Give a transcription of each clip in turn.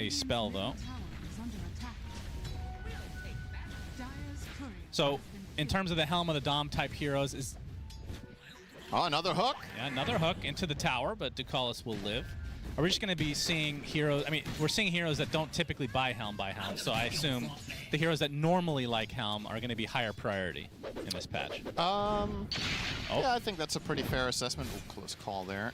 a spell, though. So, in terms of the Helm of the Dom type heroes, is... Oh, another hook? Yeah, another hook into the tower, but Ducalis will live. Are we just going to be seeing heroes? I mean, we're seeing heroes that don't typically buy Helm, so I assume the heroes that normally like Helm are going to be higher priority in this patch. Yeah, I think that's a pretty fair assessment. Oh, close call there.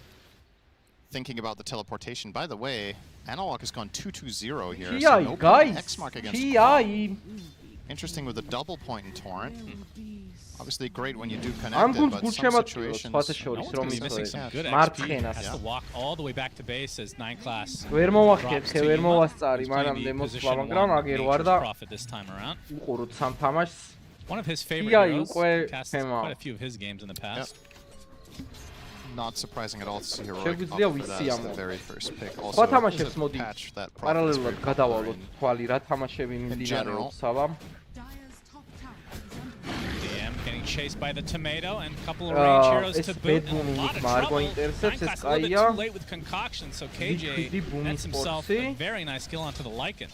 Thinking about the teleportation. By the way, Analog has gone 2-2-0 here. So no X mark against Interesting with a double point in Torrent. Obviously great when you do connect it, but some situations... No one's going to be missing some good XP. Has to walk all the way back to base as 9 class. Profit this time around. One of his favorite heroes. Cast quite a few of his games in the past. Not surprising at all to see Heroic opt for that as the very first pick. Also, to patch that Prophet in general. DM getting chased by the tomato and a couple of range heroes to boot. And a lot of trouble. 9 class a little bit too late with concoction, so KJ nets himself a very nice kill onto the Lycan.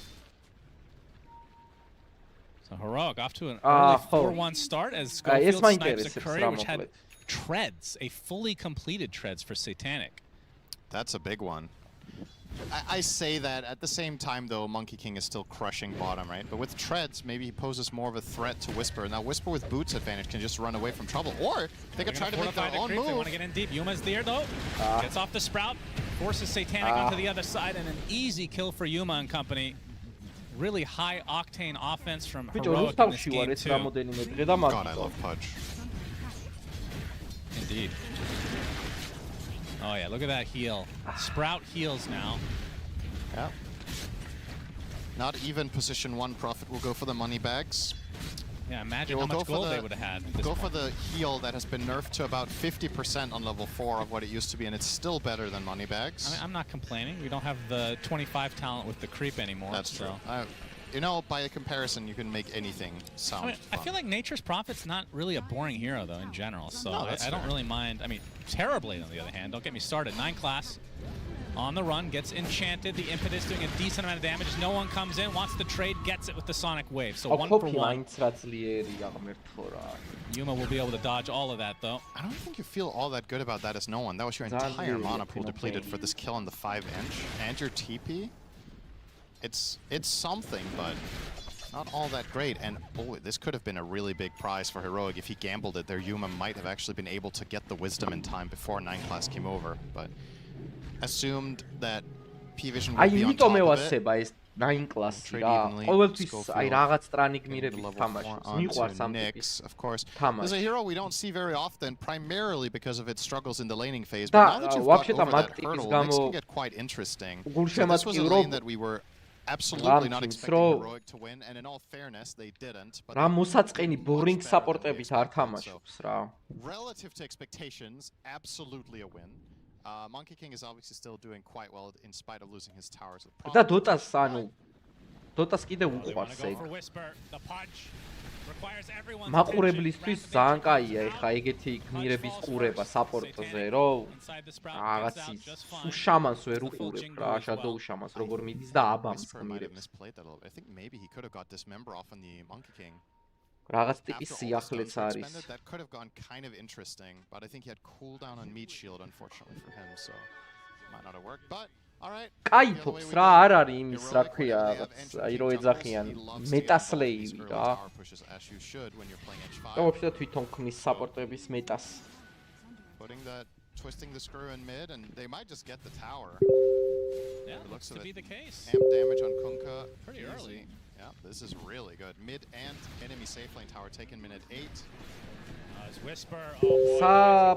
So Heroic off to an early 4-1 start as Schofield snipes a Courier, which had treads, a fully completed treads for Satanic. That's a big one. I say that at the same time, though, Monkey King is still crushing bottom, right? But with treads, maybe he poses more of a threat to Whisper. Now, Whisper with boots advantage can just run away from trouble, or they could try to make their own move. They want to get in deep. Yuma's there, though. Gets off the Sprout, forces Satanic onto the other side, and an easy kill for Yuma and company. Really high octane offense from Heroic in this game, too. God, I love Pudge. Indeed. Oh yeah, look at that heal. Sprout heals now. Yeah. Not even position 1 Prophet will go for the money bags. Yeah, imagine how much gold they would have had. Go for the heal that has been nerfed to about 50% on level 4 of what it used to be, and it's still better than money bags. I mean, I'm not complaining. We don't have the 25 talent with the creep anymore. That's true. You know, by a comparison, you can make anything sound I feel like Nature's Prophet's not really a boring hero, though, in general. So I don't really mind. I mean, Terrorblade, on the other hand, don't get me started. 9 class on the run, gets enchanted. The Impetus doing a decent amount of damage. No one comes in, wants to trade, gets it with the Sonic Wave. So 1 for 1. Yuma will be able to dodge all of that, though. I don't think you feel all that good about that as no one. That was your entire mana pool depleted for this kill on the 5-inch. And your TP. It's something, but not all that great. And oh, this could have been a really big prize for Heroic. If he gambled it, their Yuma might have actually been able to get the Wisdom in time before 9 class came over. But assumed that PVISION would be on top of it. 9 class ra ყოველთვის აი რაღაც ტრანი გმირებით თამაშობს მიყვარს ამ ტიპის of course. There's a hero we don't see very often, primarily because of its struggles in the laning phase, but now that you've got over that hurdle, things can get quite interesting. So this was a lane that we were absolutely not expecting Heroic to win, and in all fairness, they didn't. But რა მოსაწყენი boring support-ებით არ თამაშობს რა. Relative to expectations, absolutely a win. Monkey King is obviously still doing quite well in spite of losing his towers. და DOTA-ს ანუ DOTA-ს კიდე უყვარს ეგ. მაყურებლისთვის ძალიან კაია ეხა ეგეთი გმირების ყურება საპორტზე, რომ რაღაც უშამანს ვერ უყურებ რა, შადოუ შამანს როგორ მიდის და აბამს გმირებს. I think maybe he could have got Dismember off on the Monkey King. რაღაც ტიპის სიახლეც არის. That could have gone kind of interesting, but I think he had cooldown on Meat Shield, unfortunately for him, so might not have worked. But all right. კაიფობს რა, არ არის იმის რა ქვია, აი რო ეძახიან მეტასლეივი რა. და ვაფშე თვითონ ქმნის საპორტების მეტას. Putting that, twisting the screw in mid, and they might just get the tower. Yeah, looks to be the case. Amp damage on Kunkka pretty early. Yeah, this is really good. Mid and enemy safe lane tower taken minute 8. Whisper.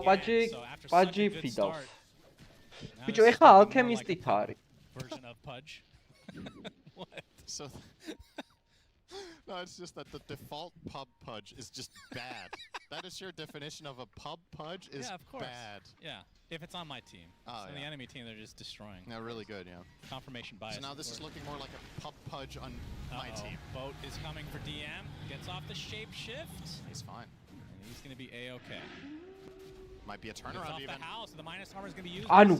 Pudge fidავს. Bicho, ეხა ალქემისტით არის. Version of Pudge. What? So no, it's just that the default pub Pudge is just bad. That is your definition of a pub Pudge is bad. Yeah, if it's on my team. Oh, on the enemy team, they're just destroying. No, really good, yeah. Confirmation bias. So now this is looking more like a pub Pudge on my team. Boat is coming for DM. Gets off the shape shift. He's fine. And he's going to be A-OK. Might be a turnaround even. ანუ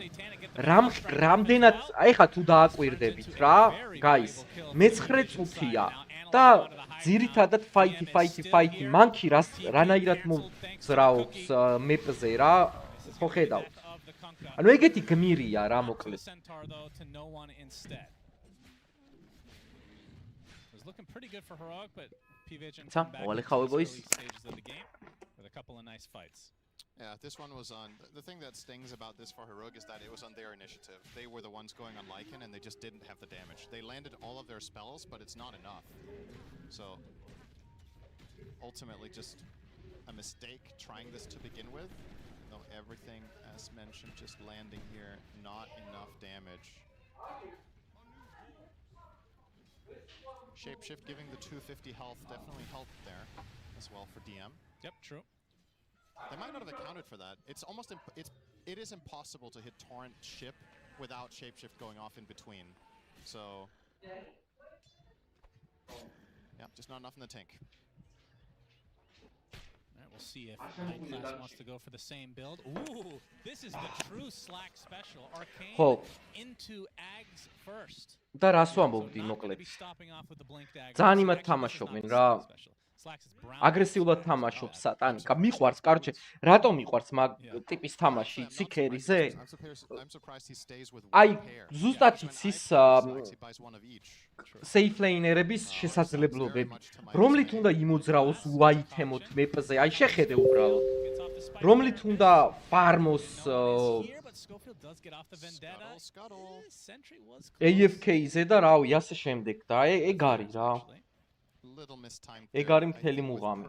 რამდენად აი ხა თუ დააკვირდებით რა guys მე-9 წუთია და ძირითადად ფაითი მანქი რანაირად მოძრაობს მეპზე რა ხო ხედავთ ანუ ეგეთი გმირია რა მოკლედ looking pretty good for Heroic, but PVISION ცა მოვალე ხავე boys with a couple of nice fights. Yeah, this one was on. The thing that stings about this for Heroic is that it was on their initiative. They were the ones going on Lycan, and they just didn't have the damage. They landed all of their spells, but it's not enough. So, ultimately, just a mistake trying this to begin with. Though everything, as mentioned, just landing here, not enough damage. Shapeshift giving the 250 health definitely helped there as well for DM. Yep, true. They might not have accounted for that. It's almost it is impossible to hit Torrent ship without Shapeshift going off in between. So yeah, just not enough in the tank. Alright, we'll see if Night Class wants to go for the same build. Ooh, this is the true Slack special. Arcane into Ags first. და რას ვამბობდი მოკლედ ძალიან იმად თამაშობენ რა აგრესიულად თამაშობს სატანიკა მიყვარს კარჩე რატომ მიყვარს მაგ ტიპის თამაში ციქერიზე აი ზუსტად იცის safe lane-ერების შესაძლებლობები რომლით უნდა იმოძრაოს უაითემოთ მეპზე აი შეხედე უბრალოდ რომლით უნდა ფარმოს AFK-ზე და რავი ასე შემდეგ და ეგ არის რა ეგ არის მთელი მუღამი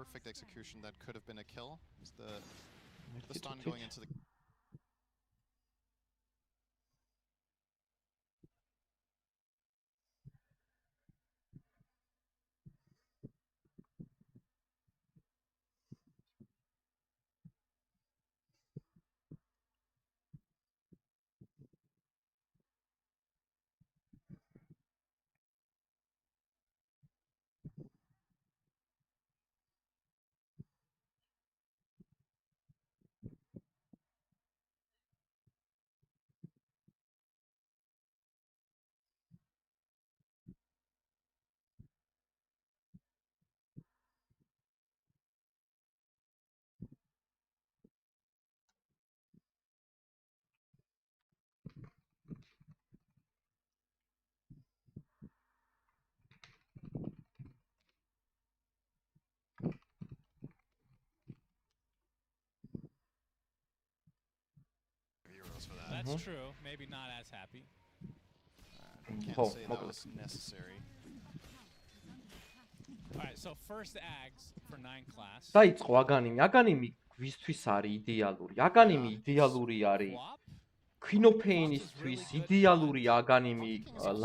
That's true. Maybe not as happy. Can't say that was necessary. Alright, so first Ags for 9 class. დაიწყო აგანიმი ვისთვის არის იდეალური აგანიმი იდეალური არის Quinopain-ისთვის იდეალური აგანიმი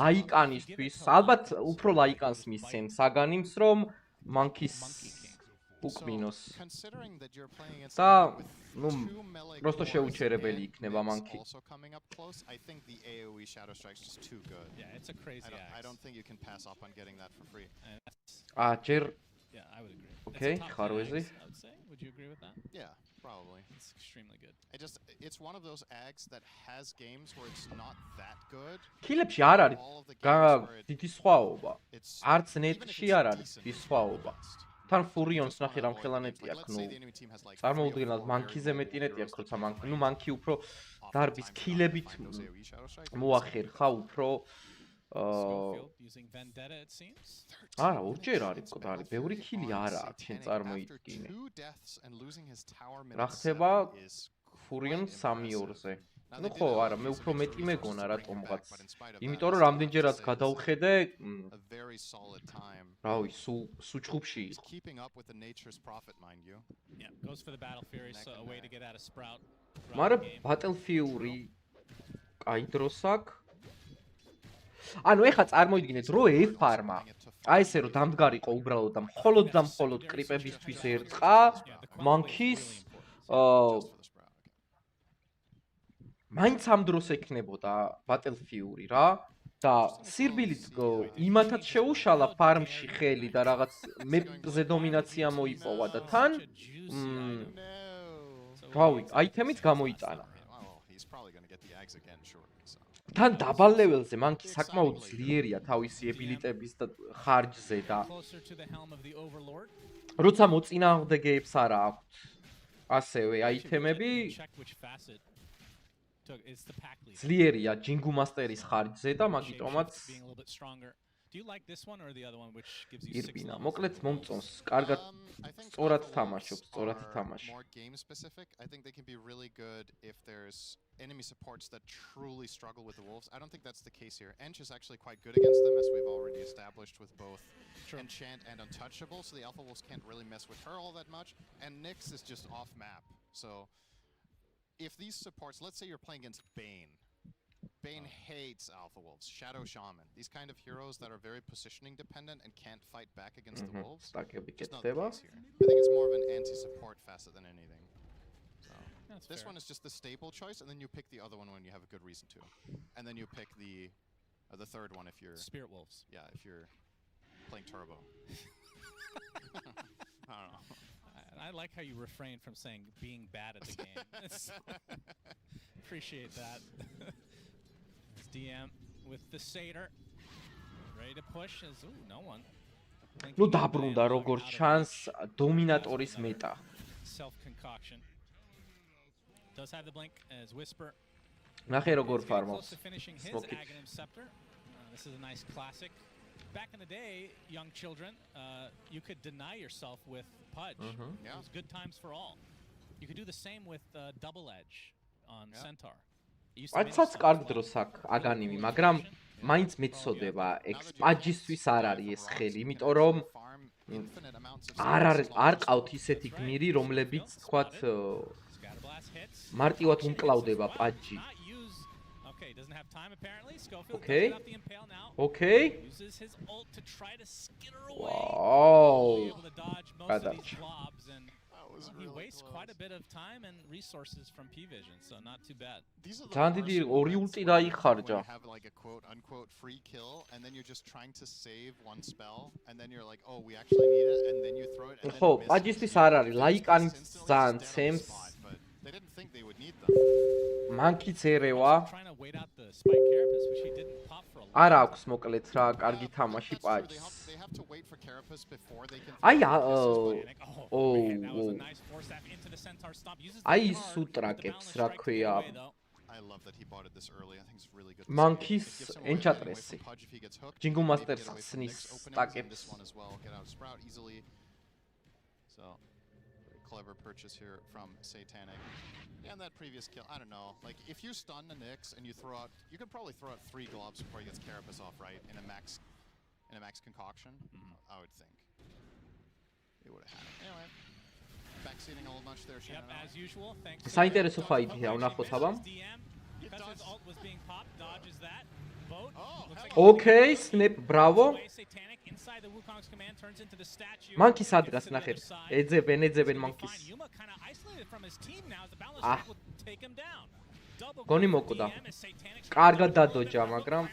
ლაიკანისთვის ალბათ უფრო ლაიკანს მისცემს აგანიმს რომ Monkeys უკმინოს და ну просто შეუჩერებელი იქნება Monkey. I think the AoE Shadow Strike's just too good. Yeah, it's a crazy I don't think you can pass up on getting that for free. ჯერ Yeah, I would agree. Okay, ხარვეზი. I would say. Would you agree with that? Yeah, probably. It's extremely good. It's one of those Ags that has games where it's not that good. Killებში არ არის დიდი სხვაობა. არც ნეტში არ არის დიდი სხვაობა. თან Furions ნახე რამ ხელანეტი აქვს, ნუ წარმოუდგენლად Monkey-ზე მეტი ნეტი აქვს, როცა ნუ Monkey უფრო დარბის კილებით მოახერხა უფრო არა, ორჯერ არის მკვდარი, ბევრი კილი არა აქვს, შენ წარმოიდგინე. რა ხდება Furions 3-2-ზე? ну ხო, არა, მე უფრო მეტი მეგონა რატომღაც. იმიტომ რომ რამდენჯერაც გადავხედე, რავი, სულ ჩხუბში იყო. მაგრამ Battle Fury კაი დროს აქვს. ანუ ეხა წარმოიდგინეთ, რო ეფარმა, აი ესე რომ დამდგარიყო უბრალოდ და მხოლოდ კრიპებისთვის ერწყა, Monkeys მაინც ამ დროს ექნებოდა Battle Fury რა და სირბილით იმათაც შეუშალა ფარმში ხელი და რაღაც მეპზე დომინაცია მოიპოვა და თან რავი, აითემიც გამოიტანა. Well, he's probably going to get the eggs again shortly, so. თან დაბალ ლეველზე მანქი საკმაოდ ძლიერია თავისი აბილიტების ხარჯზე და როცა მოწინააღმდეგეებს არა აქვთ ასევე აითემები ძლიერია ჯინგუ მასტერის ხარჯზე და მაგიტომაც ირბინა მოკლედ მომწონს კარგად სწორად თამაშობს სწორად ითამაშა More game specific. I think they can be really good if there's enemy supports that truly struggle with the wolves. I don't think that's the case here. Ench is actually quite good against them, as we've already established with both Enchant and Untouchable, so the Alpha Wolves can't really mess with her all that much. And Nyx is just off map. So if these supports, let's say you're playing against Bane. Bane hates Alpha Wolves, Shadow Shaman, these kind of heroes that are very positioning dependent and can't fight back against the wolves. Just not the case here. I think it's more of an anti-support facet than anything. So this one is just the staple choice, and then you pick the other one when you have a good reason to. And then you pick the third one if you're... Spirit Wolves. Yeah, if you're playing Turbo. I don't know. I like how you refrain from saying being bad at the game. Appreciate that. DM with the Satyr. Ready to push. Ooh, no one. ნუ დაბრუნდა როგორც ჩანს დომინატორის მეტა. Self concoction. Does have the blink as Whisper. ნახე როგორ ფარმავს. This is a nice classic. Back in the day, young children, you could deny yourself with Pudge. It was good times for all. You could do the same with Double Edge on Centaur. აიცაც კარგ დროს აქ აგანიმი, მაგრამ მაინც მეცოდება ექს პაჯისთვის არ არის ეს ხელი, იმიტომ რომ არ ყავთ ისეთი გმირი, რომლებიც თქვათ მარტივად უმკლავდება პაჯი. Okay. Okay. Wow. He wastes quite a bit of time and resources from PVISION, so not too bad. თან დიდი ორი ულტი დაიხარჯა. Have like a quote unquote free kill and then you're just trying to save one spell and then you're like, "Oh, we actually need it," and then you throw it and then ხო, პაჯისთვის არ არის, ლაიკანი ძალიან ცემს. They didn't think they would need them. მანქიც ერევა. არ აქვს მოკლედ რა, კარგი თამაში პაჯს. აი აი სუტრაკებს რა ქვია. მანქის ენჩატრესი. ჯინგუ მასტერს ხსნის სტაკებს. Clever purchase here from Satanic. And that previous kill, I don't know. Like, if you stun the Nyx and you throw out, you could probably throw out 3 gloves before he gets Carapace off, right? In a max concoction, I would think. He would have had it. Anyway, backseating a little much there. Yep, as usual. Thanks. საინტერესო ფაიტია, ვნახოთ აბა. Because his ult was being popped, dodges that. Boat. Okay, snap, bravo. Monkeys adgas ნახე. ეძებენ monkeys. გონი მოკვდა. კარგად დადოჯა, მაგრამ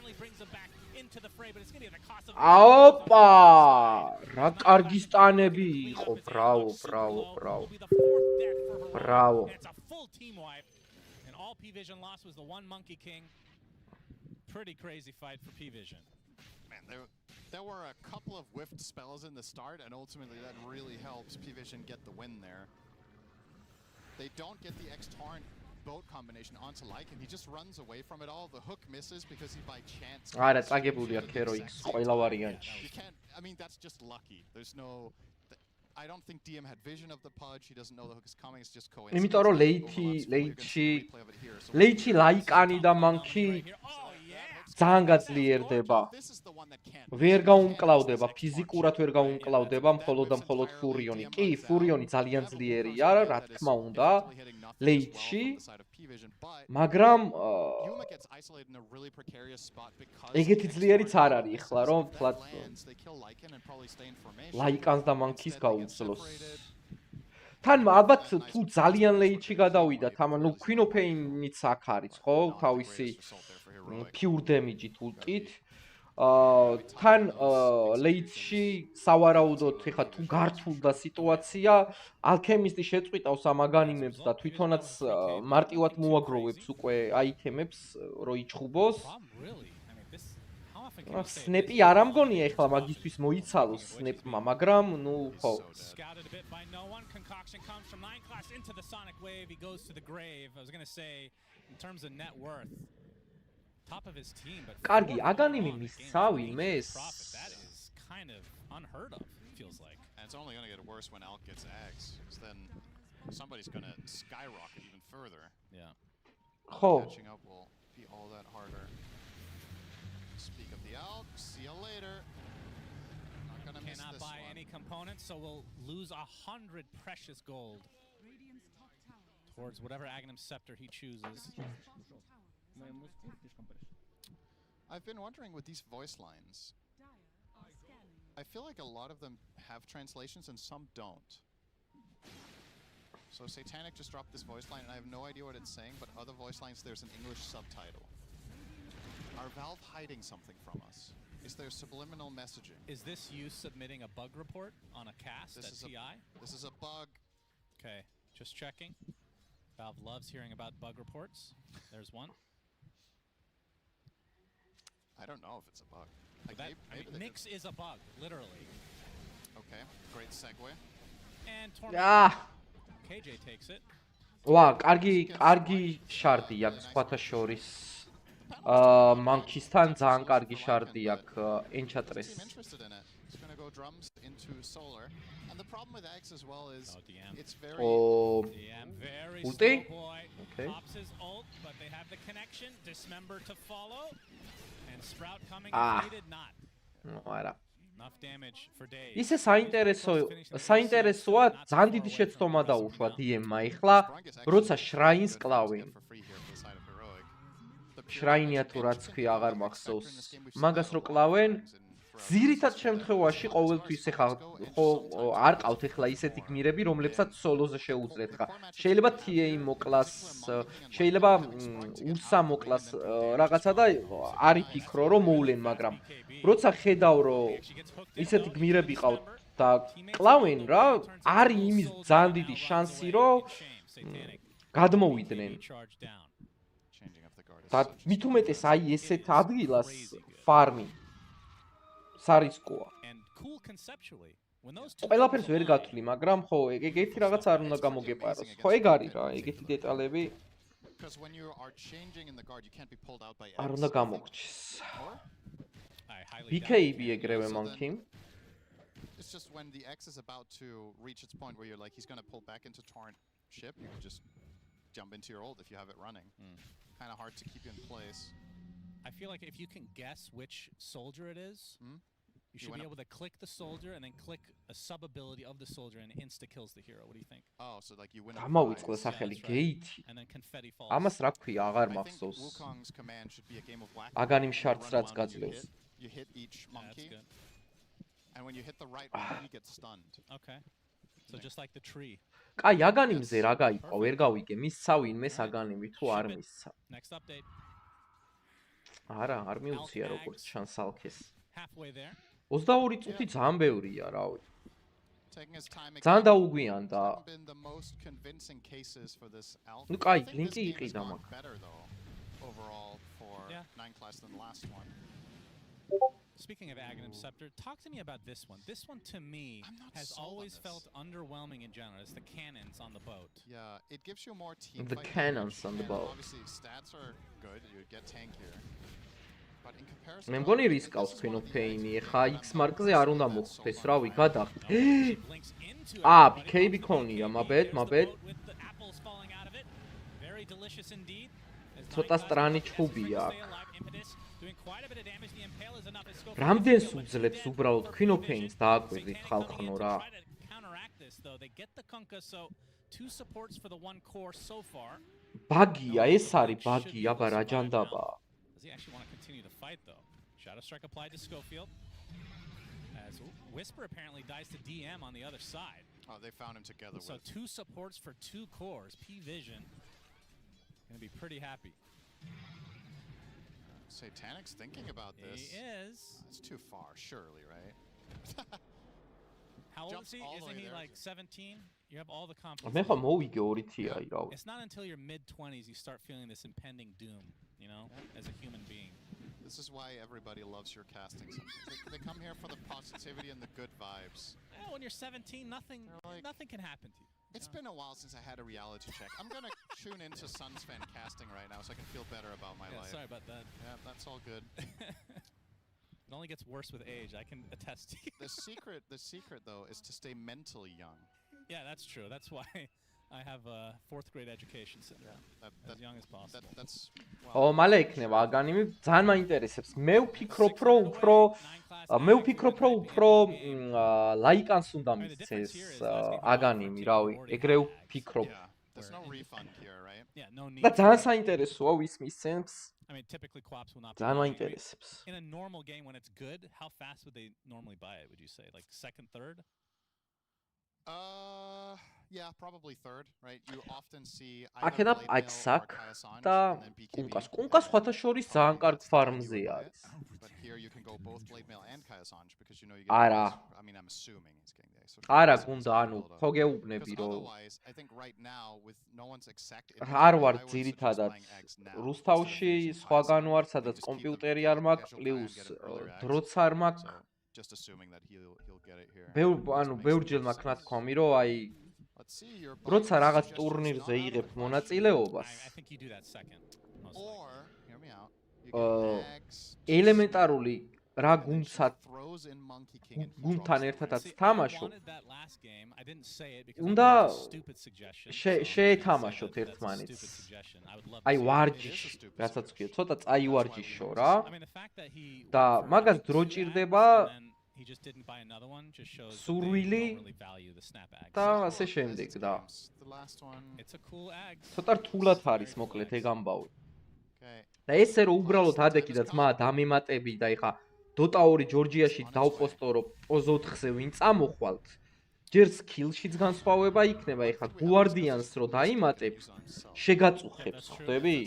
აოპა! რა კარგი სტანები იყო. Bravo. Bravo. And all PVISION lost was the one Monkey King. Pretty crazy fight for PVISION. Man, there were a couple of whiffed spells in the start, and ultimately that really helps PVISION get the win there. They don't get the X-Torrent boat combination onto Lycan. He just runs away from it all. The hook misses because he by chance... არა, წაგებულია Heroix ყველა ვარიანტში. You can't, I mean, that's just lucky. There's no... I don't think DM had vision of the Pudge. He doesn't know the hook is coming. It's just coincidence. იმიტომ რომ ლეიჩი ლაიკანი და მანქი ძალიან გაძლიერდება. ვერ გაუმკლავდება, ფიზიკურად ვერ გაუმკლავდება, მხოლოდ და მხოლოდ ფურიონი. კი, ფურიონი ძალიან ძლიერია, რა თქმა უნდა, ლეიჩი, მაგრამ ეგეთი ძლიერიც არ არის ახლა, რომ თლად ლაიკანს და მანქის გაუძლოს. თან ალბათ თუ ძალიან ლეიჩი გადავიდა, ნუ Queen of Pain-იც აქ არის, ხო? თავისი pure damage-ით ულტით. თან ლეიტში სავარაუდოდ ეხა თუ გართულდა სიტუაცია, ალქემისტი შეწყვიტავს ამ აგანიმებს და თვითონაც მარტივად მოაგროვებს უკვე აითემებს, რომ იჩხუბოს. სნეპი არ ამგონია ეხლა მაგისთვის მოიცალოს სნეპმა, მაგრამ ნუ ხო. კარგი, აგანიმი მისცა ვინმეს? And it's only going to get worse when Alk gets Ags, because then somebody's going to skyrocket even further. Yeah. ხო. Catching up will be all that harder. Speak of the Alk, see you later. Not going to miss Cannot this buy one. any components, so we'll lose 100 precious gold towards whatever Aghanim scepter he chooses. I've been wondering with these voice lines. I feel like a lot of them have translations and some don't. So Satanic just dropped this voice line and I have no idea what it's saying, but other voice lines there's an English subtitle. Are Valve hiding something from us? Is there subliminal messaging? Is this you submitting a bug report on a cast at TI? This is a bug. Okay, just checking. Valve loves hearing about bug reports. There's one. I don't know if it's a bug. Nix is a bug, literally. Okay, great segue. And Torment. KJ takes it. ვა, კარგი შარდი აქვს სხვათა შორის. მანქისთან ძალიან კარგი შარდი აქვს ენჩატრეს. I'm interested in it. It's going to go drums into solar. And the problem with Axe as well is it's very DM very slow boy. Okay. Pops his ult, but they have the connection. Dismember to follow. And Sprout coming needed not. არა. Enough damage for days. ისე საინტერესოა, ძალიან დიდი შეცდომა დაუშვა DM-მა ეხლა, როცა შრაინს კლავენ. შრაინია თუ რაც ქვია აღარ მახსოვს. მაგას რო კლავენ, ძირითად შემთხვევაში ყოველთვის ეხლა ხო არ ყავთ ეხლა ისეთი გმირები, რომლებსაც სოლოზე შეუძლიათ ხა. შეიძლება TA მოკლას, შეიძლება ურსა მოკლას რაღაცა და არ იფიქრო რომ მოვლენ, მაგრამ როცა ხედავ რომ ისეთი გმირები ყავთ და კლავენ რა, არის იმის ძალიან დიდი შანსი რომ გადმოვიდნენ. და მით უმეტეს აი ესეთ ადგილას ფარმი სარისკოა. ყველაფერს ვერ გათვლი, მაგრამ ხო, ეგეთი რაღაც არ უნდა გამოგეპაროს. ხო, ეგ არის რა, ეგეთი დეტალები არ უნდა გამოგჩეს. BKB ეგრევე მანქი. It's just when the X is about to reach its point where you're like he's going to pull back into torrent ship, you can just jump into your ult if you have it running. Kind of hard to keep you in place. I feel like if you can guess which soldier it is, you should be able to click the soldier and then click a sub ability of the soldier and insta kills the hero. What do you think? Oh, so like you win. გამოვიწყდა სახელი გეითი. And then confetti falls. ამას რა ქვია, აღარ მახსოვს. Wukong's command should be a game of whack. აგანიმ შარტს რაც გაძლევს. You hit each monkey. That's good. And when you hit the right one, he gets stunned. Okay. So just like the tree. კაი, აგანიმზე რა გაიყო, ვერ გავიგე, მისცა ვინმეს აგანიმი თუ არ მისცა. Next update. არა, არ მიუცია როგორც ჩანს ალქეს. Halfway there. 22 წუთი ძალიან ბევრია, რავი. Taking his time. ძალიან დაუგვიანდა. Been the most convincing cases for this alpha. ნუ კაი, ლინკი იყიდა მაგ. Better though overall for 9 class than the last one. Speaking of Aghanim Scepter, talk to me about this one. This one to me has always felt underwhelming in general. It's the cannons on the boat. Yeah, it gives you more team The cannons on the boat. Obviously, stats are good. You get tankier. But in comparison, მე მგონი რისკავს ფენოფეინი, ხა X მარკზე არ უნდა მოხდეს, რავი, გადახდ. BKB ქონია, მაბედ. ცოტა სტრანი ჩხუბია აქ. რამდენს უძლებს უბრალოდ ქვინოფეინს დააკვირდით ხალხნო რა. ბაგია, ეს არის ბაგი, აბა რა ჯანდაბაა. Whisper apparently dies to DM on the other side. Oh, they found him together. So 2 supports for 2 cores. PVISION gonna be pretty happy. Satanic's thinking about this. He is. That's too far, surely, right? How old Jumps is he? all the Isn't way he there. like 17? You have all the მე confidence. ხომ მოვიგე 2 თიაი რავი. It's not until your mid-20s you start feeling this impending doom, you know, as a human being. This is why everybody loves your casting. They come here for the positivity and the good vibes. When you're 17, nothing can happen to you. It's been a while since I had a reality check. I'm gonna tune into Suns fan casting right now so I can feel better about my life. Sorry about that. Yeah, that's all good. It only gets worse with age. I can attest to you. The secret though is to stay mentally young. Yeah, that's true. That's why I have a 4th grade education syndrome. As young as possible. That's ო მალე იქნება აგანიმი ძალიან მაინტერესებს. მე ვფიქრობ რომ უფრო ლაიკანს უნდა მისცეს აგანიმი, რავი. ეგრე ვფიქრობ. There's no refund here, right? Yeah, no need. და ძალიან საინტერესოა ვის მისცემს. I mean, typically co-ops will not. ძალიან მაინტერესებს. In a normal game when it's good, how fast would they normally buy it? Would you say like 2nd, 3rd? Yeah, probably 3rd, right? You often see აქედან აქსაკ და კუნკას სხვათა შორის ძალიან კარგ ფარმზე არის. But here you can go both blade mail and Kaiasanj because you know you get არა. I mean, I'm assuming he's getting the extra. არა გუნდა ანუ ხო გეუბნები რომ Otherwise, I think right now with no one's exact არ ვარ ძირითადად რუსთავში სხვაგან ვარ სადაც კომპიუტერი არ მაქვს პლუს დროც არ მაქვს. Just assuming that he'll get it here. ბევრჯერ მაქვს ნათქვამი რომ აი როცა რაღაც ტურნირზე იღებ მონაწილეობას I think you do that second. Or hear me out. You can ელემენტარული რა გუნდთან ერთადაც თამაშობ უნდა შეეთამაშოთ ერთმანეთს აი ვარჯიში რასაც ვქიო ცოტა წაივარჯიშო რა და მაგას დრო ჭირდება სურვილი და ასე შემდეგ და ცოტა რთულად არის მოკლედ ეგ ამბავი და ესე რომ უბრალოდ ადექი და ძმა დამემატები და ეხა DOTA 2 ჯორჯიაში დავპოსტო რომ პოზ 4-ზე ვინ წამოხვალთ ჯერ სკილშიც განსხვავება იქნება ეხა გუარდიანს რო დაიმატებ შეგაწუხებს ხვდები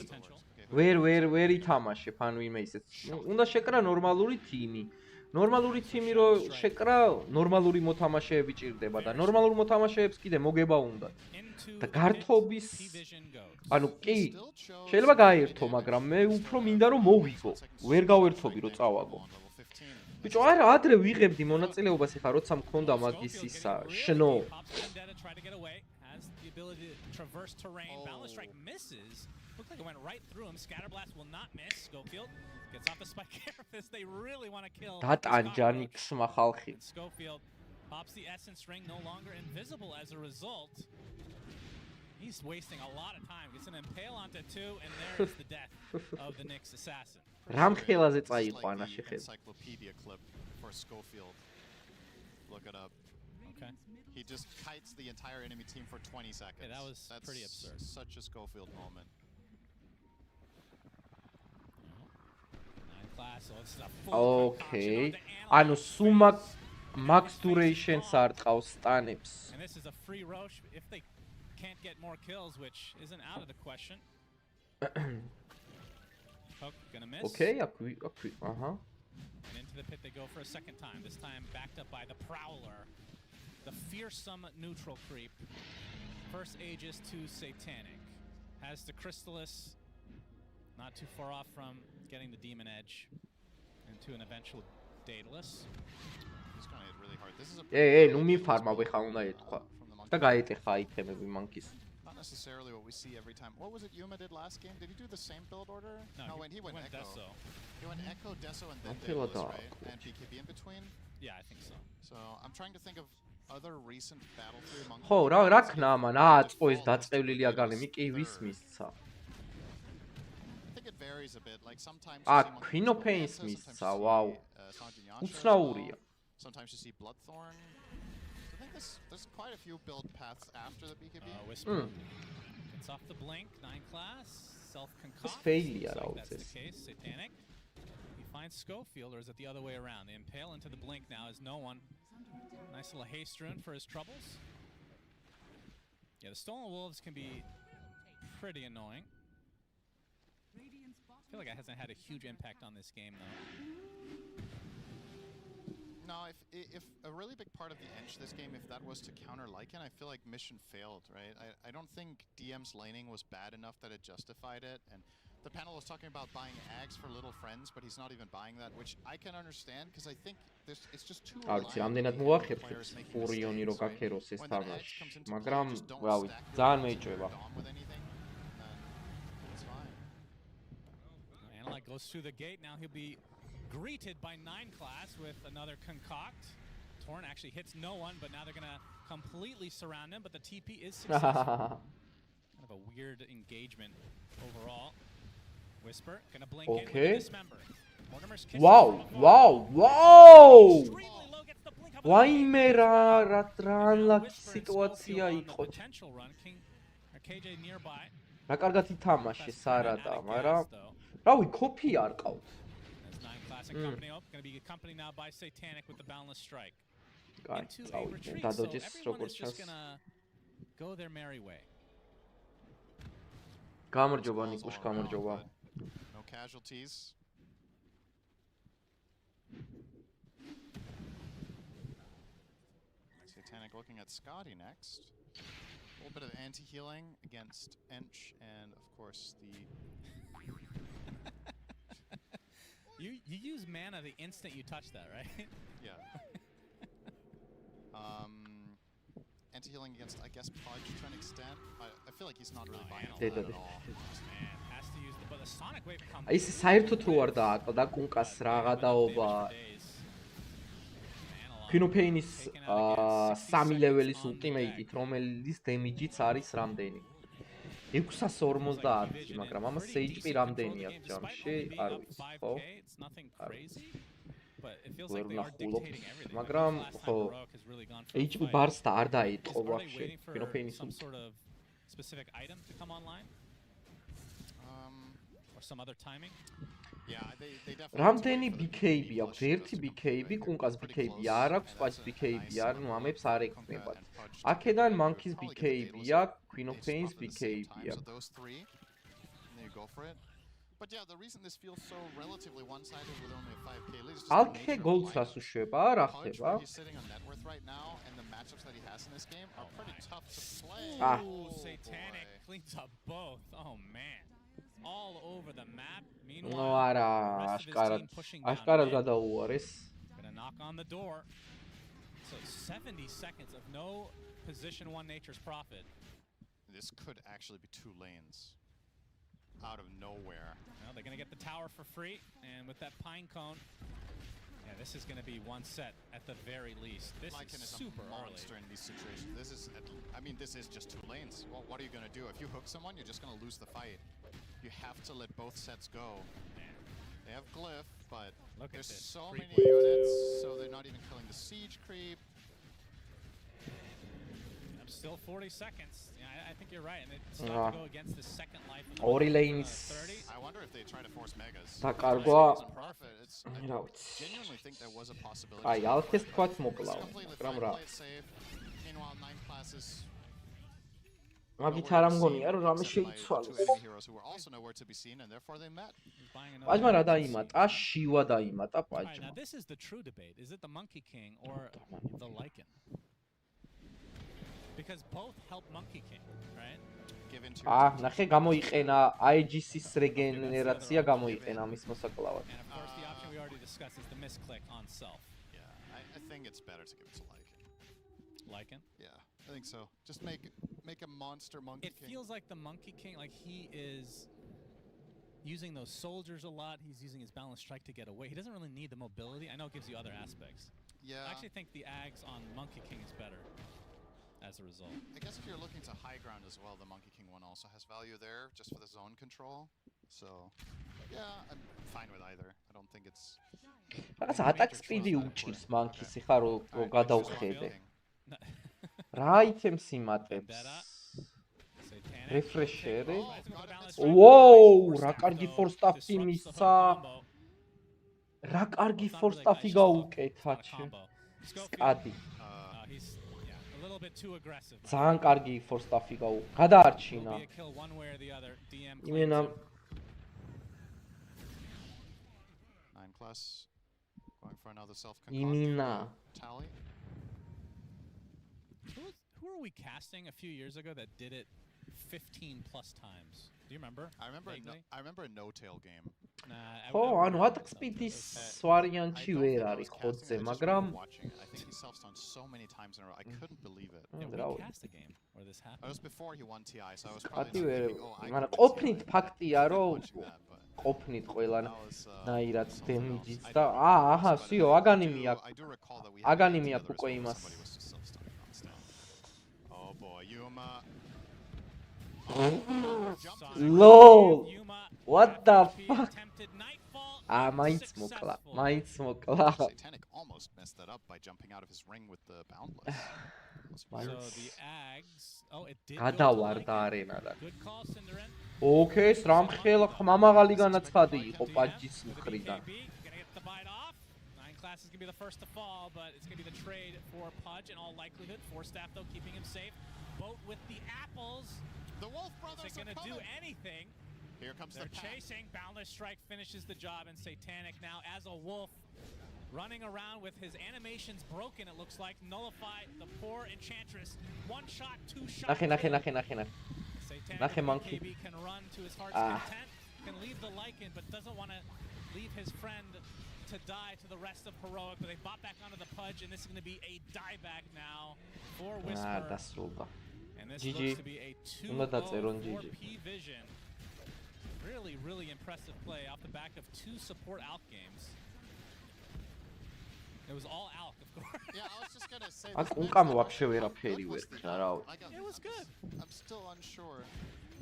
ვერ ითამაშებ ან ვინმე ისეთ უნდა შეკრა ნორმალური თიმი ნორმალური თიმი რო შეკრა ნორმალური მოთამაშეები ჭირდება და ნორმალურ მოთამაშეებს კიდე მოგება უნდა და გართობის ანუ კი შეიძლება გაერთო მაგრამ მე უფრო მინდა რომ მოვიგო ვერ გავერთობი რომ წავაგო ბიჭო არა ადრე ვიღებდი მონაწილეობას ეხა როცა მქონდა მაგის ისა შნო Looks like it went right through him. Scatterblast will not miss. Schofield gets off the spike carapace. They really want to kill. დატანჯანიქსმა ხალხი. Schofield pops the essence ring, no longer invisible as a result. He's wasting a lot of time. Gets an impale onto 2, and there is the death of the Nyx assassin. რამ ხელაზე წაიყვანა შეხედა. Encyclopedia clip for Schofield. Look it up. Okay. He just kites the entire enemy team for 20 seconds. Yeah, that's pretty absurd. Such a Schofield moment. Okay. ანუ სუმა max duration-ს არ ყავს სტანებს. And this is a free Roche if they can't get more kills, which isn't out of the question. Hook gonna miss. Okay, uh-huh. And into the pit they go for a second time. This time backed up by the Prowler. The fearsome neutral creep. First Aegis to Satanic. Has the Crystallis. Not too far off from getting the Demon Edge into an eventual Daedalus. He's gonna hit really hard. This is a ნუ მიფარმავ ეხა უნდა ეთქვა. და გაეტეხა აიტემები მანქის. Not necessarily what we see every time. What was it Yuma did last game? Did he do the same build order? No, he went Echo. Deso. He went Echo, Deso, and then Daedalus, right? And BKB in between? Yeah, I think so. So I'm trying to think of other recent Battlefield monkeys. ხო, რა ქნა მან აწყო ეს დაწყევლილი აგალემი კი ვის მისცა. It varies a bit. Like sometimes Quinopain's მისცა, ვაუ. უცნაურია. Sometimes you see Bloodthorn. I think there's quite a few build paths after the BKB. Whisper. It's off the blink, 9 class, self-concoct. failure like out that's this. the case, Satanic. He finds Schofield, or is it the other way around? The impale into the blink now is no one. Nice little haste rune for his troubles. Yeah, the Stolen Wolves can be pretty annoying. feel like it hasn't had a huge impact on this game, though. No, if a really big part of the edge this game, if that was to counter Lycan, I feel like mission failed, right? I don't think DM's laning was bad enough that it justified it, and the panel was talking about buying Ags for little friends, but he's not even buying that, which I can understand, because I think it's just too reliant on the players making mistakes. When the edge comes into play, you just don't stack your items and you're done with anything, then it's fine. Analyte goes through the gate, now he'll be greeted by 9 class with another concoct. Torn actually hits no one, but now they're gonna completely surround him, but the TP is successful. Kind of a weird engagement overall. Whisper gonna blink in with the dismember. Mortimer's kiss. Wow. Ვაიმე რან ლაკი სიტუაცია იყო. რა კარგად ითამაშე სარადა, მაგრამ რავი, ქოფი არ ყავთ. Gonna be accompanied now by Satanic with the boundless strike. Into a retreat, so everyone is just gonna go their merry way. გამარჯობა ნიკუშ, გამარჯობა. No casualties. Satanic looking at Scotty next. A little bit of anti-healing against Ench and of course the You use mana the instant you touch that, right? Yeah. Anti-healing against, I guess, Pudge to an extent. I feel like he's not really buying all that at all. Man, has to use but the Sonic Wave comes. აი ეს საერთოდ რო არ დააკლდა კუნკას რაღა დაობა. ფინოფეინის 3 ლეველის ultimate-ით, რომელიც დემიჯიც არის რამდენი? 650, მაგრამ ამას HP რამდენი აქვს ჯამში? არ ვიცი, ხო? მაგრამ ხო HP bars და არ დაიწყო ვაფშე ფინოფეინის specific item to come online or some other timing. Yeah, they definitely რამდენი BKB აქვს? ერთი BKB, კუნკას BKB არ აქვს, ყაის BKB არ, ნუ ამებს არ ეკნებათ. აქედან Monkey's BKB აქვს, Queen of Pain's BKB აქვს. those three. There you go for it. But yeah, the reason this feels so relatively one-sided with only a 5k lead is just ალქე გოლს რასუშვება, რა ხდება? He's sitting on net worth right now, and the matchups that he has in this game are pretty tough to play. Satanic cleans up both. Oh man. All over the map. No, არა, აშკარად გადაუარეს. Gonna knock on the door. So 70 seconds of no position 1 nature's profit. This could actually be 2 lanes out of nowhere. Well, they're gonna get the tower for free, and with that pine cone, yeah, this is gonna be 1 set at the very least. This Lycan is is super a monster early. in these situations. This is, I mean, this is just 2 lanes. Well, what are you gonna do? If you hook someone, you're just gonna lose the fight. You have to let both sets go. They have glyph, but there's so many units, so they're not even killing the siege creep. Still 40 seconds. Yeah, I think you're right, and it's not to go against the second life. Ory lanes. 30. I wonder if they try to force megas. და კარგვა. I genuinely think there was a possibility. აი, ალქეს თქვაც მოკლავ, მაგრამ რა. Meanwhile, 9 classes. მაგით არ ამგონია რომ რამე შეიცვალოს. პაჯმა რა დაიმატა? შივა დაიმატა პაჯმა. Now this is the true debate. Is it the Monkey King or the Lycan? Because both help Monkey King, right? ნახე გამოიყენა IGC-ის რეგენერაცია გამოიყენა მის მოსაკლავად. And of course the option we already discussed is the misclick on self. Yeah, I think it's better to give it to Lycan. Lycan? Yeah, I think so. Just make a monster Monkey King. It feels like the Monkey King, like he is using those soldiers a lot. He's using his balanced strike to get away. He doesn't really need the mobility. I know it gives you other aspects. Yeah. I actually think the Ags on Monkey King is better as a result. I guess if you're looking to high ground as well, the Monkey King one also has value there, just for the zone control. So, yeah, I'm fine with either. I don't think it's... რაღაც ატაკ სპიდი უჭირს Monkey-ს, ხა რო გადავხედე. რა იტემს იმატებს? Refresher. Whoa, რა კარგი force staff-ი მისცა. რა კარგი force staff-ი გაუკეთა ჩემ. Skadi. ძალიან კარგი force staff-ი გადაარჩინა. იმენა class going for another Imina. tally. Who were we casting a few years ago that did it 15 plus times? Do you remember? I remember a no-tail game. ხო, ანუ ატკსპიდის ვარიანტი ვერ არის ხოძე, მაგრამ I think he self-stunned so many times in a row. I couldn't believe it. Yeah, we cast a game where this happened. It was before he won TI, so I was probably პატივე, thinking, oh, მაგრამ ყოფნით ფაქტია, რომ ყოფნით ყველანაირად დემიჯის და აჰა, სიო, აგანიმი აქვს უკვე იმას. Oh boy, Yuma. LOL. What the fuck? Mains mokla. Satanic almost messed that up by jumping out of his ring with the boundless. So the Ags. Oh, it did. გადავარდა არენადან. Good call, Cinderin. Okay, სრამხელა ხმამაღალი განაცხადი იყო პაჯის მხრიდან. Class is going to be the first to fall, but it's going to be the trade for Pudge in all likelihood. Four staff, though, keeping him safe. Boat with the apples. The Wolf Brothers are going to do anything. Here comes They're chasing. Boundless Strike finishes the job, and Satanic now as a wolf running around with his animations broken, it looks like. Nullify the poor Enchantress. One shot, two shots. Satanic monkey. KB can run to his heart's content. Can leave the Lycan, but doesn't want to leave his friend to die to the rest of Heroic, but they bought back onto the Pudge, and this is going to be a dieback now for Whisper. And this looks to be a 2-0 for PVISION. Really, really impressive play off the back of two support Alk games. It was all Alk, of course. Yeah, I was just going to say... It was good. I'm still unsure.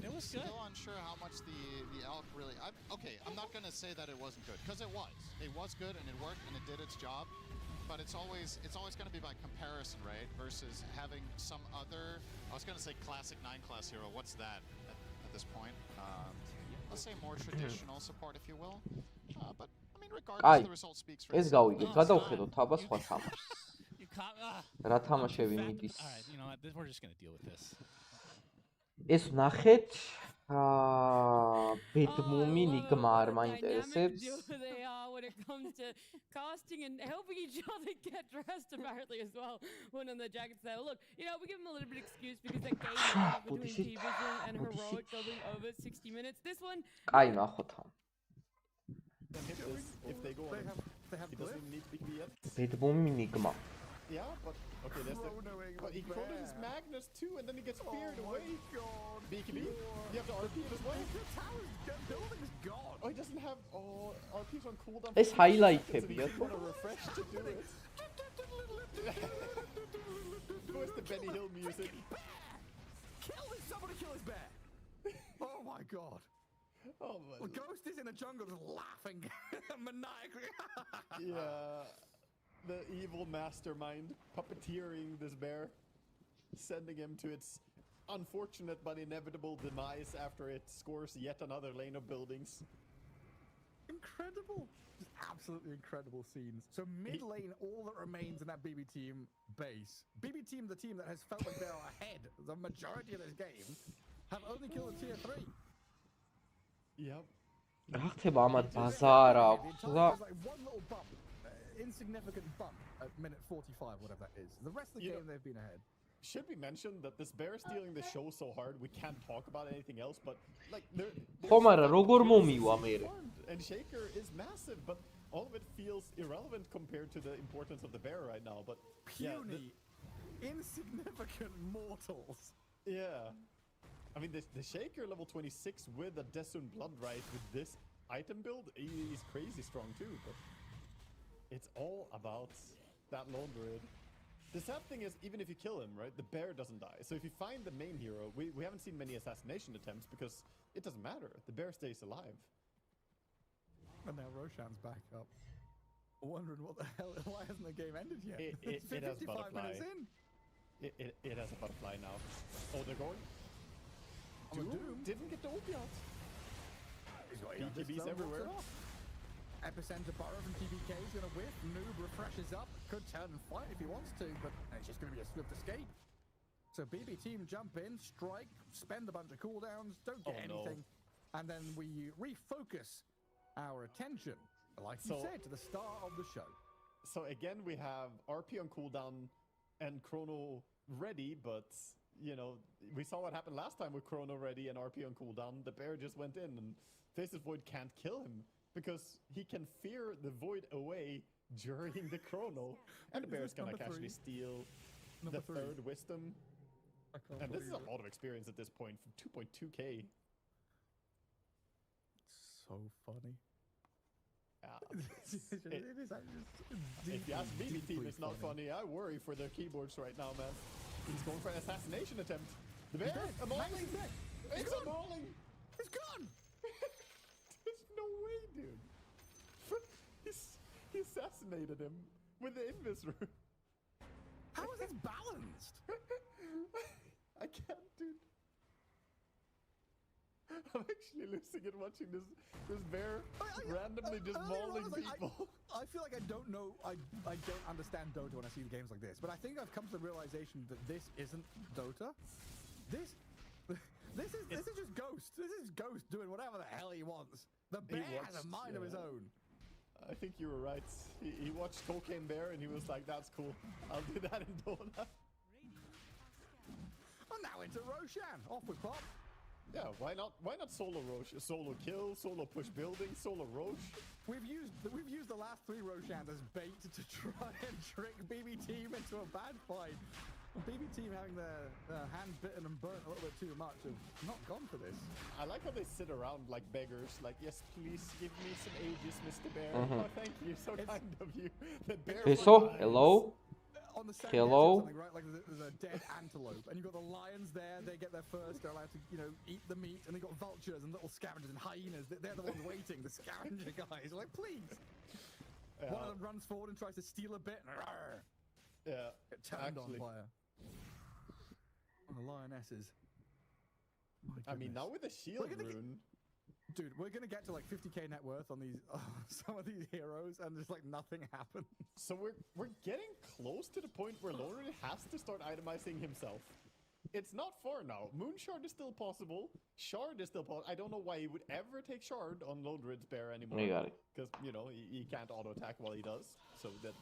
It was good. Still unsure how much the Alk really... Okay, I'm not going to say that it wasn't good, because it was. It was good, and it worked, and it did its job. But it's always going to be by comparison, right? Versus having some other... I was going to say classic 9-class hero. What's that at this point? Let's say more traditional support, if you will. But, I mean, regardless, the result speaks for itself. You caught... რა თამაშები მიდის? All right, you know what? We're just going to deal with this. ეს ნახეთ ბედმუმი ნიგმა არ მაინტერესებს. They are when it comes to casting and helping each other get dressed apparently as well. One on the jackets there. Look, you know, we give them a little bit of excuse because that game between PVISION and Heroic going over 60 minutes. This one... კაი ნახოთ. If they go on, they have doesn't even need to be yet. ბედმუმი ნიგმა. Yeah, but okay, there's the... But he quoted his Magnus too, and then he gets feared away. BKB? You have to RP it as well? The tower's building is gone. Oh, he doesn't have... Oh, RP's on cooldown. ეს highlight-ებია. He's gonna refresh to do it. Where's the Benny Hill music? Somebody kill his bear. Oh my god. Oh my... Well, Ghost is in the jungle just laughing maniacally. Yeah. The evil mastermind puppeteering this bear, sending him to its unfortunate but inevitable demise after it scores yet another lane of buildings. Incredible. Just absolutely incredible scenes. So mid lane, all that remains in that BB team base. BB team, the team that has felt like they're ahead the majority of this game, have only killed a tier 3. Yep. რა ხდება ამათ ბაზარ აქვს და one little bump. Insignificant bump at minute 45, whatever that is. The rest of the game they've been ahead. Should we mention that this bear is stealing the show so hard we can't talk about anything else, but like ხო მაგრამ როგორ მომივა მე and Shaker is massive, but all of it feels irrelevant compared to the importance of the bear right now. But puny, insignificant mortals. Yeah, I mean the Shaker level 26 with a Desun Blood Right with this item build, he's crazy strong too. But it's all about that lone druid. The sad thing is, even if you kill him, right, the bear doesn't die. So if you find the main hero, we haven't seen many assassination attempts because it doesn't matter. The bear stays alive. And now Roshan's back up. Wondering what the hell, why hasn't the game ended yet? It has 55 butterfly. minutes in. It has a butterfly now. Oh, they're going? Doom didn't get the ult yet. He's got BKBs everywhere. Epicenter Burrow from TBK is going to whiff. Noob refreshes up. Could turn and fight if he wants to, but it's just going to be a swift escape. So BB team jump in, strike, spend a bunch of cooldowns, don't get anything. And then we refocus our attention Like you said, to the start of the show. So again, we have RP on cooldown and Chrono ready, but you know, we saw what happened last time with Chrono ready and RP on cooldown. The bear just went in, and Faceless Void can't kill him because he can fear the Void away during the Chrono. And the bear's gonna actually steal the third wisdom. And this is a lot of experience at this point from 2.2k. So funny. If you ask me, team, it's not funny. I worry for their keyboards right now, man. He's going for an assassination attempt. The bear, a mauling. It's a mauling. It's gone. There's no way, dude. He assassinated him with the Invis rune. How is this balanced? I can't, dude. I'm actually losing it watching this bear randomly just mauling people. I feel like I don't know. I don't understand Dota when I see games like this, but I think I've come to the realization that this isn't Dota. This is just Ghost. This is Ghost doing whatever the hell he wants. The bear has a mind of his own. I think you were right. He watched Cocaine Bear and he was like, "That's cool. I'll do that in Dota." And now into Roshan. Off with Pop. Yeah, why not? Why not solo Roche? Solo kill, solo push building, solo Roche. We've used the last 3 Roshans as bait to try and trick BB Team into a bad fight. BB Team having their hand bitten and burnt a little bit too much have not gone for this. I like how they sit around like beggars, like, "Yes, please give me some Aegis, Mr. Bear." Oh, thank you, so kind of you. The bear. So, hello. On the side Hello? right? Like there's a dead antelope, and you've got the lions there. They get there first. They're allowed to, eat the meat, and they've got vultures and little scavengers and hyenas. They're the ones waiting. The scavenger guys. Like, please. One of them runs forward and tries to steal a bit. Yeah, get turned on fire. The lionesses. I mean, now with the shield rune. Dude, we're gonna get to like 50k net worth on these some of these heroes, and just like nothing happens. So we're getting close to the point where Lone Rid has to start itemizing himself. It's not far now. Moonshard is still possible. Shard is still possible. I don't know why he would ever take Shard on Lone Rid's bear anymore. Because he can't auto attack while he does. So that.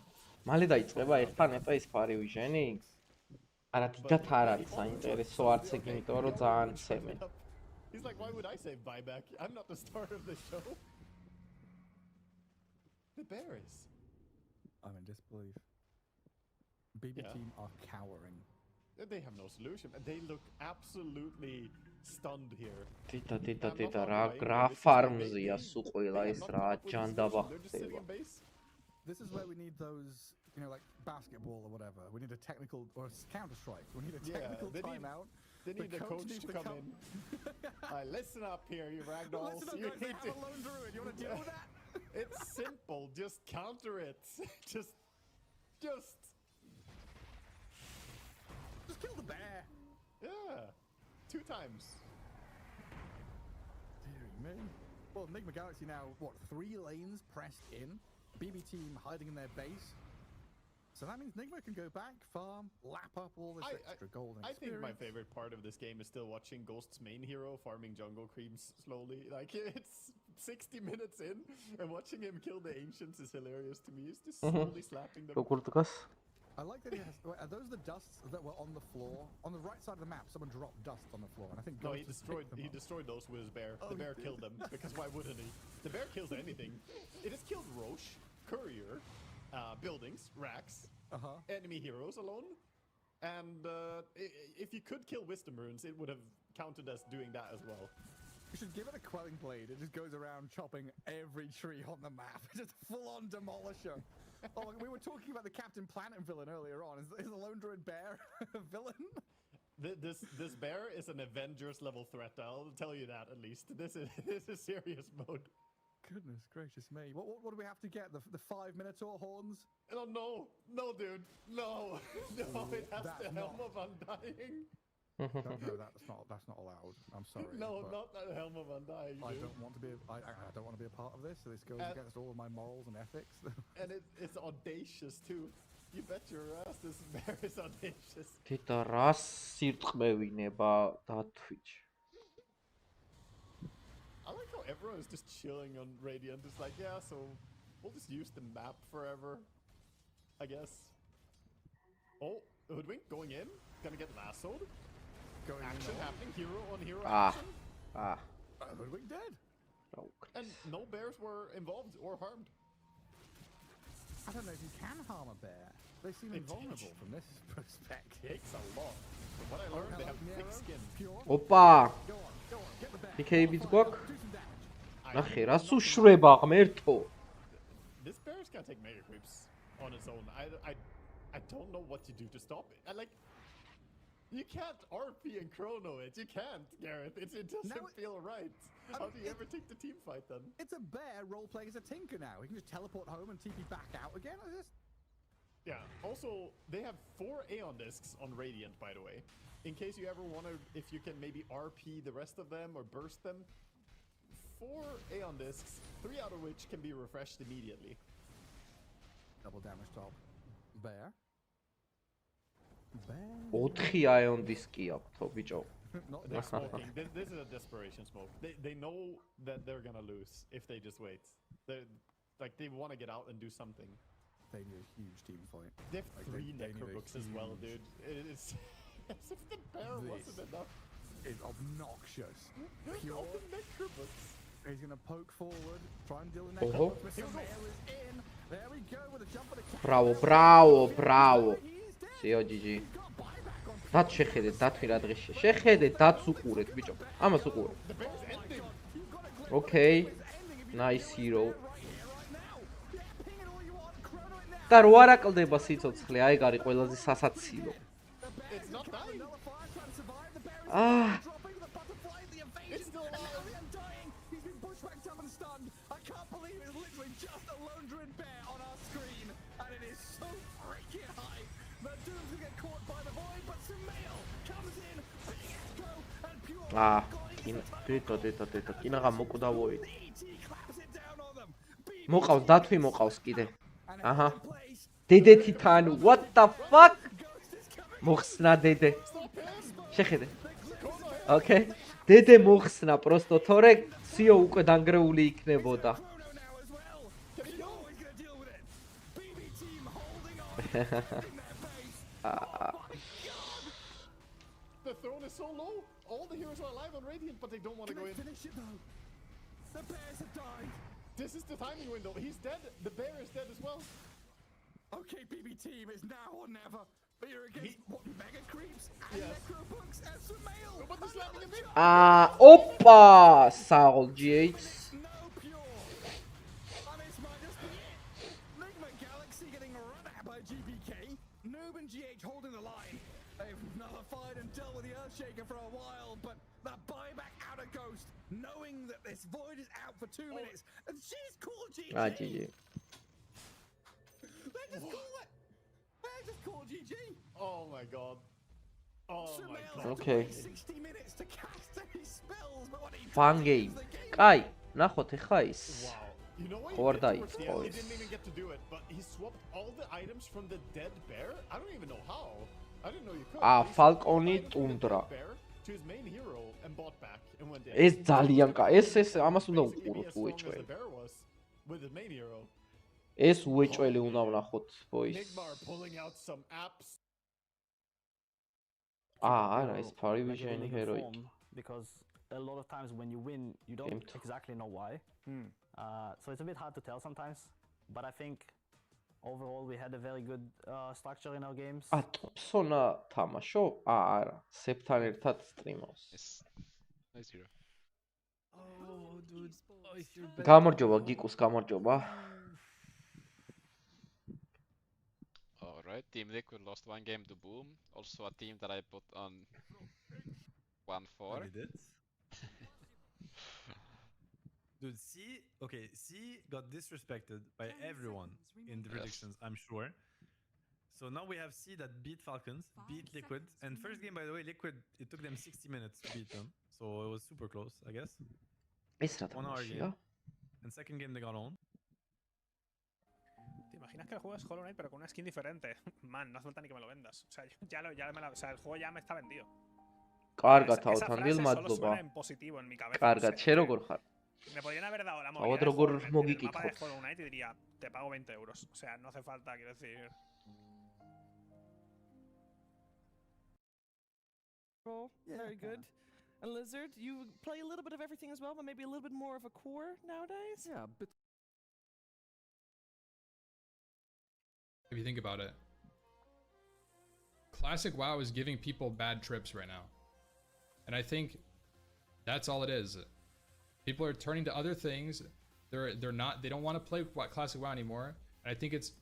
მალე დაიწყება ერთთან ეტა ის PVISION-ი. არა, დიდათ არ არის საინტერესო არც ეგ, იმიტომ რომ ძალიან ცემენ. He's like, "Why would I save buyback? I'm not the star of the show." The bears. I'm in disbelief. BB Team are cowering. They have no solution. They look absolutely stunned here. Tita, რა farmzია სულ ყველა ეს რა ჯანდაბა ხდება. This is where we need those, like basketball or whatever. We need a technical or Counter-Strike. We need a technical timeout. They need the coach to come in. Listen up here, you ragdolls. Listen up, guys, they have a lone druid. You want to deal with that? It's simple. Just counter it. Just kill the bear. Yeah. 2 times. Dear me. Well, Enigma Galaxy now, 3 lanes pressed in. BB Team hiding in their base. So that means Enigma can go back, farm, lap up all this extra gold and experience. I think my favorite part of this game is still watching Ghost's main hero farming jungle creeps slowly. Like, it's 60 minutes in, and watching him kill the ancients is hilarious to me. He's just slowly slapping them. I like that he has... Are those the dusts that were on the floor? On the right side of the map, someone dropped dust on the floor, and I think Ghost he destroyed those with his bear. The bear killed them, because why wouldn't he? The bear kills anything. It has killed Roche, Courier, buildings, racks, enemy heroes alone. And if you could kill Wisdom Runes, it would have counted as doing that as well. You should give it a quelling blade. It just goes around chopping every tree on the map. Just full-on demolisher. Oh, we were talking about the Captain Planet villain earlier on. Is the Lone Druid Bear a villain? This bear is an Avengers level threat. I'll tell you that at least. This is serious mode. Goodness gracious me! What do we have to get? The 5 Minotaur horns? Oh no, dude, no! It has the Helm of Undying. No, that's not allowed. I'm sorry. No, not the Helm of Undying. I don't want to be. I don't want to be a part of this. So this goes against all of my morals and ethics. And it's audacious too. You bet your ass this bear is audacious. Tita ras sirtqmeviნება და Twitch. I like how everyone is just chilling on Radiant. It's like, yeah, so We'll just use the map forever, I guess. Oh, Hoodwink going in, gonna get lassoed. Action happening, hero on hero action. Hoodwink dead. And no bears were involved or harmed. I don't know if you can harm a bear. They seem invulnerable from this perspective. Takes a lot. From what I learned, they have thick skin. Opa! Go on, get the bear. PKB's გვაქვს? Do some damage. ნახე, რას უშვება ღმერთო? This bear's gonna take mega creeps on its own. I don't know what to do to stop it. You can't RP and chrono it. You can't, Gareth. It doesn't feel right. How do you ever take the team fight then? It's a bear role-playing as a tinker now. He can just teleport home and TP back out again. Yeah. Also, they have 4 Aeon discs on Radiant, by the way. In case you ever wonder if you can maybe RP the rest of them or burst them. 4 Aeon discs, 3 out of which can be refreshed immediately. Double damage top. Bear. 4 ion diski აქვს, ბიჭო. They're smoking. This is a desperation smoke. They know that they're gonna lose if they just wait. They want to get out and do something. They need a huge team fight. They have 3 necrobooks as well, dude. It's as if the bear wasn't enough. It's obnoxious. All the necrobooks. He's gonna poke forward, try and deal with necrobooks. Mr. Mayor is in. There we go with a jump for the cat. Bravo. Sio GG. დაც შეხედეთ, დათვი რა დღეში. შეხედეთ, დაც უყურეთ, ბიჭო. ამას უყურეთ. Okay. Nice hero. და რო არ აკლდება სიცოცხლე, აი გარი ყველაზე სასაცილო. დედა, კინაღა მოკვდავოი. მოყავს, დათვი მოყავს კიდე. აჰა. დედეთი თან, what the fuck? მოხსნა დედე. შეხედე. Okay. დედე მოხსნა, просто თორე სიო უკვე დანგრეული იქნებოდა. The throne is so low. All the heroes are alive on Radiant, but they don't want to go in. Finish it though. The bears have died. This is the timing window. He's dead. The bear is dead as well. Okay, BB team is now or never. But you're against mega creeps and necrobooks and some mail. But they're slapping him in. Opa! Saul GH. No pure. And this might just be it. Ligma Galaxy getting run at by GBK. Noob and GH holding the line. They've nullified and dealt with the Earthshaker for a while, but that buyback out of Ghost, knowing that this void is out for 2 minutes, and she's called GG. GG. They just call it. They just call GG. Oh my god. Oh my god. Okay. 60 minutes to cast any spells, but when he Fun game. Კაი, ნახოთ ახლა ის. Wow. You know what Ხო არ he დაიწყო he ის. didn't even get to do it, but he swapped all the items from the dead bear. I don't even know how. I didn't know you could. Falconi Tundra. To his main hero and bought back and went in. ეს ძალიან კაი. ეს ამას უნდა უყუროთ უეჭველი. With his main hero. ეს უეჭველი უნდა ვნახოთ, boys. Nigmar pulling out some apps. არა, ეს PVISION heroic. Because a lot of times when you win, you don't exactly know why. So it's a bit hard to tell sometimes. But I think overall we had a very good structure in our games. Thompson-a თამაშო? არა, სეფთან ერთად სტრიმავს. Nice hero. Oh, dude. გამარჯობა, გიკუს გამარჯობა. Alright, Team Liquid lost 1 game to Boom. Also a team that I put on 1-4. You did? Dude, C got disrespected by everyone in the predictions, I'm sure. So now we have C that beat Falcons, beat Liquid, and first game, by the way, Liquid, it took them 60 minutes to beat them, so it was super close, I guess. 1 hour game. And second game they got on. ¿Te imaginas que juegas Hollow Knight pero con una skin diferente? Man, no hace falta ni que me lo vendas. O sea, o sea, el juego ya me está vendido. კარგად Esa ავთანდილ frase solo მადლობა. suena en positivo en mi cabeza. კარგად, შე როგორ ხარ? Me podrían haber dado la Auot movida როგორ del mapa de მოგიკითხოთ. Hollow Knight y diría, te pago 20 euros. O sea, no hace falta, quiero decir. Very good. And Lizard, you play a little bit of everything as well, but maybe a little bit more of a core nowadays? Yeah, but if you think about it, Classic WoW is giving people bad trips right now. And I think that's all it is. People are turning to other things. They don't want to play Classic WoW anymore. And I think it's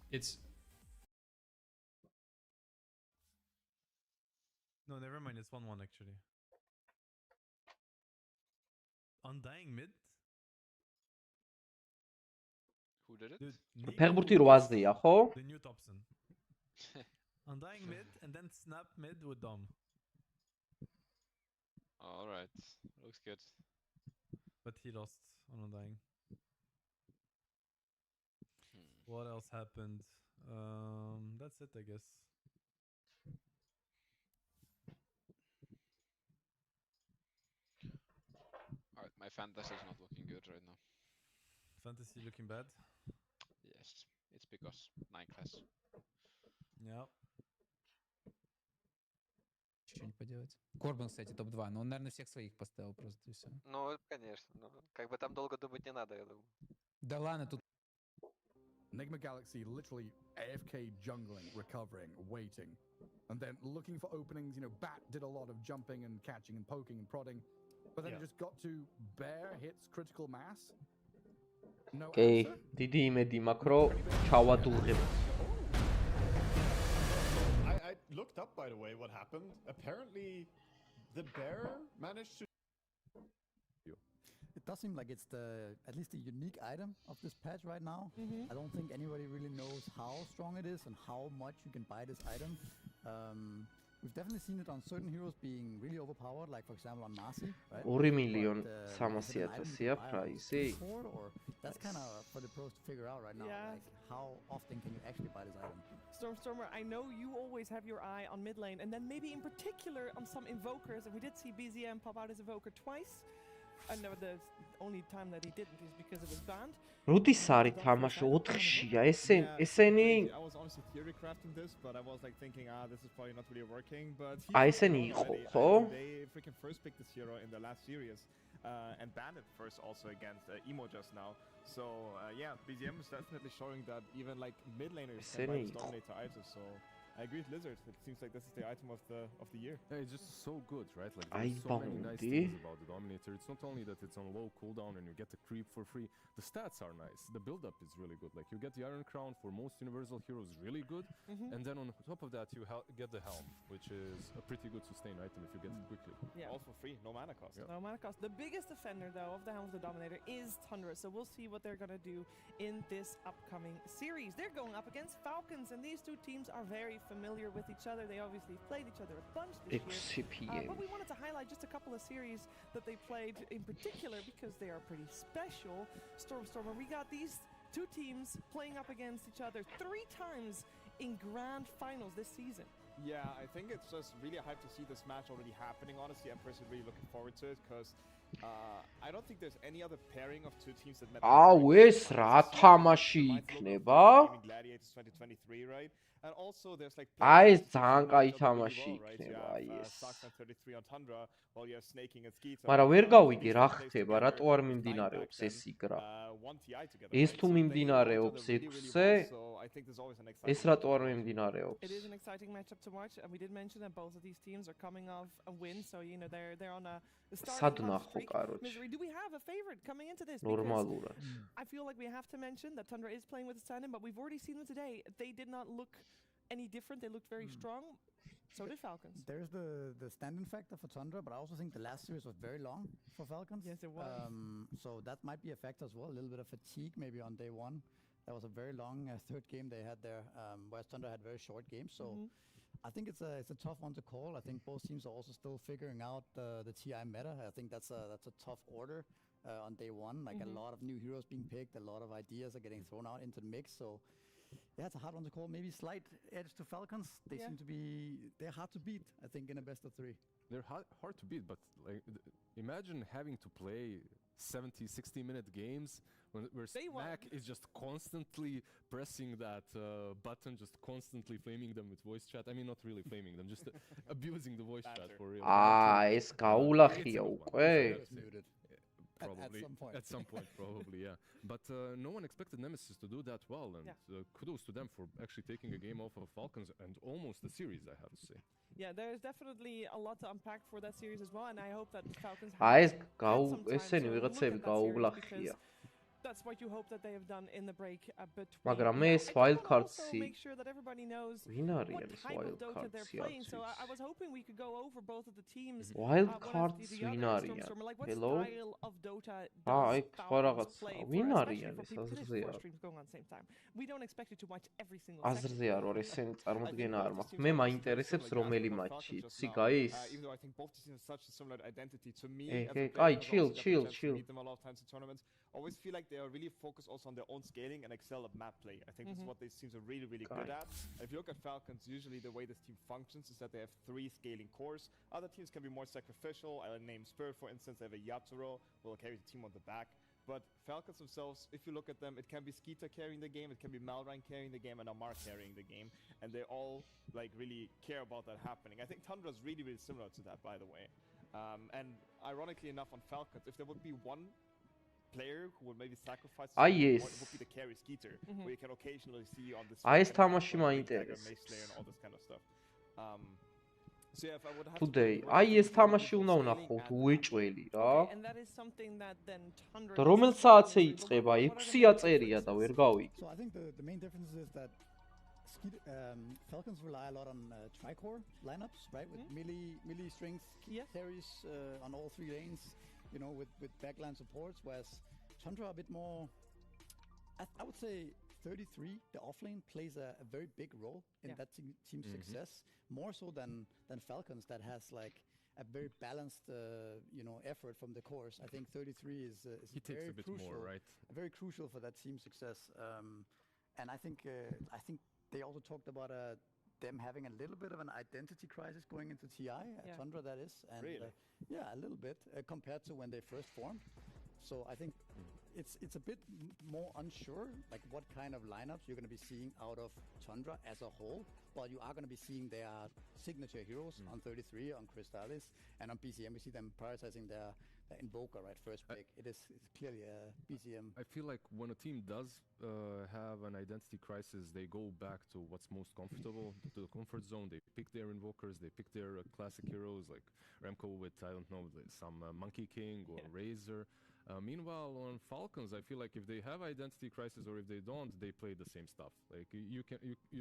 No, never mind. It's 1-1 actually. Undying mid. Who did it? ფეხბურთი 8-ზეა, ხო? The new Thompson. Undying mid and then snap mid with Dom. All right, looks good. But he lost on Undying. What else happened? That's it, I guess. Alright, my fantasy is not looking good right now. Fantasy looking bad? Yes, it's because 9 class. Yeah. Что-нибудь поделать. Корбан, кстати, топ-2, но он, наверное, всех своих поставил просто и все. Ну, конечно. Ну, как бы там долго думать не надо, я думаю. Да ладно, тут... Enigma Galaxy literally AFK jungling, recovering, waiting. And then looking for openings, you know, Bat did a lot of jumping and catching and poking and prodding. But then it just got to Bear hits critical mass. No Okay, answer. დიდი იმედი მაქვს, რომ ჩავადულღებ. I looked up, by the way, what happened. Apparently, the bear managed to... It does seem like it's at least a unique item of this patch right now. I don't think anybody really knows how strong it is and how much you can buy this item. We've definitely seen it on certain heroes being really overpowered, like for example on Marcy, right? 2,300,000-ია price. That's kind of for the pros to figure out right now. Yeah. Like how often can you actually buy this item? Stormer, I know you always have your eye on mid lane, and then maybe in particular on some invokers, and we did see BZM pop out as invoker twice. I know the only time that he didn't is because it was banned. როდის არის თამაში 4-შია ესენი? I was honestly theory crafting this, but I was like thinking, this is probably not really working, but ესენი იყო, ხო? They freaking first picked this hero in the last series and banned it first also against Emo just now. So yeah, BZM is definitely showing that even like mid laners can buy this Dominator item. So I agree with Lizard. It seems like this is the item of the year. Yeah, it's just so good, right? Like there's so many nice things about the Dominator. It's not only that it's on low cooldown and you get the creep for free. The stats are nice. The build-up is really good. Like you get the Iron Crown for most universal heroes, really good. And then on top of that, you get the Helm, which is a pretty good sustain item if you get it quickly. Yeah. All for free, no mana cost. Yeah. No mana cost. The biggest offender, though, of the Helm of the Dominator is Tundra. So we'll see what they're going to do in this upcoming series. They're going up against Falcons, and these two teams are very familiar with each other. They obviously played each other a bunch this year. But we wanted to highlight just a couple of series that they played in particular because they are pretty special. Stormer, we got these two teams playing up against each other 3 times in grand finals this season. Yeah, I think it's just really hyped to see this match already happening. Honestly, I'm personally really looking forward to it because I don't think there's any other pairing of two teams that met. ეს რა თამაში იქნება? Gladiators 2023, right? And also there's like ეს ძალიან კაი თამაში იქნება, აი ეს. მაგრამ ვერ გავიგე რა ხდება, რატო არ მიმდინარეობს ეს იგრა. ეს თუ მიმდინარეობს 6-ზე, ეს რატო არ მიმდინარეობს? It is an exciting matchup to watch, and we did mention that both of these teams are coming off a win, so you know they're on a starting hot streak. Misery, do we have a favorite coming into this? Normalურად. I feel like we have to mention that Tundra is playing with the stand-in, but we've already seen them today. They did not look any different. They looked very strong. So did Falcons. There's the stand-in factor for Tundra, but I also think the last series was very long for Falcons. Yes, it was. So that might be a factor as well. A little bit of fatigue maybe on day one. That was a very long third game they had there, whereas Tundra had very short games. So I think it's a tough one to call. I think both teams are also still figuring out the TI meta. I think that's a tough order on day one. Like a lot of new heroes being picked, a lot of ideas are getting thrown out into the mix. So yeah, it's a hard one to call. Maybe slight edge to Falcons. They seem to be, they're hard to beat, I think, in a best of 3. They're hard to beat, but like imagine having to play 70, 60-minute games where Smack is just constantly pressing that button, just constantly flaming them with voice chat. I mean, not really flaming them, just abusing the voice chat for real. ეს გაულახია უკვე. Probably at some point, probably, yeah. But no one expected Nemesis to do that well, and kudos to them for actually taking a game off of Falcons and almost a series, I have to say. Yeah, there's definitely a lot to unpack for that series as well, and I hope that Falcons ესენი ვიღაცები გაულახია. That's what you hope that they have done in the break between. მაგრამ ეს wild cards-ი make sure that everybody knows ვინ არის ეს wild cards-ი? So I was hoping we could go over both of the teams. Wild cards ვინ არის? Hello? აი სხვა რაღაცა. ვინ არის ეს აზრზე არ? We don't expect you to watch every single აზრზე არ ვარ, ესენი წარმოდგენა არ მაქვს. მე მაინტერესებს რომელი მატჩი, იცი, guys? Even though I think both teams have such a similar identity to me. Guys, chill. Meet them a lot of times in tournaments. Always feel like they are really focused also on their own scaling and excel at map play. I think this is what these teams are really, really good at. If you look at Falcons, usually the way this team functions is that they have 3 scaling cores. Other teams can be more sacrificial. I name Spur, for instance. They have a Yaturo who will carry the team on the back. But Falcons themselves, if you look at them, it can be Skeeter carrying the game, it can be Malrine carrying the game, and Amar carrying the game. And they all like really care about that happening. I think Tundra is really, really similar to that, by the way. And ironically enough, on Falcons, if there would be one player who would maybe sacrifice it would be the carry Skeeter, where you can occasionally see on the ეს თამაში მაინტერესებს. and all this kind of stuff. So yeah, if I would have Today, აი ეს თამაში უნდა ვნახოთ უეჭველი რა. And that is something that then Tundra. და რომელ საათზე იწყება? 6-ია წერია და ვერ გავიგე. So I think the main difference is that Falcons rely a lot on tri-core lineups, right? With melee strength carries on all 3 lanes, you know, with backline supports, whereas Tundra a bit more, I would say 33, the offlane plays a very big role in that team's success, more so than Falcons that has like a very balanced, you know, effort from the cores. I think 33 is very crucial, right? Very crucial for that team's success. And I think they also talked about them having a little bit of an identity crisis going into TI, Tundra that is, and really? Yeah, a little bit compared to when they first formed. So I think it's a bit more unsure, like what kind of lineups you're going to be seeing out of Tundra as a whole. But you are going to be seeing their signature heroes on 33, on Crystallis, and on BCM. We see them prioritizing their Invoker, right? First pick. It's clearly a BCM. I feel like when a team does have an identity crisis, they go back to what's most comfortable, to the comfort zone. They pick their Invokers, they pick their classic heroes like Remco with, I don't know, some Monkey King or Razor. Meanwhile, on Falcons, I feel like if they have identity crisis or if they don't, they play the same stuff. Like you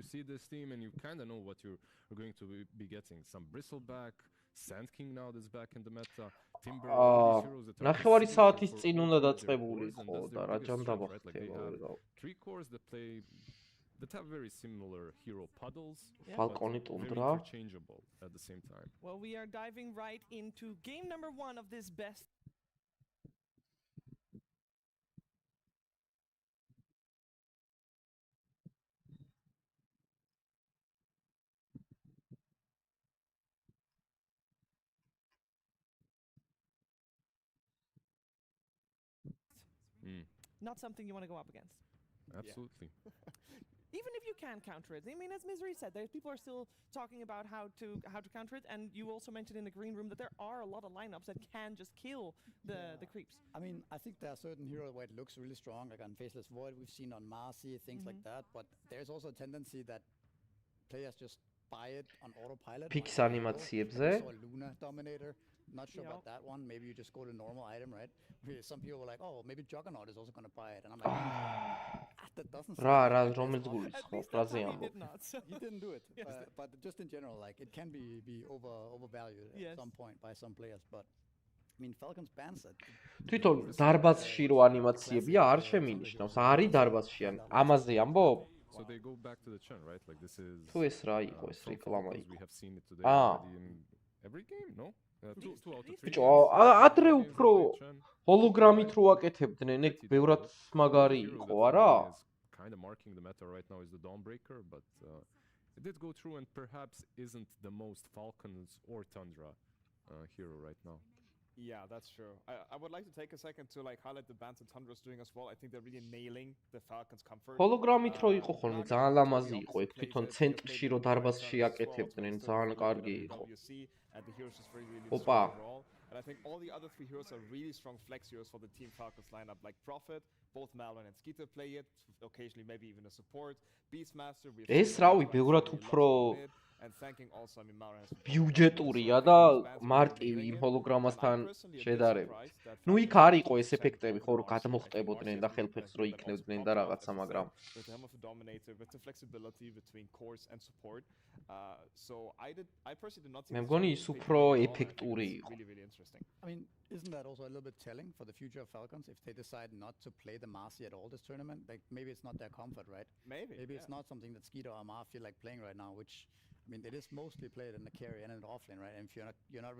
see this team and you kind of know what you're going to be getting. Some Bristleback, Sand King now that's back in the meta. Timber, all these heroes that are ნახევარი საათის წინ უნდა დაწყებულიყო და რა ჯამ დაბახტება. 3 cores that have very similar hero puddles, Falconi but Tundra. very interchangeable at the same time. Well, we are diving right into game number 1 of this best. Not something you want to go up against. Absolutely. Even if you can counter it. I mean, as Misery said, people are still talking about how to counter it, and you also mentioned in the green room that there are a lot of lineups that can just kill the creeps. I mean, I think there are certain heroes where it looks really strong, like on Faceless Void, we've seen on Marcy, things like that, but there's also a tendency that players just buy it on autopilot. Pix animatsiebze. Luna Dominator. Not sure about that one. Maybe you just go to normal item, right? Some people were like, oh, maybe Juggernaut is also going to buy it. And I'm like, that doesn't sound რომელიც გულისხმობს, რაზე ამბობ. He didn't do it. But just in general, like, it can be overvalued at some point by some players. But, I mean, Falcons bans it. თვითონ დარბაზში რო ანიმაციებია არ შემინიშნავს. არის დარბაზში ამაზე ამბობ? So they go back to the chun, right? Like this is თუ ეს რა იყო, ეს რეკლამა იყო. We have seen it today already in every game, no? 2 out of 3. ბიჭო, ადრე უფრო ჰოლოგრამით რო აკეთებდნენ, ეგ ბევრად მაგარი იყო, არა? Kind of marking the meta right now is the Dawnbreaker, but it did go through and perhaps isn't the most Falcons or Tundra hero right now. Yeah, that's true. I would like to take a second to like highlight the bans that Tundra's doing as well. I think they're really nailing the Falcons' comfort. ჰოლოგრამით რო იყო ხოლმე ძალიან ლამაზი იყო ეგ თვითონ ცენტრში რო დარბაზს შეაკეთებდნენ ძალიან კარგი იყო. ოპა. And I think all the other three heroes are really strong flex heroes for the Team Falcons lineup, like Prophet, both Malwan and Skeeter play it, occasionally maybe even a support. Beastmaster, ეს რავი, ბევრად უფრო and thanking also, I mean, Malwan has ბიუჯეტურია და მარტივი იმ ჰოლოგრამასთან შედარებით. ნუ იქ არ იყო ეს ეფექტები, ხო, რომ გადმოხტებოდნენ და ხელფეხს რო იქნებდნენ და რაღაცა, მაგრამ with the helm of a dominator, with the flexibility between cores and support. So I personally did not see. მე მგონი ის უფრო ეფექტური იყო. Really interesting. I mean, isn't that also a little bit telling for the future of Falcons if they decide not to play the Marcy at all this tournament? Like maybe it's not their comfort, right? Maybe it's not something that Skeeter or Amar feel like playing right now, which I mean it is mostly played in the carry and in the offlane, right? And if you're not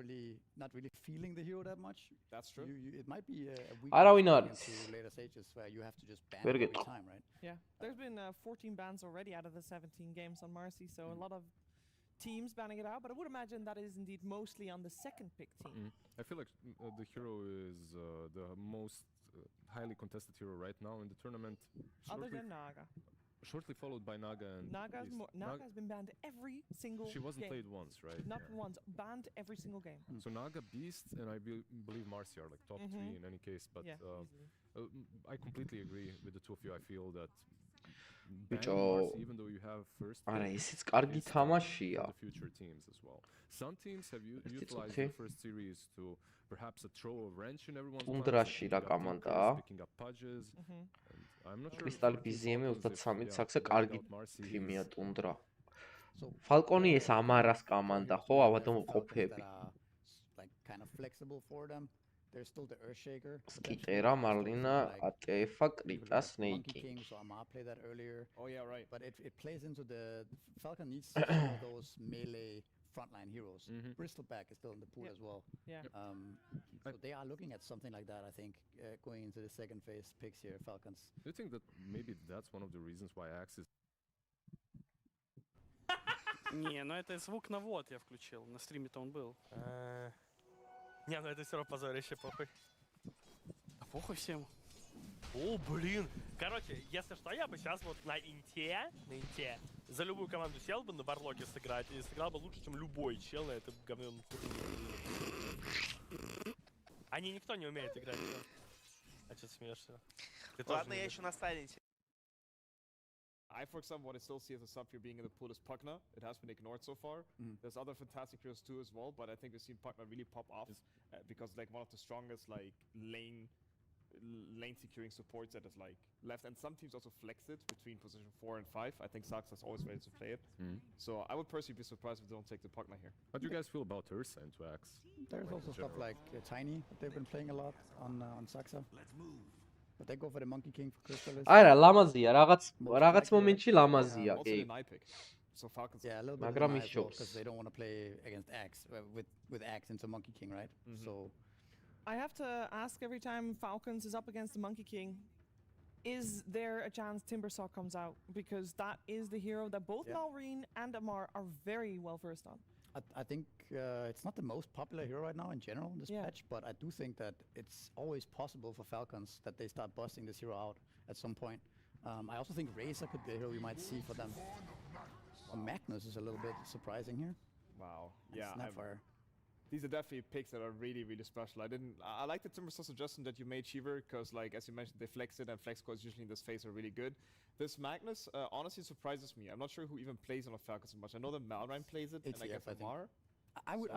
really feeling the hero that much, that's true. It might be a weak to later stages where you have to just ban every time, right? Yeah, there's been 14 bans already out of the 17 games on Marcy, so a lot of teams banning it out, but I would imagine that is indeed mostly on the second pick team. I feel like the hero is the most highly contested hero right now in the tournament. Other than Naga. Shortly followed by Naga and Naga's been banned every single game. She wasn't played once, right? Not once, banned every single game. So Naga, Beast, and I believe Marcy are like top 3 in any case, but I completely agree with the two of you. I feel that ბიჭო, even though you have first არა, ისიც კარგი თამაშია. The future teams as well. Some teams have utilized the first series to perhaps throw a wrench in everyone's ტუნდრაში რა კომანდაა? Picking up Pudges. I'm not sure. Crystal BZM 33 საქსე კარგი თიმია ტუნდრა. Falconi ეს ამარას კომანდა, ხო, ავადო ყოფები. Like kind of flexible for them. There's still the Earthshaker. Skitera, Marlina, Atefa, Krita, Snake. So Amar played that earlier. Oh yeah, right. But it plays into the Falcon needs some of those melee frontline heroes. Bristleback is still in the pool as well. Yeah. So they are looking at something like that, I think, going into the second phase picks here, Falcons. Do you think that maybe that's one of the reasons why Axis? Не, ну это звук на вот я включил. На стриме-то он был. Не, ну это все равно позорище, похуй. А похуй всем. О, блин. Короче, если что, я бы сейчас вот на инте, за любую команду сел бы на барлоке сыграть и сыграл бы лучше, чем любой чел на этом говном. Они никто не умеет играть. А что ты смеешься? Ладно, я еще на сайленте. For example, what I still see as a sub here being in the pool is Pugna. It has been ignored so far. There's other fantastic heroes too as well, but I think we've seen Pugna really pop off because like one of the strongest like lane securing supports that is like left, and some teams also flex it between position 4 and 5. I think Sax is always ready to play it. So I would personally be surprised if they don't take the Pugna here. How do you guys feel about Ursa and Axe? There's also stuff like Tiny that they've been playing a lot on Saxa. But they go for the Monkey King for Crystal. არა, ლამაზია, რაღაც მომენტში ლამაზია, კი. So Falcons, a little bit მაგრამ ის შობს. Because they don't want to play against Axe with Axe into Monkey King, right? So I have to ask every time Falcons is up against the Monkey King, is there a chance Timbersaw comes out? Because that is the hero that both Malrine and Amar are very well versed on. I think it's not the most popular hero right now in general in this patch, but I do think that it's always possible for Falcons that they start busting this hero out at some point. I also think Razor could be a hero we might see for them. Magnus is a little bit surprising here. Wow. Yeah. Snapfire. These are definitely picks that are really, really special. I like the Timbersaw suggestion that you made, Cheever, because like as you mentioned, they flex it, and flex cores usually in this phase are really good. This Magnus honestly surprises me. I'm not sure who even plays on a Falcon so much. I know that Malrine plays it, and I guess Amar. I would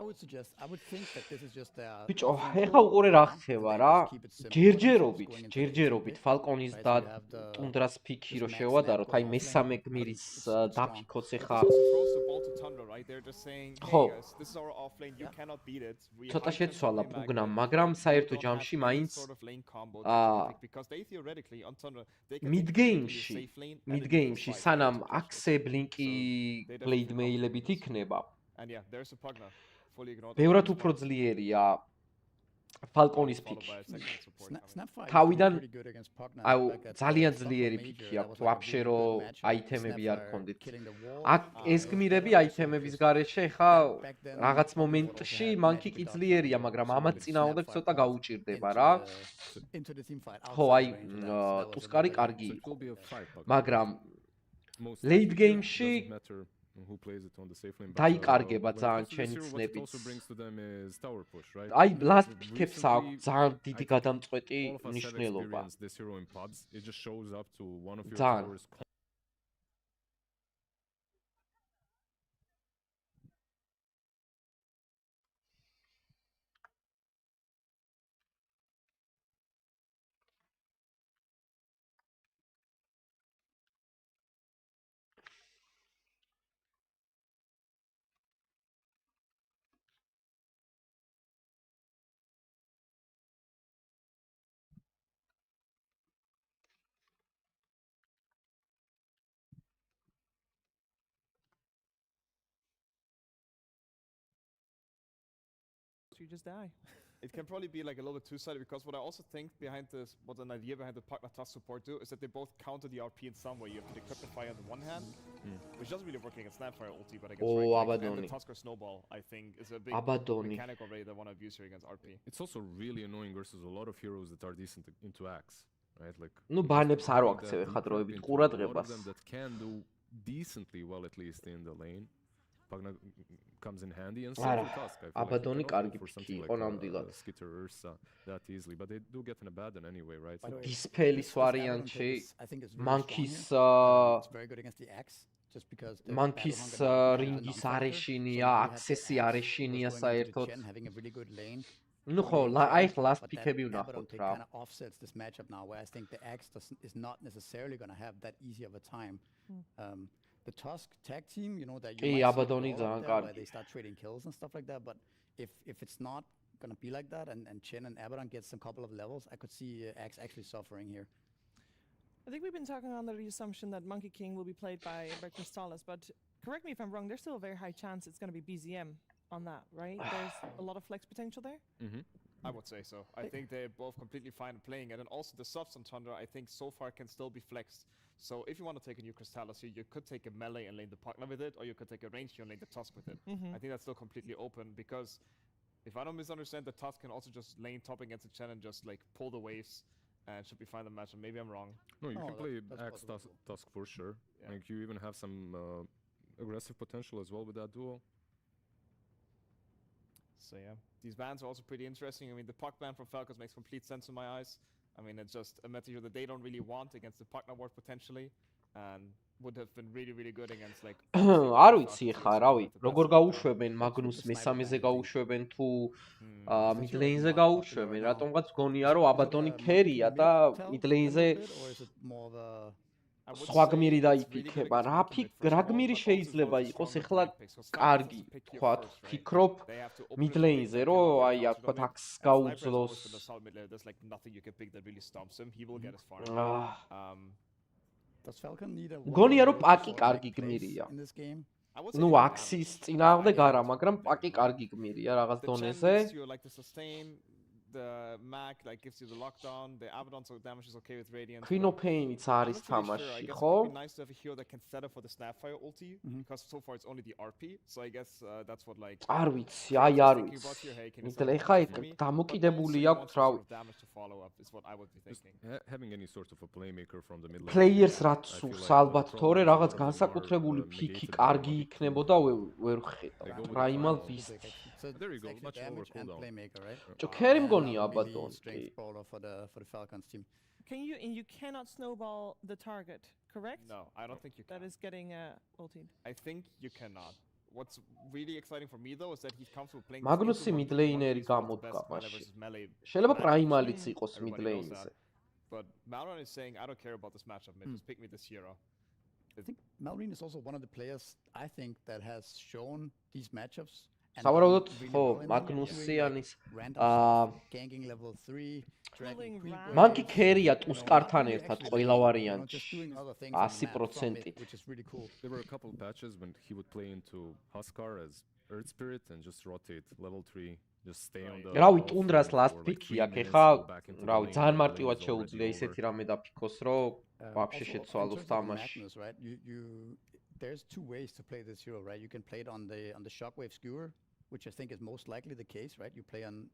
think that this is just their. ბიჭო, ეხა უყურე რა ხდება რა? ჯერჯერობით Falcon-ის და ტუნდრას ფიქი რო შევადაროთ, აი მესამე გმირის დაფიქოც ეხა. ხო. ცოტა შეცვალა პუგნამ, მაგრამ საერთო ჯამში მაინც mid-game-ში სანამ Axe Blink-ი Blade Mail-ებით იქნება. And yeah, there's a Pugna fully ignored. ბევრად უფრო ძლიერია Falconis pick. თავიდან აუ ძალიან ძლიერი პიკი აქვს, ვაფშე რომ აითემები არ გქონდეთ. აქ ეს გმირები აითემების გარეშე ხა რაღაც მომენტში მანკი კი ძლიერია, მაგრამ ამათ წინააღმდეგ ცოტა გაუჭირდება რა. ხო, აი ტუსკარი კარგი იყო. მაგრამ late game-ში დაიკარგება ძალიან ჩენი ცნებიც. აი last pick-ებს აქვს ძალიან დიდი გადამწყვეტი მნიშვნელობა. ძალიან. You just die. It can probably be like a little bit two-sided because what I also think behind this, what an idea behind the partner task support do is that they both counter the RP in some way. You have the equip the fire on the one hand, which doesn't really work against Snapfire ulti, but against and the Tusker Snowball, I think, is a big mechanic already that I want to abuse here against RP. It's also really annoying versus a lot of heroes that are decent into axe, right? Like ну ბანებს არ ვაქცევ ხა დროებით ყურადღებას. That can do decently well at least in the lane. Pagna comes in handy and so task. Abadoni კარგი პიკი იყო ნამდვილად. Skitter Ursa that easily, but they do get an abaddon anyway, right? Dispelis variantში Monkeys very good against the axe just because Monkeys ringis არეშინია, access-ი არეშინია საერთოდ. having a really good lane. ну ხო, აი last pick-ები ვნახოთ რა. Kind of offsets this matchup now where I think the axe is not necessarily going to have that easy of a time. The Tusk tag team, you know, that you might where they start trading kills and stuff like that, but if it's not going to be like that and Chen and Abaddon gets a couple of levels, I could see Axe actually suffering here. I think we've been talking on the assumption that Monkey King will be played by Crystallis, but correct me if I'm wrong, there's still a very high chance it's going to be BZM on that, right? There's a lot of flex potential there? I would say so. I think they're both completely fine playing it, and also the subs on Tundra I think so far can still be flexed. So if you want to take a new Crystallis here, you could take a melee and lane the partner with it, or you could take a ranged and lane the Tusk with it. I think that's still completely open, because if I don't misunderstand, the Tusk can also just lane top against the Chen and just like pull the waves and should be fine in the match, and maybe I'm wrong. No, you can play Axe Tusk for sure. Yeah. Like you even have some aggressive potential as well with that duo. So yeah, these bans are also pretty interesting. I mean, the Puck ban from Falcons makes complete sense in my eyes. I mean, it's just a meta that they don't really want against the partner ward potentially, and would have been really, really good against like. არ ვიცი ხა, რავი, როგორ გაუშვებენ მაგნუს მესამეზე გაუშვებენ თუ მიდლეინზე გაუშვებენ, რატომღაც გონია რომ აბადონი ქერია და მიდლეინზე სხვა გმირი დაიფიქება. რა გმირი შეიძლება იყოს ახლა კარგი, თქვათ, ფიქრობ მიდლეინზე, რომ აი აქ თქვათ აქს გაუძლოს. გონია რომ პაკი კარგი გმირია. ну აქსის წინააღმდეგ არა, მაგრამ პაკი კარგი გმირია რაღაც დონეზე. The Mac like gives you the lockdown, the Abaddon so damage is okay with Radiant. Quinopain-იც არის თამაში, ხო? It's nice to have a hero that can set up for the Snapfire ulti because so far it's only the RP. So I guess that's what like არ ვიცი, აი არ ვიცი. მითხრა ეხა დამოკიდებული აქვს რა damage to follow up is what I would be thinking. Having any sort of a playmaker from the middle. Players რაც სურს ალბათ თორე რაღაც განსაკუთრებული ფიქი კარგი იქნებოდა ვერ ხედავ. Primal Beast. So there you go, much lower cooldown. Playmaker, right? Jokeri მგონია Abaddon. For the Falcons team. You cannot snowball the target, correct? No, I don't think you can. That is getting ulted. I think you cannot. What's really exciting for me though is that he comes with playing Magnus mid-laner გამოდგა მაშინ. შეიძლება Primal-იც იყოს mid-lane-ზე. But Malron is saying I don't care about this matchup, man. Just pick me this hero. I think Malrin is also one of the players I think that has shown these matchups. სავარაუდოდ ხო მაგნუსიანის ganking level 3 მანკი ქერია ტუსკართან ერთად ყველა ვარიანტში 100%. which is really cool. There were a couple patches when he would play into Huskar as Earth Spirit and just rotate level 3 just stay on the. რავი, ტუნდრას last pick-ი აქ ეხა, რავი, ძალიან მარტივად შეუძლია ისეთი რამე დაფიქოს, რომ ვაფშე შეცვალოს თამაში. Right? There's two ways to play this hero, right? You can play it on the shockwave skewer, which I think is most likely the case, right? You play on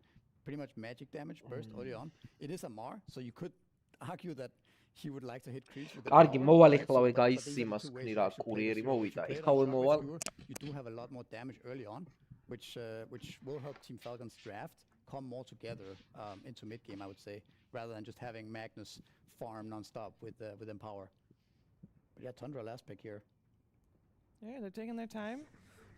pretty much magic damage burst early on. It is a Mar, so you could argue that he would like to hit creeps with the კარგი, power, მოვალ right? ეხლა But გაის these are იმას two ways ვქნი you რა, should play კურიერი this hero. მოვიდა. If you play it ეხლა on shockwave მოვალ. skewer, you do have a lot more damage early on, which will help Team Falcon's draft come more together into mid game, I would say, rather than just having Magnus farm non-stop with Empower. But yeah, Tundra last pick here. Yeah, they're taking their time.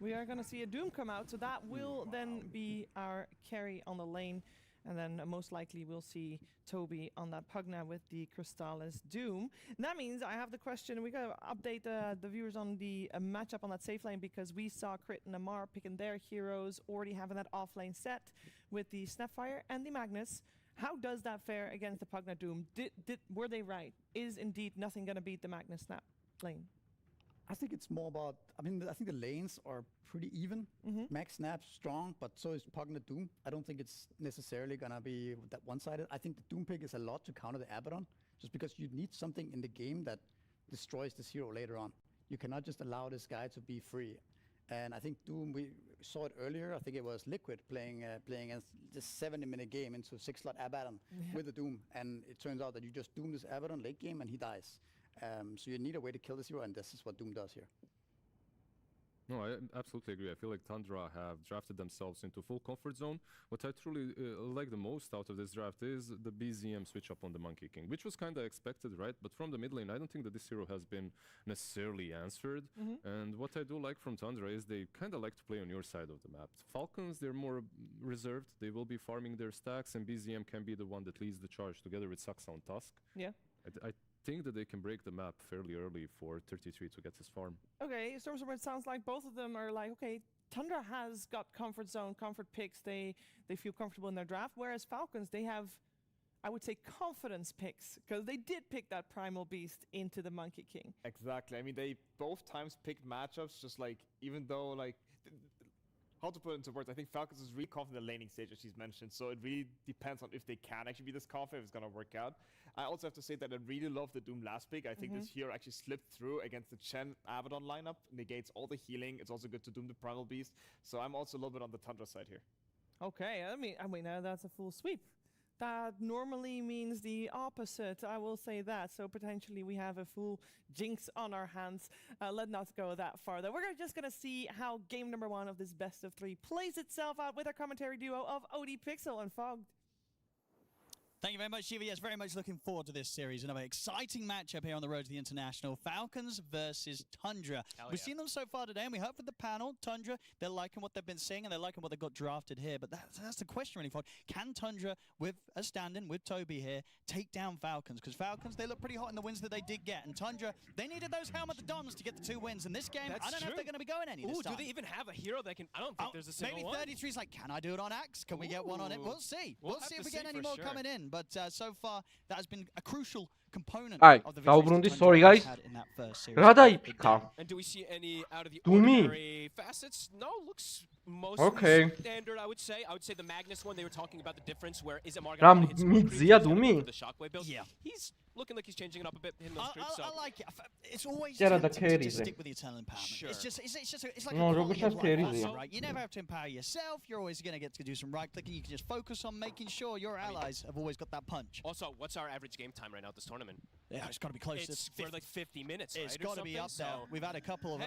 We are going to see a Doom come out, so that will then be our carry on the lane. And then most likely we'll see Toby on that Pugna with the Crystallis Doom. And that means I have the question, we got to update the viewers on the matchup on that safe lane, because we saw Crit and Amar picking their heroes, already having that off lane set with the Snapfire and the Magnus. How does that fare against the Pugna Doom? Were they right? Is indeed nothing going to beat the Magnus Snap lane? I think it's more about, I think the lanes are pretty even. Max Snap's strong, but so is Pugna Doom. I don't think it's necessarily going to be that one-sided. I think the Doom pick is a lot to counter the Abaddon, just because you need something in the game that destroys this hero later on. You cannot just allow this guy to be free. And I think Doom, we saw it earlier, I think it was Liquid playing this 70-minute game into 6-slot Abaddon with the Doom. And it turns out that you just Doom this Abaddon late game and he dies. So you need a way to kill this hero, and this is what Doom does here. No, I absolutely agree. I feel like Tundra have drafted themselves into full comfort zone. What I truly like the most out of this draft is the BZM switch up on the Monkey King, which was kind of expected, right? But from the mid lane, I don't think that this hero has been necessarily answered. And what I do like from Tundra is they kind of like to play on your side of the map. Falcons, they're more reserved. They will be farming their stacks, and BZM can be the one that leads the charge together with Saxa on Tusk. Yeah. I think that they can break the map fairly early for 33 to get his farm. Okay, Stormstormer, it sounds like both of them are like, okay, Tundra has got comfort zone, comfort picks, they feel comfortable in their draft, whereas Falcons, they have, I would say, confidence picks, because they did pick that Primal Beast into the Monkey King. Exactly. I mean, they both times picked matchups, just like, even though, like, how to put it into words, I think Falcons is really confident in the laning stage, as she's mentioned, so it really depends on if they can actually be this confident, if it's going to work out. I also have to say that I really love the Doom last pick. I think this hero actually slipped through against the Chen Abaddon lineup, negates all the healing. It's also good to Doom the Primal Beast, so I'm also a little bit on the Tundra side here. Okay, I mean, that's a full sweep. That normally means the opposite, I will say that. So potentially we have a full jinx on our hands. Let's not go that far, though. We're just going to see how game number 1 of this best of 3 plays itself out with our commentary duo of OD Pixel and Fogged. Thank you very much, Shiva. Yes, very much looking forward to this series. Another exciting matchup here on the road to the International. Falcons versus Tundra. We've seen them so far today, and we heard from the panel, Tundra, they're liking what they've been seeing, and they're liking what they got drafted here. But that's the question, really, Fog. Can Tundra, with a stand-in, with Toby here, take down Falcons? Because Falcons, they look pretty hot in the wins that they did get. And Tundra, they needed those Helmet the Doms to get the 2 wins. In this game, I don't know if they're going to be going any this time. Do they even have a hero that can... I don't think there's a single one. Maybe 33's like, can I do it on Axe? Can we get one on it? We'll see. We'll see if we get any more coming in. But so far, that has been a crucial component of the victories sorry guys. in that first series. And do we see any out of the ordinary facets? No, looks mostly standard, I would say. I would say the Magnus one, they were talking about the difference where is Amar going to hit some the shockwave build? Yeah. He's looking like he's changing it up a bit, hitting those creeps. I like it. It's always tempting to just stick with the Eternal Empowerment. Sure. It's like a quality of life, right? You never have to empower yourself. You're always going to get to do some right-clicking. You can just focus on making sure your allies have always got that punch. Also, what's our average game time right now at this tournament? Yeah, it's got to be close to 50. We're like 50 minutes, It's got to be up there. We've had a couple of,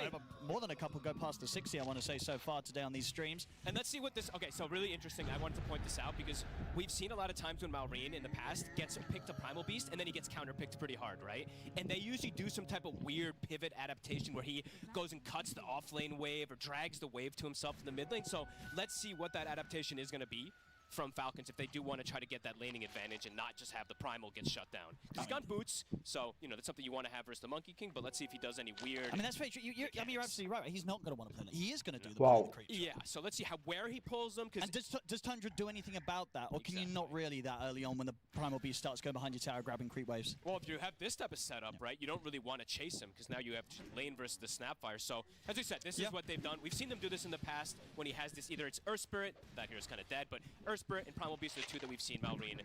more than a couple go past the 60, I want to say, so far today on these streams. And let's see what this, okay, so really interesting. I wanted to point this out because we've seen a lot of times when Malrine in the past gets picked a Primal Beast and then he gets counter-picked pretty hard, right? And they usually do some type of weird pivot adaptation where he goes and cuts the off-lane wave or drags the wave to himself in the mid lane. So let's see what that adaptation is going to be. from Falcons if they do want to try to get that laning advantage and not just have the Primal get shut down. He's got boots, so, you know, that's something you want to have versus the Monkey King, but let's see if he does any weird... I mean, that's very true. You're absolutely right. He's not going to want to play that. He is going to do the Wow. creature. Yeah, so let's see where he pulls them. And does Tundra do anything about that? Or can you not really that early on when the Primal Beast starts going behind your tower grabbing creep waves? Well, if you have this type of setup, right, you don't really want to chase him because now you have lane versus the Snapfire. So, as we said, this is what they've done. We've seen them do this in the past when he has this, either it's Earth Spirit, that hero is kind of dead, but Earth Spirit and Primal Beast are the two that we've seen Malrine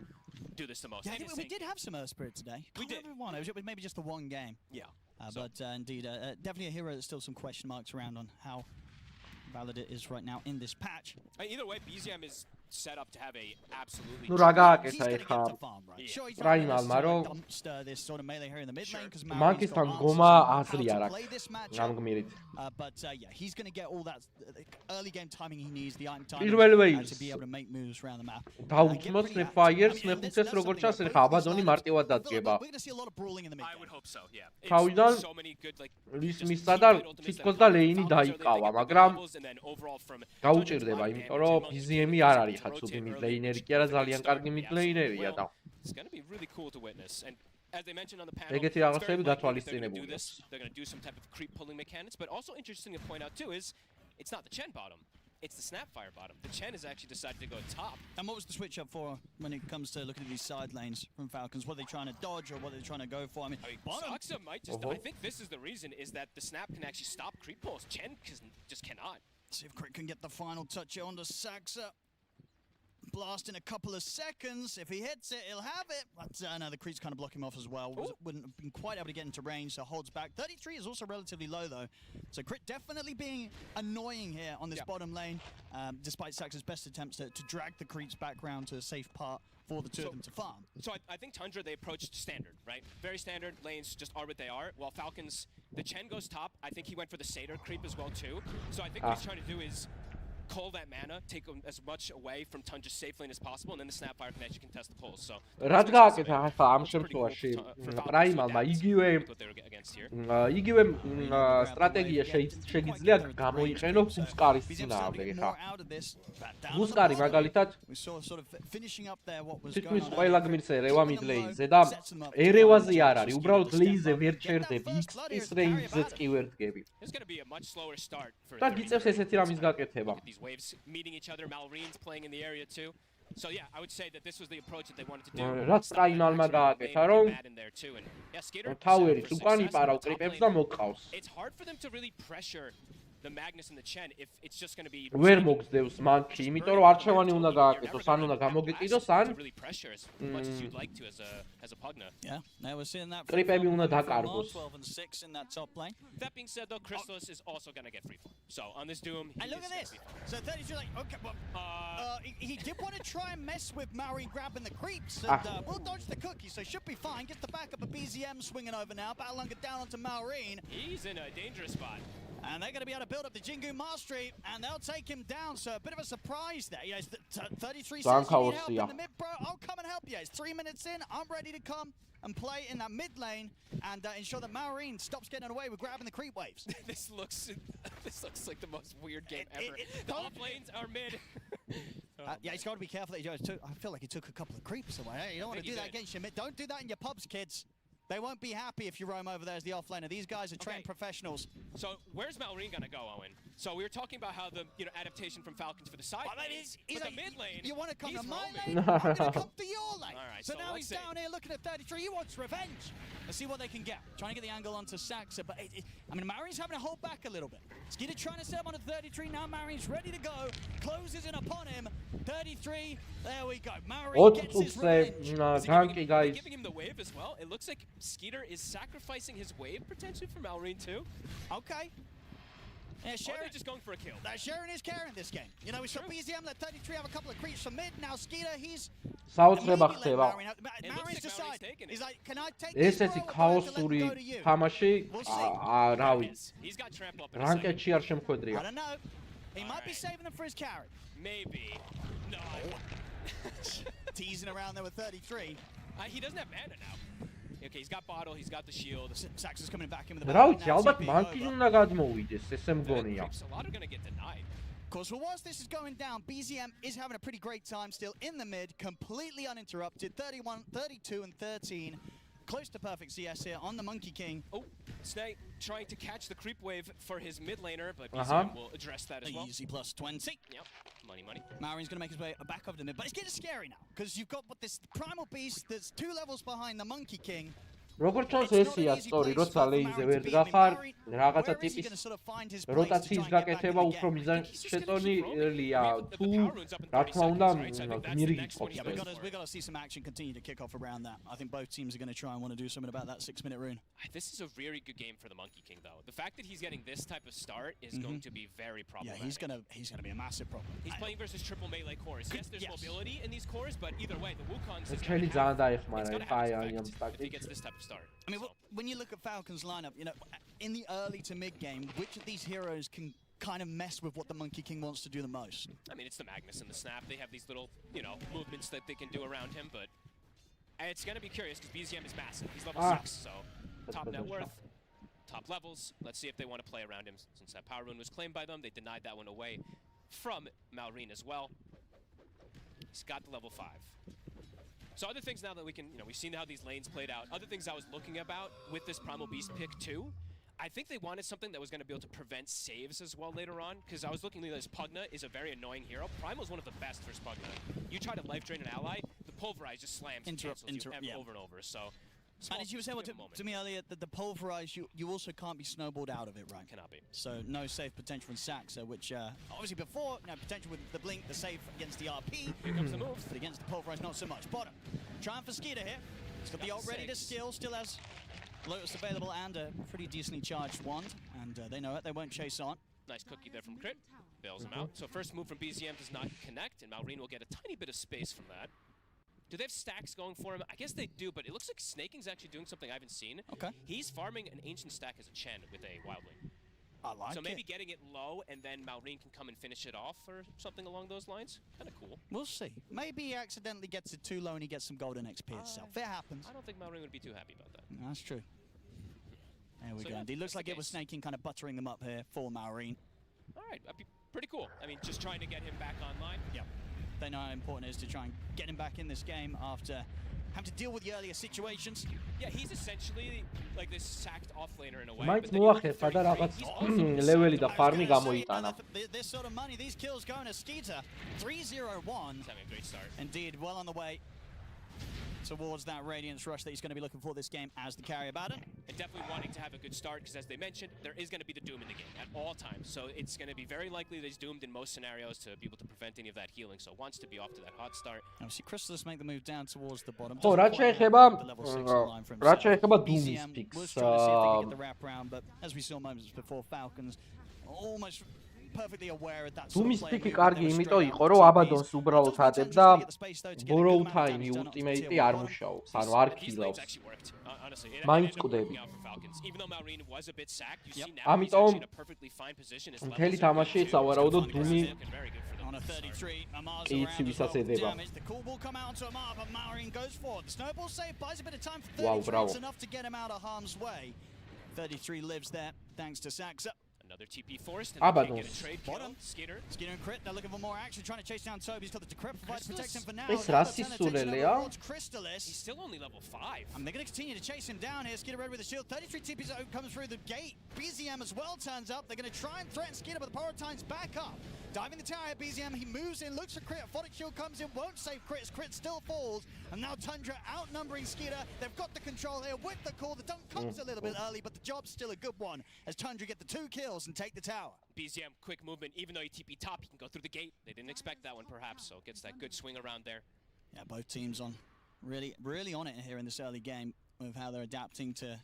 do this the most. Yeah, we did have some Earth Spirit today. We did. One. It was maybe just the one game. Yeah. But indeed, definitely a hero. There's still some question marks around on how valid it is right now in this patch. Either way, BZM is set up to have a absolutely... Ну რა გააკეთა ეხლა პრაიმალმა რომ მანკისთან დგომა აზრი არ აქვს ამ გმირით. But yeah, he's going to get all that early game timing he needs, the item პირველ timing waves to be able to make moves around the map. დაუწმოთ Snapfire-ს, ნეხუცეს როგორ ჩანს, ეხლა აბადონი მარტივად დადგება. We're going to see a lot of brawling in the mid game. I would hope so, yeah. თავიდან რის მისცა და თითქოს და ლეინი დაიკავა, მაგრამ გაუჭირდება, იმიტომ რომ BZM-ი არ არის ხა ცუდი mid laner-ი კი არა, ძალიან კარგი mid laner-ია და It's going to be really cool to witness. And as they mentioned on the panel, ეგეთი რაღაცები გათვალისწინებულია. They're going to do some type of creep pulling mechanics, but also interesting to point out too is it's not the Chen bottom. It's the Snapfire bottom. The Chen has actually decided to go top. And what was the switch up for when it comes to looking at these side lanes from Falcons? What are they trying to dodge or what are they trying to go for? I mean, Saxa might just... I think this is the reason, is that the Snap can actually stop creep pulls. Chen just cannot. See if Crit can get the final touch onto Saxa. Blast in a couple of seconds. If he hits it, he'll have it. But no, the creeps kind of block him off as well. Wouldn't have been quite able to get into range, so holds back. 33 is also relatively low, though. So Crit definitely being annoying here on this bottom lane, despite Sax's best attempts to drag the creeps back round to a safe part for the two of them to farm. So I think Tundra, they approached standard, right? Very standard. Lanes just are what they are. While Falcons, the Chen goes top. I think he went for the Satyr creep as well, too. So I think what he's trying to do is cull that mana, take as much away from Tundra's safe lane as possible, and then the Snapfire can actually contest the pulls. So რაც გააკეთა ახლა ამ შემთხვევაში პრაიმალმა იგივე სტრატეგია შეგიძლია გამოიყენო ფუსკარის წინააღმდეგ ახლა. ფუსკარი მაგალითად თითქმის ყველა გმირს ერევა mid lane-ზე და ერევაზე არ არის, უბრალოდ lane-ზე ვერ ჩერდები, X-ის range-ზეც კი ვერ დგები. და გიწევს ესეთი რამის გაკეთება. Waves meeting each other, Malrine's playing in the area too. So yeah, I would say that this was the approach that they wanted to do. რაც პრაიმალმა გააკეთა რომ თავერიც უკან იპარავ კრიპებს და მოყავს. It's hard for them to really pressure the Magnus and the Chen if it's just going to be ვერ მოგზდევს მანქი, იმიტომ რომ არჩევანი უნდა გააკეთოს, ან უნდა გამოგეკიდოს, ან really pressure as much as you'd like to as a Pugna. Yeah, now we're seeing that. კრიპები უნდა დაკარგოს. 12 and 6 in that top lane. That being said, though, Crystallis is also going to get free fall. So on this Doom, and look at this. So 32 like, okay, well, he did want to try and mess with Maori grabbing the creeps, and we'll dodge the cookie, so should be fine. Gets the backup of BZM swinging over now. Battlehunger down onto Maureen. He's in a dangerous spot. And they're going to be able to build up the Jingu Mastery, and they'll take him down. So a bit of a surprise there. You know, 33 says you need help in the mid, bro. I'll come and help you. It's 3 minutes in. I'm ready to come and play in that mid lane and ensure that Maureen stops getting away with grabbing the creep waves. This looks like the most weird game ever. The off lanes are mid. Yeah, he's got to be careful that he goes. I feel like he took a couple of creeps away. Hey, you don't want to do that against your mid. Don't do that in your pubs, kids. They won't be happy if you roam over there as the offlaner. These guys are trained professionals. So where's Malrine gonna go, Owen? So we were talking about how the adaptation from Falcons for the side lanes, but the mid lane. You want to come to my lane? I'm gonna come to your lane. All right. So now he's down here looking at 33. He wants revenge. Let's see what they can get. Trying to get the angle onto Saxa, but I mean, Marine's having to hold back a little bit. Skeeter trying to set him on a 33. Now Marine's ready to go. Closes in upon him. 33. There we go. Marine gets his revenge. Giving him the wave as well. It looks like Skeeter is sacrificing his wave potentially for Malrine too. Okay. Yeah, Sharon just going for a kill. Sharon is carrying this game. You know, we saw BZM let 33 have a couple of creeps from mid. Now Skeeter, he's საოცრება ხდება. Marine's decided. He's like, can I take ესეთი ქაოსური თამაში, რავი. რანკეტში არ შემხვედრია. I don't know. He might be saving them for his carry. Maybe. No. Teasing around there with 33. He doesn't have mana now. Okay, he's got bottle, he's got the shield. Sax is coming back in with the რავი, ალბათ მანქი უნდა გადმოვიდეს, ესე მგონია. A lot are going to get denied. course, well, whilst this is going down, BZM is having a pretty great time still in the mid, completely uninterrupted. 31, 32, and 13. Close to perfect CS here on the Monkey King. Oh, Snake trying to catch the creep wave for his mid laner, but BZM will address that as well. Easy plus 20. Yep, money. Marin's going to make his way back over the mid, but it's getting scary now, because you've got this Primal Beast that's 2 levels behind the Monkey King. როგორც ჩანს ესია სწორი, როცა ლეინზე ვერ დგახარ, რაღაცა ტიპის როტაციის გაკეთება უფრო მიზანშეწონილია თუ რა თქმა უნდა გმირი გიწყობს. Yeah, we've got to see some action continue to kick off around that. I think both teams are going to try and want to do something about that 6-minute rune. This is a very good game for the Monkey King, though. The fact that he's getting this type of start is going to be very problematic. Yeah, he's gonna be a massive problem. He's playing versus triple melee cores. Yes, there's mobility in these cores, but either way, the Wukong's is going to have if he gets this type of start. I mean, when you look at Falcon's lineup, you know, in the early to mid game, which of these heroes can kind of mess with what the Monkey King wants to do the most? I mean, it's the Magnus and the Snap. They have these little, you know, movements that they can do around him, but it's going to be curious because BZM is massive. He's level 6, so top net worth, top levels. Let's see if they want to play around him. Since that power rune was claimed by them, they denied that one away from Malrine as well. He's got the level 5. So other things now that we can, you know, we've seen how these lanes played out. Other things I was looking about with this Primal Beast pick too, I think they wanted something that was going to be able to prevent saves as well later on, because I was looking at this Pugna is a very annoying hero. Primal is one of the best for Pugna. You try to life drain an ally, the Pulverize just slams and cancels you over and over. So, and as you were saying to me earlier, that the Pulverize, you also can't be snowballed out of it, right? Cannot be. So no save potential from Saxa, which obviously before, potential with the blink, the save against the RP. Here comes the move. But against the Pulverize, not so much. Bottom. Trying for Skeeter here. He's got the ult ready to skill, still has Lotus available and a pretty decently charged wand. And they know it, they won't chase on. Nice cookie there from Crit. Bails him out. So first move from BZM does not connect, and Malrine will get a tiny bit of space from that. Do they have stacks going for him? I guess they do, but it looks like Snaking's actually doing something I haven't seen. Okay. He's farming an ancient stack as a Chen with a Wildling. I like so maybe getting it low and then Malrine can come and finish it off or something along those lines. Kind of cool. We'll see. Maybe he accidentally gets it too low and he gets some golden XP itself. It happens. I don't think Malrine would be too happy about that. That's true. There we go. It looks like it was Snaking kind of buttering them up here for Malrine. All right, that'd be pretty cool. I mean, just trying to get him back online. Yeah. They know how important it is to try and get him back in this game after having to deal with the earlier situations. Yeah, he's essentially like this sacked offlaner in a way. Maitz მოახერხა და რაღაც ლეველი და ფარმი გამოიტანა. This sort of money, these kills going to Skeeter. 3-0-1. He's having a great start. Indeed, well on the way towards that Radiance rush that he's going to be looking for this game as the carrier batter. And definitely wanting to have a good start because, as they mentioned, there is going to be the Doom in the game at all times. So it's going to be very likely that he's doomed in most scenarios to be able to prevent any of that healing. So wants to be off to that hot start. Obviously, Chrysalis make the move down towards the bottom. ხო, რაც შეეხება Doom's picks. Was trying to see if they could get the wrap round, but as we saw moments before, Falcons almost perfectly aware of that sort of play. Doom's pick კარგი იმიტომ იყო, რომ Abaddon-ს უბრალოდ ატებს და Borrow Time ultimate-ი არ მუშაობს, ანუ არ ქილავს. მაინც კვდები. ამიტომ მთელი თამაში სავარაუდოდ Doom-ი იცი ვისაც ედება. Wow, bravo. Enough to get him out of harm's way. 33 lives there, thanks to Saxa. Another TP forced. Abaddon. Bottom. Skeeter and Crit. They're looking for more action, trying to chase down Toby. He's got the Decrep provides protection for now. ეს რა სისულელია? He's still only level 5. And they're going to continue to chase him down here. Skeeter red with the shield. 33 TPs comes through the gate. BZM as well turns up. They're going to try and threaten Skeeter, but the Pyrotines back up. Diving the tower, BZM, he moves in, looks for Crit. Photic shield comes in, won't save Crit. Crit still falls. And now Tundra outnumbering Skeeter. They've got the control here with the call. The dunk comes a little bit early, but the job's still a good one as Tundra get the 2 kills and take the tower. BZM, quick movement. Even though he TP top, he can go through the gate. They didn't expect that one, perhaps, so gets that good swing around there. Yeah, both teams on really on it here in this early game with how they're adapting to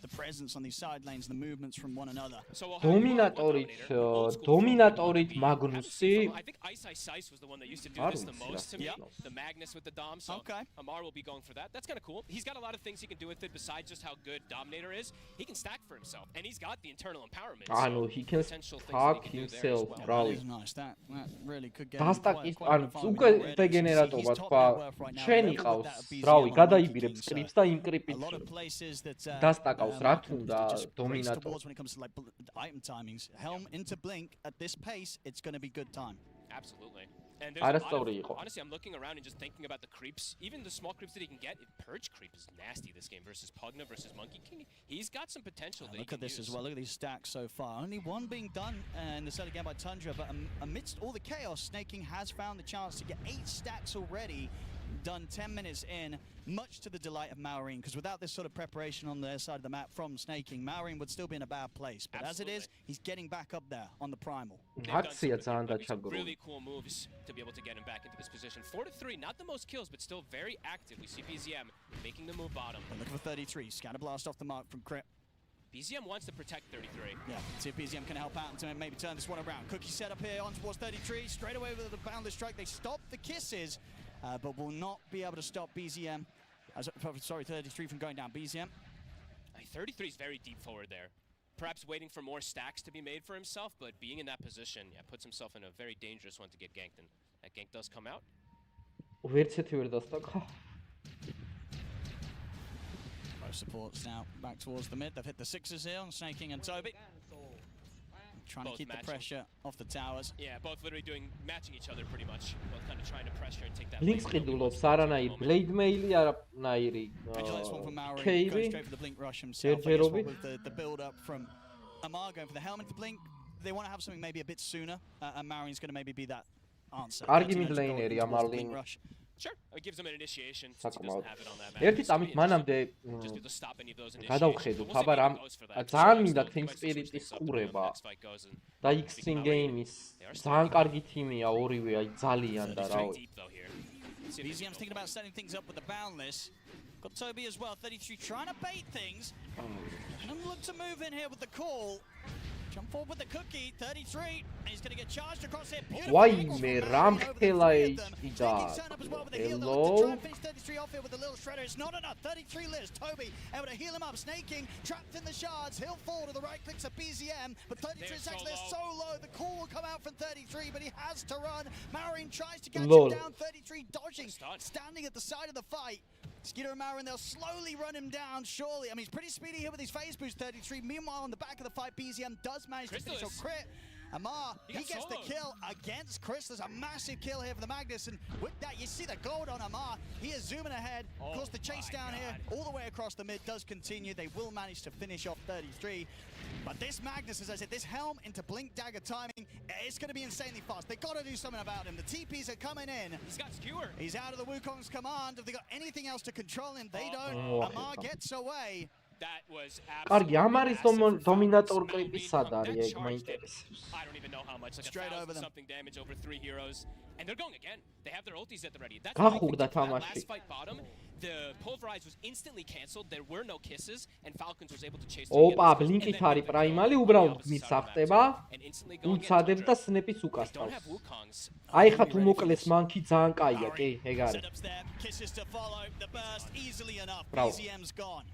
the presence on these side lanes, the movements from one another. Dominatorით Magnussi. I think Ice was the one that used to do this the most to me. The Magnus with the Dom, so Amar will be going for that. That's kind of cool. He's got a lot of things he can do with it besides just how good Dominator is. He can stack for himself, and he's got the internal empowerment. I know, he can stack himself, That nice. That really could get ანუ უკვე დეგენერატორმა თქვა, შენ იყავს, რავი, გადაიბირებ სკრიპს და იმ კრიპით. A lot of places that დასტაკავს რა თუნდა დომინატორს. When it comes to like item timings, Helm into Blink at this pace, it's going to be good time. Absolutely. And there's a lot არასწორი of, იყო. honestly, I'm looking around and just thinking about the creeps. Even the small creeps that he can get. Purge creep is nasty this game versus Pugna versus Monkey King. He's got some potential that he Look can at this use. as well. Look at these stacks so far. Only one being done in the set again by Tundra, but amidst all the chaos, Snaking has found the chance to get 8 stacks already. Done 10 minutes in, much to the delight of Maureen, because without this sort of preparation on their side of the map from Snaking, Maureen would still be in a bad place. But as it is, he's getting back up there on the primal. Really cool moves to be able to get him back into this position. 4-3, not the most kills, but still very active. We see BZM making the move bottom. And looking for 33, scatter blast off the mark from Crip. BZM wants to protect 33. Yeah, see if BZM can help out and to maybe turn this one around. Cookie set up here on towards 33, straight away with the boundless strike. They stop the kisses. But will not be able to stop BZM, sorry, 33 from going down. BZM. 33 is very deep forward there. Perhaps waiting for more stacks to be made for himself, but being in that position, yeah, puts himself in a very dangerous one to get ganked. And that gank does come out. Both supports now back towards the mid. They've hit the 6s here on Snaking and Toby. Trying to keep the pressure off the towers. Yeah, both literally matching each other pretty much. Both kind of trying to pressure and take that. Links ყიდულობს არანაირ blade mail-ი, არანაირი Cave. Going straight for the blink rush himself. With the build up from Amar going for the helmet to blink. They want to have something maybe a bit sooner, and Marion's going to maybe be that answer. Argi mid laner-ი Amarlin. Sure, it gives him an initiation since he doesn't have it on that map. ერთი წამით მანამდე გადავხედოთ, აბა რამ ძალიან მინდა Team Spirit-ის ყურება და X-String Games ძალიან კარგი თიმია ორივე, აი ძალიან და რავი. BZM's thinking about setting things up with the boundless. Got Toby as well, 33 trying to bait things. And look to move in here with the call. Jump forward with the cookie, 33, and he's going to get charged across here. Why me ram khela ida? Hello. Finish 33 off here with the little shredder. It's not enough. 33 lives. Toby able to heal him up. Snaking trapped in the shards. He'll fall to the right clicks of BZM, but 33 is actually so low. The call will come out from 33, but he has to run. Maureen tries to catch him down. 33 dodging, standing at the side of the fight. Skeeter and Maureen, they'll slowly run him down, surely. I mean, he's pretty speedy here with his phase boost, 33. Meanwhile, on the back of the fight, BZM does manage to finish a crit. Amar, he gets the kill against Chris. There's a massive kill here for the Magnus, and with that, you see the gold on Amar. He is zooming ahead. Of course, the chase down here, all the way across the mid, does continue. They will manage to finish off 33. But this Magnus, as I said, this helm into blink dagger timing, it's going to be insanely fast. They've got to do something about him. The TPs are coming in. He's got skewer. He's out of the Wukong's command. Have they got anything else to control him? They don't. Amar gets away. That was კარგი, ამარის დომინატორ კლიპი სად არის? ეგ მაინტერესებს. I don't even know how much. Like straight over them. Something damage over 3 heroes, and they're going again. They have their ultis at the ready. That's გახურდა თამაში. Last fight bottom, the pulverize was instantly cancelled. There were no kisses, and Falcons was able to chase. ოპა, ბლინკით არის პრაიმალი, უბრალოდ მისახტება. უცადებ და სნეპის უკასწავს. აი ხა თუ მოკლეს მანქი ძალიან კაია, კი, ეგ არის. Kisses to follow the burst easily enough. Bravo. BZM's gone.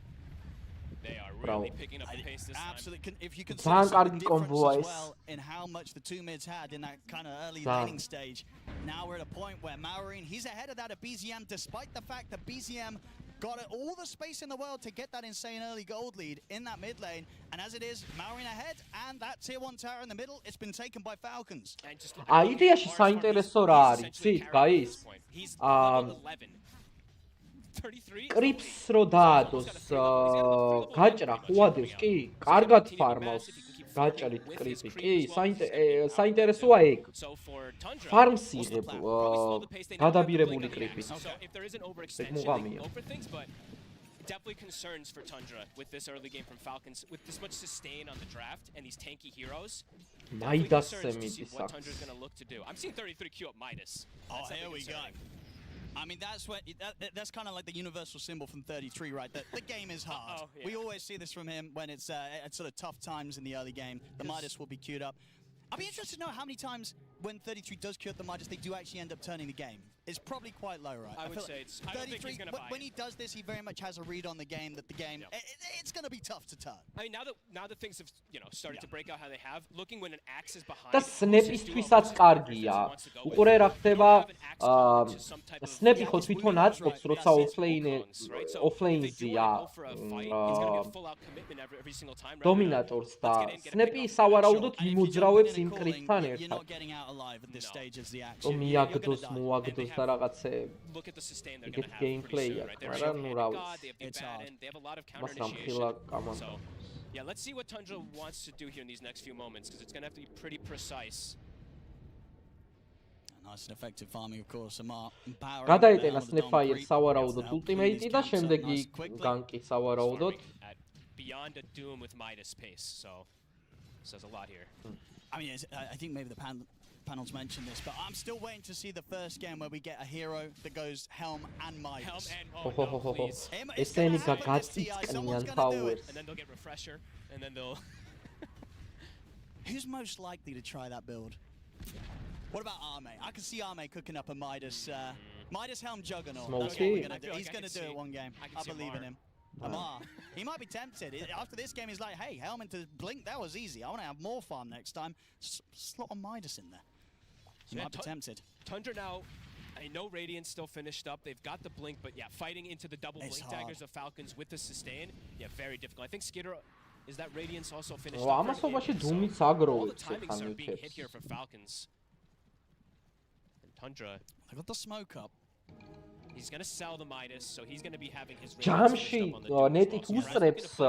They are really picking up the pace this time. Absolutely. If you can see the difference as well in how much the two mids had in that kind of early laning stage. Now we're at a point where Maureen, he's ahead of that at BZM, despite the fact that BZM got all the space in the world to get that insane early gold lead in that mid lane. And as it is, Maureen ahead, and that tier 1 tower in the middle, it's been taken by Falcons. აი იდეაში საინტერესო რა არის, ცით, guys? კრიპს რო დაადოს გაჭრა ხუადევს კი კარგად ფარმავს გაჭრით კრიპი კი საინტერესოა ეგ ფარმს იღებ გადაბირებული კრიპით ეგ მუღამია Definitely concerns for Tundra with this early game from Falcons, with this much sustain on the draft and these tanky heroes. Midas what Tundra's going to look to do. I'm seeing 33 queue up Midas. Oh, here we go. I mean, that's kind of like the universal symbol from 33, right? That the game is hard. Yeah. We always see this from him when it's sort of tough times in the early game. The Midas will be queued up. I'll be interested to know how many times when 33 does cure the Midas, they do actually end up turning the game. It's probably quite low, right? I would say it's. I don't think he's going to buy when he does this, he very much has a read on the game that the game. It's going to be tough to turn. I mean, now that things have started to break out how they have, looking when an axe is behind. და სნეპისთვისაც კარგია. უყურე რა ხდება, სნეპი ხო თვითონ აწყობს, როცა ოფლეინზია დომინატორს და სნეპი სავარაუდოდ იმოძრავებს იმ კრიტთან ერთად. მიაგდოს, მოაგდოს და რაღაცეები. იქეთ გეიმპლეი აქვს, მაგრამ ნუ რა ვიცი. მას რამხილა კამანდა. Yeah, let's see what Tundra wants to do here in these next few moments, because it's going to have to be pretty precise. Nice and effective farming, of course. გადაეტენა Snapfire სავარაუდოდ ultimate-ი და შემდეგი განკი სავარაუდოდ. Beyond a doom with Midas pace, so says a lot here. I mean, I think maybe the panels mentioned this, but I'm still waiting to see the first game where we get a hero that goes Helm and Midas. ესენი გაგაწიწკნიან towers. And then they'll get refresher, and then they'll. Who's most likely to try that build? What about Arme? I can see Arme cooking up a Midas Helm Juggernaut. That's what we're gonna do. He's gonna do it one game. I believe in him. Amar, he might be tempted. After this game, he's like, hey, Helm into Blink, that was easy. I want to have more farm next time. Slot a Midas in there. He might be tempted. Tundra now, I know Radiant's still finished up. They've got the Blink, but yeah, fighting into the double Blink daggers of Falcons with the sustain, yeah, very difficult. I think Skitter, is that Radiant's also finished up? All the timings are being hit here for Falcons. And Tundra, they got the smoke up. He's going to sell the Midas, so he's going to be having his Jamshi netით უსწრებს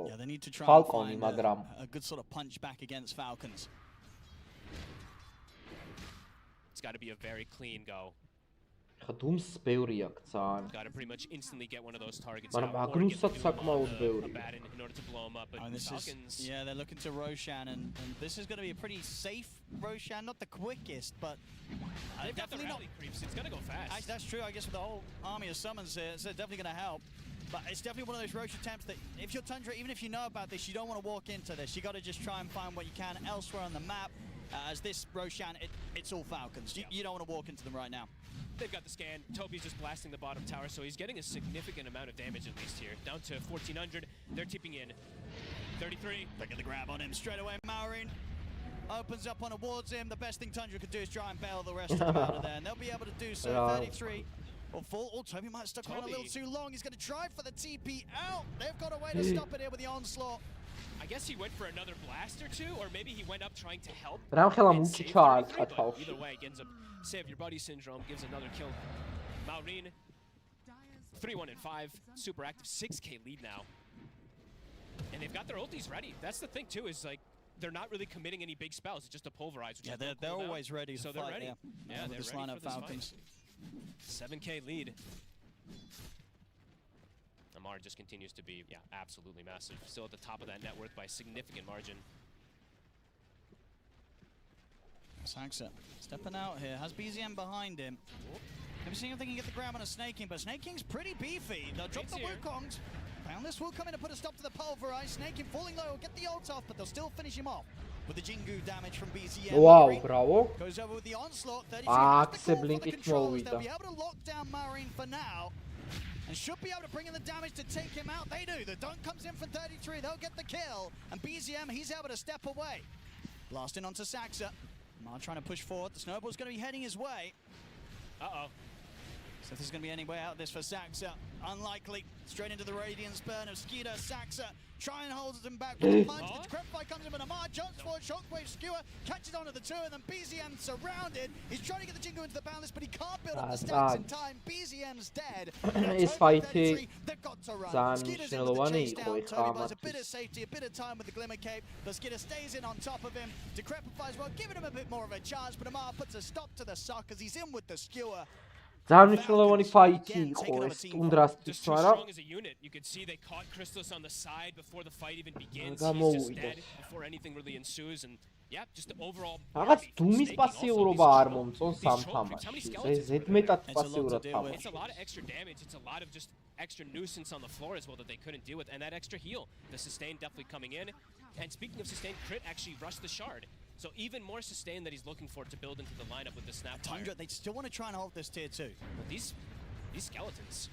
Yeah, they need to try and find a good sort of punch back against Falcons. It's got to be a very clean go. Dums ბევრი აქვს ძალიან. Got to pretty much instantly get one of those targets. მაგრამ აგრუსაც საკმაოდ ბევრი. In order to blow him up, but Falcons. Yeah, they're looking to Roshan, and this is going to be a pretty safe Roshan, not the quickest, but they've got the rally creeps. It's going to go fast. Actually, that's true. I guess with the whole army of summons here, it's definitely going to help. But it's definitely one of those Roshan attempts that if you're Tundra, even if you know about this, you don't want to walk into this. You got to just try and find what you can elsewhere on the map. As this Roshan, it's all Falcons. You don't want to walk into them right now. They've got the scan. Toby's just blasting the bottom tower, so he's getting a significant amount of damage at least here. Down to 1400. They're tipping in. 33. They get the grab on him straight away. Maureen opens up on towards him. The best thing Tundra could do is try and bail the rest of them out of there, and they'll be able to do so. 33. Or full. Oh, Toby might have stuck around a little too long. He's going to try for the TP out. They've got a way to stop it here with the onslaught. I guess he went for another blast or two, or maybe he went up trying to help. Either way, ends up save your buddy syndrome, gives another kill. Maureen, 3-1 and 5, super active, 6k lead now. And they've got their ultis ready. That's the thing too, is like they're not really committing any big spells. It's just a pulverize. Yeah, they're always ready. So they're ready. Yeah, they're this ready lineup for this Falcons. Fight. 7k lead. Amar just continues to be, absolutely massive. Still at the top of that net worth by a significant margin. Saxa stepping out here, has BZM behind him. Maybe seeing if they can get the grab on a Snake King, but Snake King's pretty beefy. They'll drop the Wukongs. Boundless will come in to put a stop to the pulverize. Snake King falling low, get the ult off, but they'll still finish him off. With the Jingu damage from BZM. Wow, bravo. Goes over with the onslaught. 33 They'll be able to lock down Marine for now. And should be able to bring in the damage to take him out. They do. The dunk comes in from 33. They'll get the kill. And BZM, he's able to step away. Blasting onto Saxa. Mar trying to push forward. The snowball's going to be heading his way. Uh-oh. So if there's going to be any way out of this for Saxa, unlikely. Straight into the Radiance burn of Skeeter. Saxa try and holds him back with the punch. The Decrepify comes in, but Amar jumps forward. Shockwave Skewer catches onto the two, and then BZM surrounded. He's trying to get the Jingu into the Boundless, but he can't build up the stacks in time. BZM's dead. Is fighting. They've got to run. Skeeter's in with the chase down. Toby buys a bit of safety, a bit of time with the Glimmer Cape, but Skeeter stays in on top of him. Decrepify as well, giving him a bit more of a chance, but Amar puts a stop to the suck as he's in with the Skewer. Ძალიან ფაითი იყო ეს ტუნდრასთვის, მაგრამ as a unit, you could see they caught Crystalus on the side before the fight even begins. He's just dead before anything really ensues, and yeah, just the overall. რაღაც დუმის პასიურობა არ მომწონს ამ თამაშში. ზედმეტად პასიურად თამაში. It's a lot of extra damage. It's a lot of just extra nuisance on the floor as well that they couldn't deal with, and that extra heal, the sustain definitely coming in. And speaking of sustain, crit actually rushed the shard. So even more sustain that he's looking for to build into the lineup with the snap. Tundra, they still want to try and hold this tier 2. Well, these skeletons.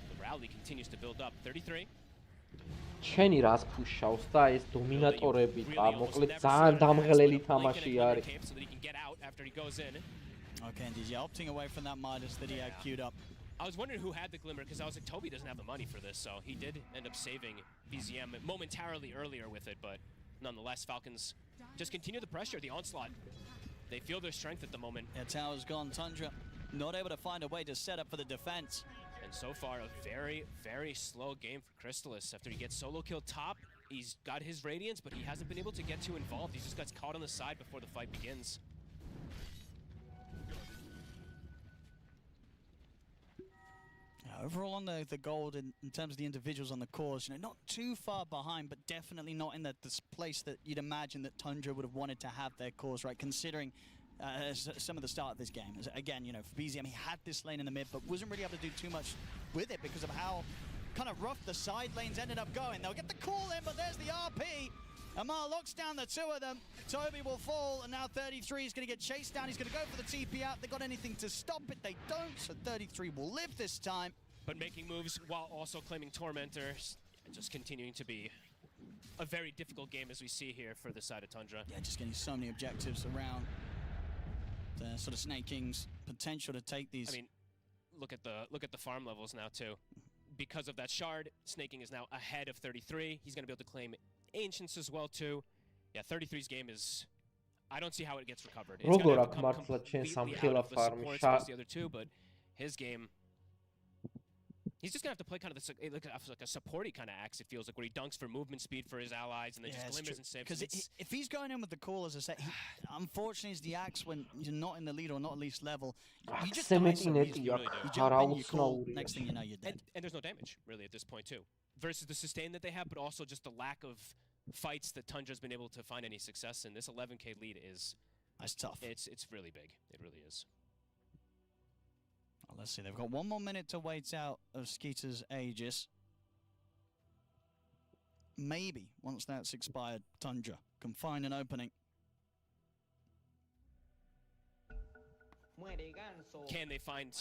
The rally continues to build up. 33. შენი რას ფუშავს და ეს დომინატორები მოკლედ ძალიან დამღლელი თამაში არის. Okay, and he's opting away from that Midas that he had queued up. I was wondering who had the Glimmer because I was like, Toby doesn't have the money for this, so he did end up saving BZM momentarily earlier with it, but nonetheless, Falcons just continue the pressure, the onslaught. They feel their strength at the moment. Yeah, tower's gone. Tundra not able to find a way to set up for the defense. And so far, a very, very slow game for Crystallis. After he gets solo kill top, he's got his Radiance, but he hasn't been able to get too involved. He just gets caught on the side before the fight begins. Overall on the gold in terms of the individuals on the course, not too far behind, but definitely not in this place that you'd imagine that Tundra would have wanted to have their course, right? Considering some of the start of this game. Again, for BZM, he had this lane in the mid, but wasn't really able to do too much with it because of how kind of rough the side lanes ended up going. They'll get the call in, but there's the RP. Amar locks down the two of them. Toby will fall, and now 33 is going to get chased down. He's going to go for the TP out. They got anything to stop it? They don't, so 33 will live this time. But making moves while also claiming Tormentors, and just continuing to be a very difficult game as we see here for the side of Tundra. Yeah, just getting so many objectives around. The sort of Snake King's potential to take these. I mean, look at the farm levels now too. Because of that shard, Snake King is now ahead of 33. He's going to be able to claim Ancients as well too. Yeah, 33's game is. I don't see how it gets recovered. It's going to have to come completely out of the supports versus the other two, but his game. He's just going to have to play kind of like a supporty kind of axe, it feels like, where he dunks for movement speed for his allies and then just glimmers and saves. Because if he's going in with the call, as I said, unfortunately, it's the axe when you're not in the lead or not at least level. You just die so easily. You jump in, you call, next thing you know, you're dead. And there's no damage, really, at this point, too. Versus the sustain that they have, but also just the lack of fights that Tundra's been able to find any success in. This 11k lead is... That's tough. It's really big. It really is. Let's see, they've got 1 more minute to wait out of Skeeter's Aegis. Maybe, once that's expired, Tundra can find an opening. Can they find...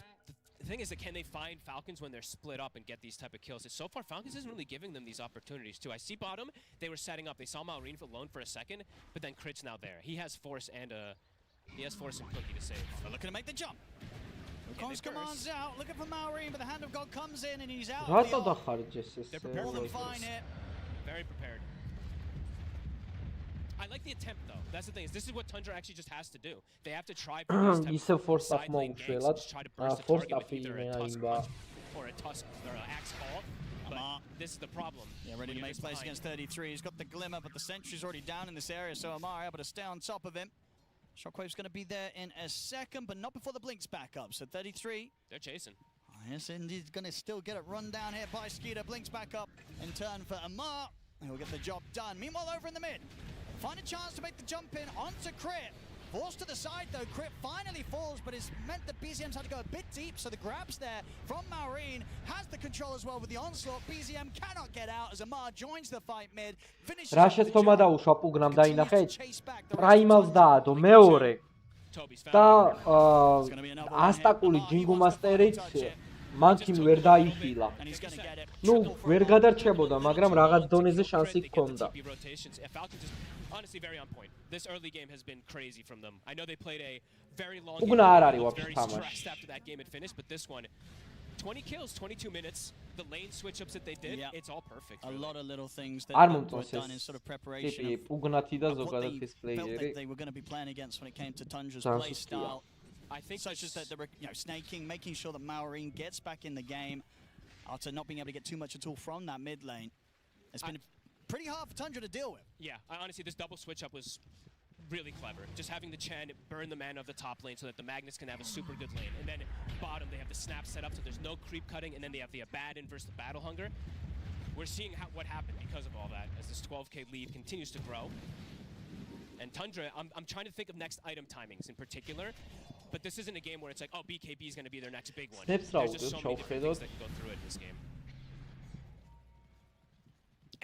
The thing is that can they find Falcons when they're split up and get these type of kills? So far, Falcons isn't really giving them these opportunities, too. I see bottom, they were setting up. They saw Malrine alone for a second, but then Crit's now there. He has Force and he has Force and Cookie to save. They're looking to make the jump. Wukong's commands out, looking for Malrine, but the Hand of God comes in and he's out. They're prepared for fine it. Very prepared. I like the attempt though. That's the thing. This is what Tundra actually just has to do. They have to try for these type of side lane ganks to try to burst the target with either a Tusk Punch or a Tusk or an Axe Call. But this is the problem. Yeah, ready to make plays against 33. He's got the Glimmer, but the Sentry's already down in this area, so Amar able to stay on top of him. Shockwave's going to be there in a second, but not before the Blink's back up. So 33. They're chasing. Yes, and he's going to still get it run down here by Skeeter. Blink's back up in turn for Amar. He'll get the job done. Meanwhile, over in the mid, find a chance to make the jump in onto Crit. Forced to the side though, Crit finally falls, but it's meant that BZM's had to go a bit deep, so the grabs there from Malrine has the control as well with the onslaught. BZM cannot get out as Amar joins the fight mid. რა შეცდომა დაუშვა პუგნამ დაინახეთ? პრაიმალს დაადო მეორე. და ასტაკული ჯინგუ მასტერით მანქიმ ვერ დაიხილა. ნუ ვერ გადარჩებოდა, მაგრამ რაღაც დონეზე შანსი ჰქონდა. Honestly, very on point. This early game has been crazy from them. I know they played a very long game. Very stressed after that game had finished, but this one, 20 kills, 22 minutes. The lane switch-ups that they did, it's all perfect. A lot of little things that were done in sort of preparation of what they felt that they were going to be playing against when it came to Tundra's play style. I think such as that, Snake King making sure that Malrine gets back in the game after not being able to get too much at all from that mid lane. It's been pretty hard for Tundra to deal with. Yeah, honestly, this double switch-up was really clever. Just having the Chen burn the mana of the top lane so that the Magnus can have a super good lane. And then bottom, they have the snap set up so there's no creep cutting, and then they have the Abaddon versus the Battle Hunger. We're seeing what happened because of all that as this 12k lead continues to grow. And Tundra, I'm trying to think of next item timings in particular, but this isn't a game where it's like, oh, BKB is going to be their next big one. There's just so many different things that can go through it in this game.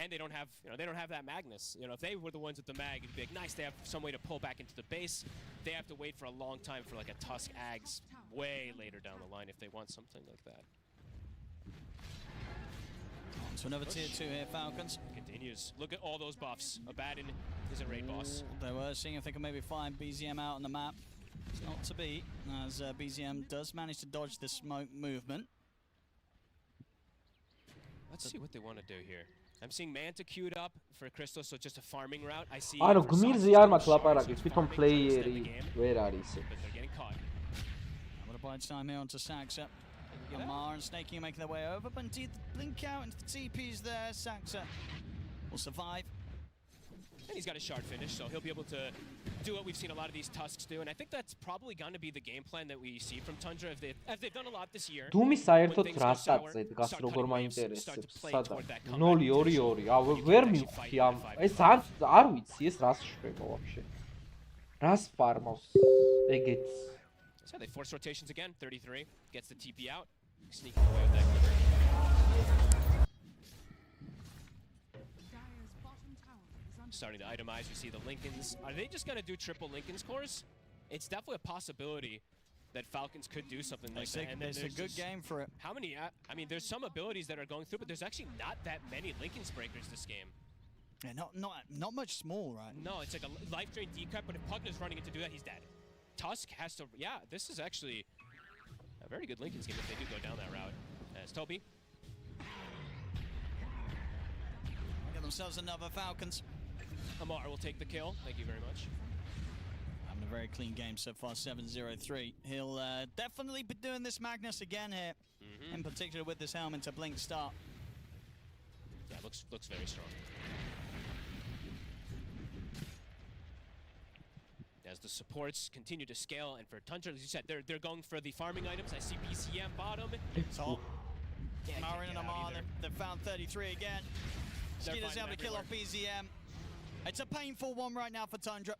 And they don't have, that Magnus. If they were the ones with the mag, it'd be like, nice, they have some way to pull back into the base. They have to wait for a long time for like a Tusk Ags way later down the line if they want something like that. So another tier 2 here, Falcons. Continues. Look at all those buffs. Abaddon is a raid boss. They were seeing if they can maybe find BZM out on the map. It's not to be, as BZM does manage to dodge the smoke movement. Let's see what they want to do here. I'm seeing Manta queued up for Crystal, so just a farming route. I see. ანუ გმირზე არ მაქვს ლაპარაკი, თვითონ პლეიერი ვერ არის. But they're getting caught. I'm gonna buy time here onto Saxa. Amar and Snakey are making their way over, but indeed the blink out into the TPs there. Saxa will survive. And he's got a shard finish, so he'll be able to do what we've seen a lot of these Tusks do. And I think that's probably going to be the game plan that we see from Tundra as they've done a lot this year. Dumi საერთოდ რა სტატზე დგას როგორ მაინტერესებს? სადა 0-2-2. ვერ მივხვდი ამ. ეს არ ვიცი ეს რას შვება ვაფშე. რას ფარმავს ეგეც. So they force rotations again. 33 gets the TP out. Sneaking away with that cover. Starting to itemize, you see the Lincolns. Are they just going to do triple Lincolns cores? It's definitely a possibility that Falcons could do something like that. And there's a good game for it. How many? I mean, there's some abilities that are going through, but there's actually not that many Lincolns breakers this game. Yeah, not much small, right? No, it's like a life drain decut, but if Pugna's running in to do that, he's dead. Tusk has to. Yeah, this is actually a very good Lincolns game if they do go down that route. As Toby. Get themselves another Falcons. Amar will take the kill. Thank you very much. Having a very clean game so far, 7-0-3. He'll definitely be doing this Magnus again here, in particular with this helmet to blink start. Yeah, looks very strong. As the supports continue to scale, and for Tundra, as you said, they're going for the farming items. I see BCM bottom. Top. Marin and Amar, they've found 33 again. Skeeter's able to kill off BZM. It's a painful one right now for Tundra.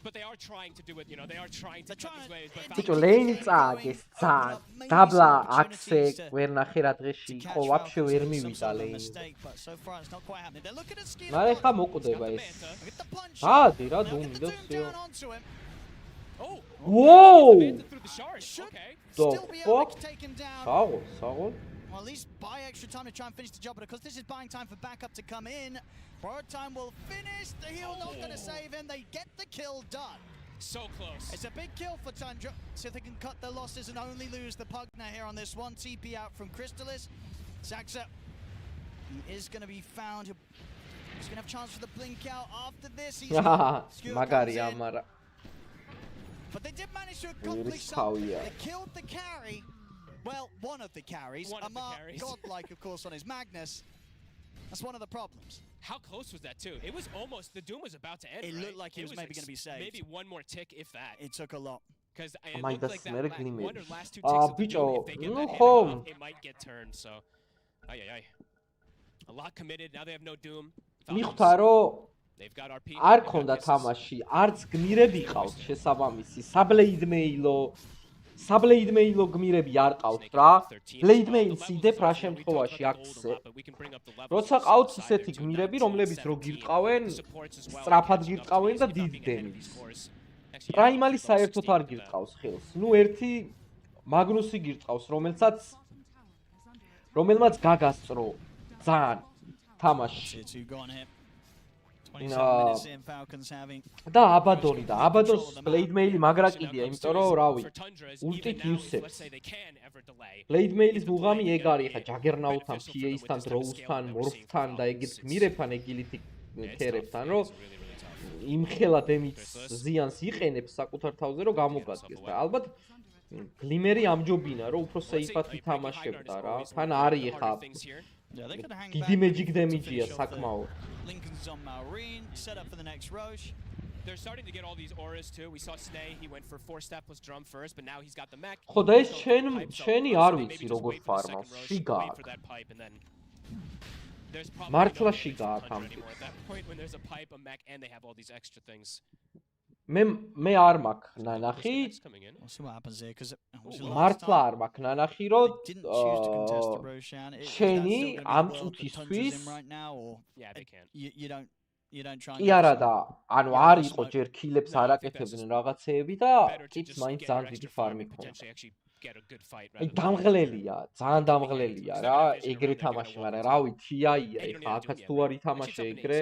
But they are trying to do it, they are trying to cut these waves. ბიჭო ლეინი წააგეს ძალიან დაბლა აქსე ვერ ნახე რა დღეში ხო ვაფშე ვერ მივიდა ლეინი მაგრამ ხა მოკვდება ეს დადი რა დუმი და всё Whoa! Sagol. Well, at least buy extra time to try and finish the job, but because this is buying time for backup to come in, Borrowed time will finish. The heal not going to save him. They get the kill done. So close. It's a big kill for Tundra. See if they can cut their losses and only lose the Pugna here on this one. TP out from Crystalis. Saxa is going to be found. He's going to have a chance for the blink out after this. He's but they did manage to accomplish something. They killed the carry. Well, one of the carries. Amar, godlike, of course, on his Magnus. That's one of the problems. How close was that, too? It was almost, the Doom was about to end, It looked like he was maybe going to be saved. Maybe one more tick, if that. It took a lot. Because it looked like that one or last two ticks of the Doom, if they get that hit off, it might get turned, so. A lot committed, now they have no Doom. They've got RP. არ ქონდა თამაში, არც გმირები ყავს შესაბამისი. საბლეიდ მეილო გმირები არ ყავს რა. ბლეიდ მეილს იდებ რა შემთხვევაში აქცე. როცა ყავს ისეთი გმირები, რომლებიც რო გირყავენ, სწრაფად გირყავენ და დიდ დემიჯს. პრაიმალი საერთოდ არ გირყავს ხელს. ნუ ერთი მაგნუსი გირყავს, რომელმაც გაგასწრო ძალიან თამაში. და აბადონი და აბადონს ბლეიდ მეილი მაგრა კიდია, იმიტომ რომ რავი, ულტით იუსებს. ბლეიდ მეილის მუღამი ეგ არის, ხა ჯაგერნაუთთან, PA-სთან, დროუსთან, მორფთან და ეგეთ გმირებთან, ეგილითი ქერებთან, რომ იმხელა დემიჯს ზიანს იყენებს საკუთარ თავზე, რომ გამოგადგეს და ალბათ გლიმერი ამჯობინა, რომ უფრო სეიფად ითამაშებდა რა. თან არის ხა დიდი magic damage-ია საკმაოდ. Lincoln's on Marine, set up for the next Roche. They're starting to get all these auras too. We saw Snay, he went for 4-step plus drum first, but now he's got the mech. ხო და ეს შენი არ ვიცი როგორ ფარმავს. შიგა. მართლა შიგა აქ ამ. At that point when there's a pipe, a mech, and they have all these extra things. მე არ მაქვს ნანახი. მართლა არ მაქვს ნანახი, რომ შენი ამ წუთისთვის კი არა და ანუ არ იყო ჯერ კილებს არ აკეთებდნენ რაღაცეები და ტიპს მაინც ძალიან დიდი ფარმი ქონდა. აი დამღლელია, ძალიან დამღლელია რა, ეგრე თამაში, მაგრამ რავი, TI-ია, ეხლა აქაც თუ არ ითამაშე ეგრე.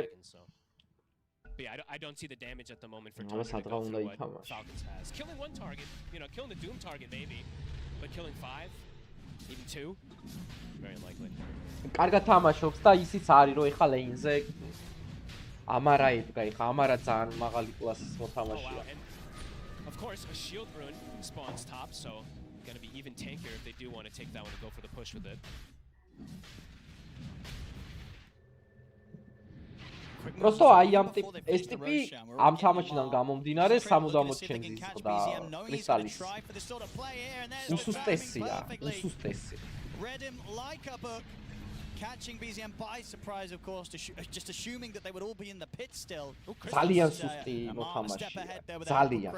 I don't see the damage at the moment for Falcons has. Killing one target, killing the Doom target maybe, but killing 5, even 2, very unlikely. კარგად თამაშობს და ისიც არის რომ ეხლა ლეინზე ამარა ედგა, ეხლა ამარა ძალიან მაღალი კლასის მოთამაშეა. Of course, a shield rune spawns top, so going to be even tankier if they do want to take that one and go for the push with it. Просто აი ამ ეს ტიპი ამ თამაშიდან გამომდინარე სამუდამოდ ჩემს იზღდა კრისტალის. უსუსტესია, უსუსტესი. Catching BZM by surprise, of course, just assuming that they would all be in the pit still. ძალიან სუსტი მოთამაშეა. ძალიან.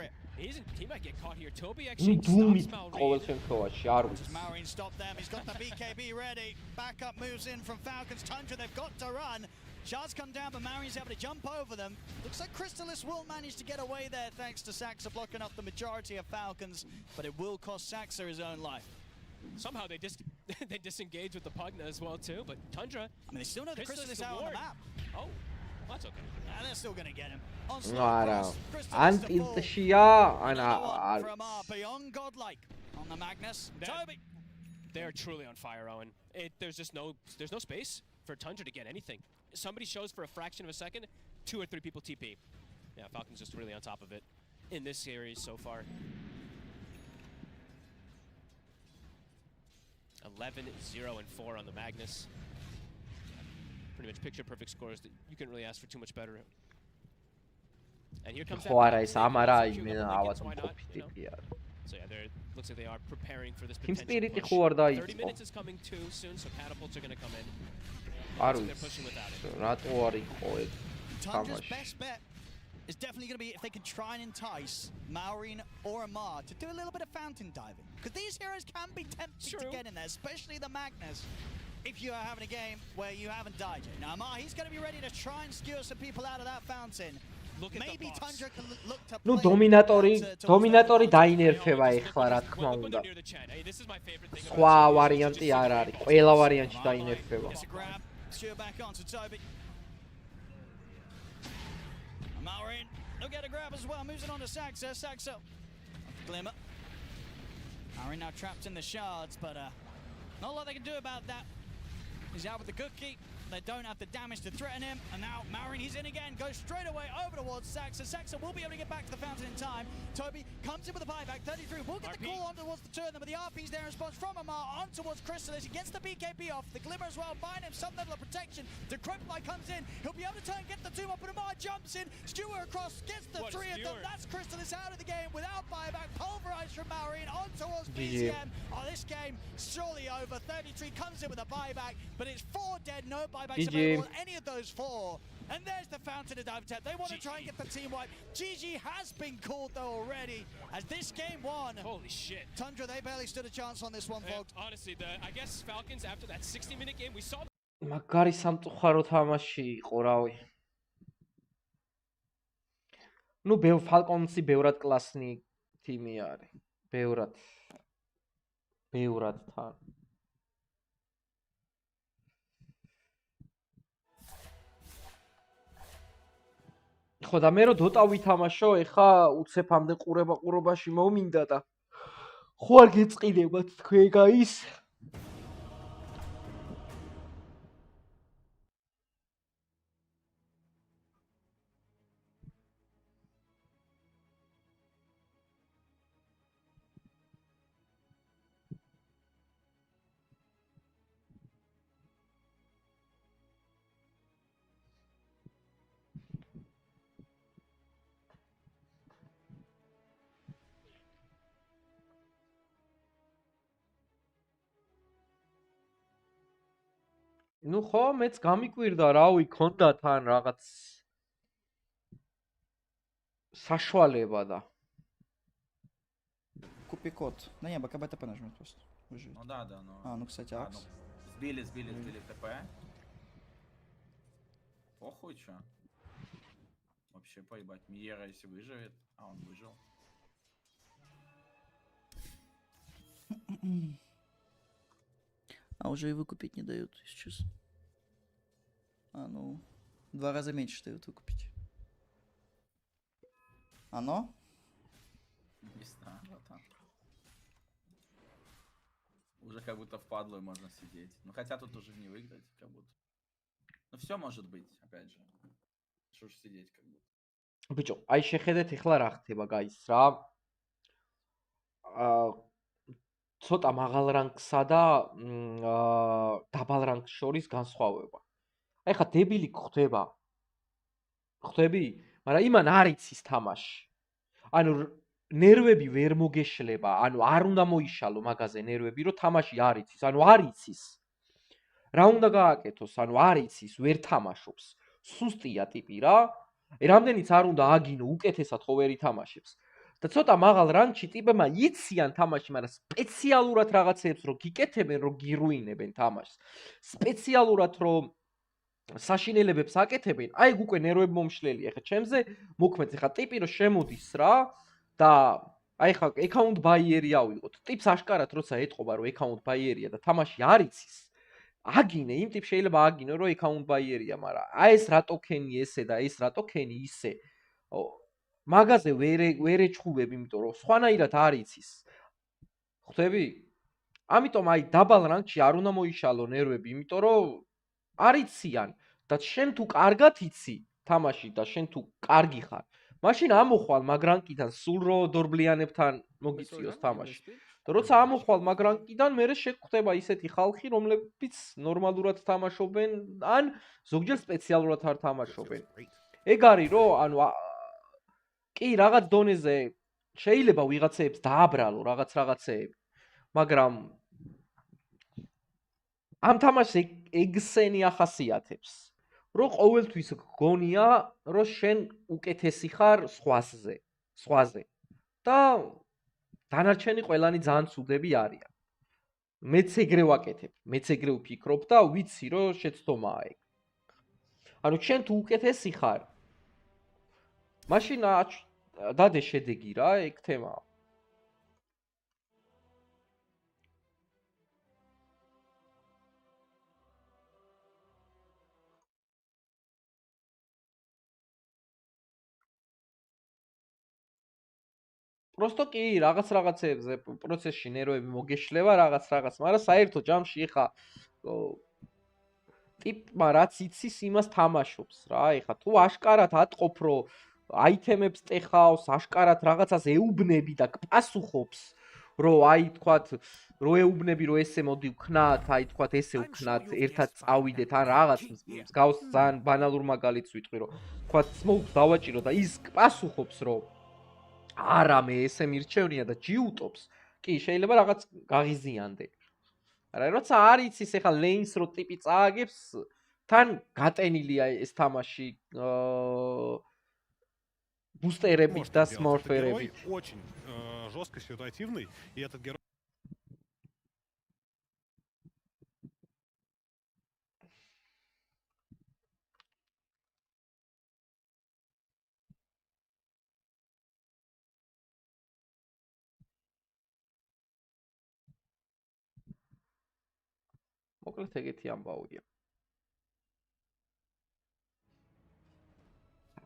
He might get caught here. Toby actually stops ყოველ შემთხვევაში არ ვიცი. Maureen stopped them. He's got the BKB ready. Backup moves in from Falcons. Tundra, they've got to run. Shards come down, but Maureen's able to jump over them. Looks like Crystallis will manage to get away there thanks to Saxa blocking off the majority of Falcons, but it will cost Saxa his own life. Somehow they disengage with the Pugna as well too, but Tundra. I mean, they still know the Crystallis out on the map. Oh, that's okay. They're still gonna get him. Wow. Antiltshia and from beyond godlike on the Magnus. Toby. They're truly on fire, Owen. There's no space for Tundra to get anything. Somebody shows for a fraction of a second, 2 or 3 people TP. Yeah, Falcon's just really on top of it in this series so far. 11-0-4 on the Magnus. Pretty much picture perfect scores that you couldn't really ask for too much better. And here comes that. So yeah, looks like they are preparing for this potential push. 30 minutes is coming too soon, so catapults are going to come in. They're pushing without it. Tundra's best bet is definitely going to be if they can try and entice Maureen or Amar to do a little bit of fountain diving. Because these heroes can be tempted to get in there, especially the Magnus, if you are having a game where you haven't died yet. Now Amar, he's going to be ready to try and skewer some people out of that fountain. Maybe Tundra can look to play. დომინატორი დაინერფება ეხლა რა თქმა უნდა. სხვა ვარიანტი არ არის. ყველა ვარიანტი დაინერფება. Back onto Toby. Maureen, they'll get a grab as well. Moves it on to Saxa. Saxa. Glimmer. Maureen now trapped in the shards, but not a lot they can do about that. He's out with the cookie. They don't have the damage to threaten him. And now Maureen, he's in again. Goes straight away over towards Saxa. Saxa will be able to get back to the fountain in time. Toby comes in with a buyback. 33 will get the call on towards the two of them. But the RP's there in response from Amar on towards Crystallis. He gets the BKB off. The Glimmer as well, buying him some level of protection. The Crippleye comes in. He'll be able to turn, get the 2 up, but Amar jumps in. Stewart across, gets the 3 of them. That's Crystallis out of the game without buyback. Pulverized from Maureen on towards BCM. Oh, this game surely over. 33 comes in with a buyback, but it's 4 dead, no buybacks available on any of those 4. And there's the fountain of dive attempt. They want to try and get the team wipe. GG has been called though already as this game won. Holy shit. Tundra, they barely stood a chance on this one, folks. Honestly, I guess Falcons after that 60-minute game, we saw. მაგარი სამწუხარო თამაში იყო, რავი. ნუ Falcons-ი ბევრად კლასნი თიმი არის. ბევრად თან. ხო და მე რო DOTA ვითამაშო, ეხა უცებამდე ყურებაში მომინდა და ხო არ გეწყინებათ თქვენ გაის. ნუ ხო მეც გამიკვირდა, რავი, ქონდა თან რაღაც сашვალება და Купи код. Да не, пока БТП нажмет просто. Выживет. Ну да, но... А, ну кстати, Акс. Сбили ТП. Похуй, чё? Вообще поебать. Миера, если выживет, а он выжил. А уже и выкупить не дают, если честно. А ну, 2 раза меньше дают выкупить. Оно? Не знаю, братан. Уже как будто в падлу можно сидеть. Ну хотя тут уже не выиграть, как будто. Ну все может быть, опять же. Что ж сидеть, как будто. ბიჭო, აი შეხედეთ ეხლა რა ხდება, guys, რა. ცოტა მაღალ რანგსა და დაბალ რანგს შორის განსხვავება. აი ხა დებილი გხვდება. ხვდები? მაგრამ იმან არ იცის თამაში. ანუ ნერვები ვერ მოგეშლება, ანუ არ უნდა მოიშალო მაგაზე ნერვები, რომ თამაში არ იცის, ანუ არ იცის. რა უნდა გააკეთოს, ანუ არ იცის, ვერ თამაშობს. სუსტია ტიპი რა. რამდენიც არ უნდა აგინო, უკეთესად ხო ვერ ითამაშებს. და ცოტა მაღალ რანგში ტიპებმა იციან თამაში, მაგრამ სპეციალურად რაღაცებს რო გიკეთებენ, რო გირუინებენ თამაშს. სპეციალურად რო საშინელებებს აკეთებენ, აი უკვე ნერვები მომშლელია. ხა ჩემზე მოქმედ ხა ტიპი რო შემოდის რა და აი ხა account buyer-ი ავიღოთ. ტიპს აშკარად როცა ეთყობა რომ account buyer-ია და თამაში არ იცის. აგინე, იმ ტიპს შეიძლება აგინო რომ account buyer-ია, მაგრამ აი ეს რა ტოკენი ესე და ეს რა ტოკენი ისე. მაგაზე ვერ ეჩხუბებ, იმიტომ რომ სხვანაირად არ იცის. ხვდები? ამიტომ აი დაბალ რანგში არ უნდა მოიშალო ნერვები, იმიტომ რომ არ იციან და შენ თუ კარგად იცი თამაში და შენ თუ კარგი ხარ, მაშინ ამოხვალ მაგ რანგიდან სულ რო დორბლიანებთან მოგიწიოს თამაში. და როცა ამოხვალ მაგ რანგიდან, მერე შეგხვდება ისეთი ხალხი, რომლებიც ნორმალურად თამაშობენ, ან ზოგჯერ სპეციალურად არ თამაშობენ. ეგ არის რომ ანუ კი რაღაც დონეზე შეიძლება ვიღაცეებს დააბრალო რაღაცეები, მაგრამ ამ თამაშს ეგსენი ახასიათებს, რომ ყოველთვის გგონია, რომ შენ უკეთესი ხარ სხვაზე. და დანარჩენი ყველანი ძალიან ცუდები არიან. მეც ეგრე ვაკეთებ, მეც ეგრე ვფიქრობ და ვიცი, რომ შეცდომაა ეგ. ანუ შენ თუ უკეთესი ხარ, მაშინ დადე შედეგი რა, ეგ თემაა. Просто კი რაღაცებზე პროცესში ნერვები მოგეშლება რაღაც, მაგრამ საერთო ჯამში ხა ტიპმა რაც იცის იმას თამაშობს რა. ეხა თუ აშკარად ატყობ რომ აიტემებს ტეხავს, აშკარად რაღაცას ეუბნები და პასუხობს, რომ აი თქვათ რო ეუბნები რომ ესე მოდი ვქნათ, აი თქვათ ესე ვქნათ, ერთად წავიდეთ ან რაღაც მსგავს ძალიან ბანალურ მაგალითს ვიტყვი რომ თქვათ smoke დავაჭირო და ის პასუხობს რომ არა მე ესე მირჩევნია და ჯიუტობს, კი შეიძლება რაღაც გაღიზიანდე. მაგრამ როცა არ იცის ეხა ლეინს რო ტიპი წააგებს, თან გატენილია ეს თამაში бустерებით და сморферებით. Очень жестко ситуативный, и этот герой მოკლედ ეგეთი ამბავია.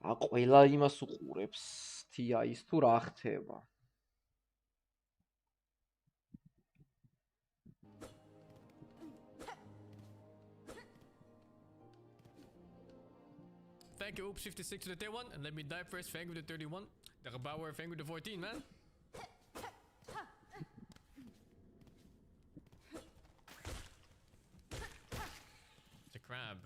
ყველა იმას უყურებს TI-ს თუ რა ხდება. Thank you, Oops 56 to the 31, and let me die first. Fang with the 31. The Gebauer Fang with the 14, man. It's a crab.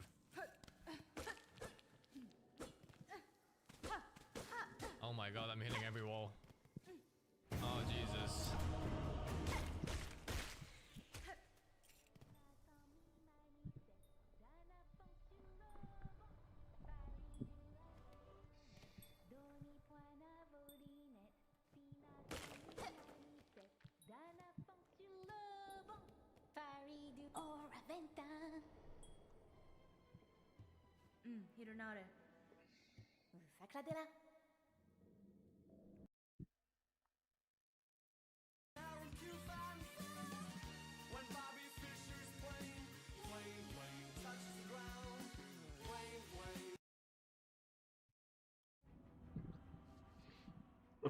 Oh my god, I'm hitting every wall. Oh Jesus. Hirunare. Sacradela.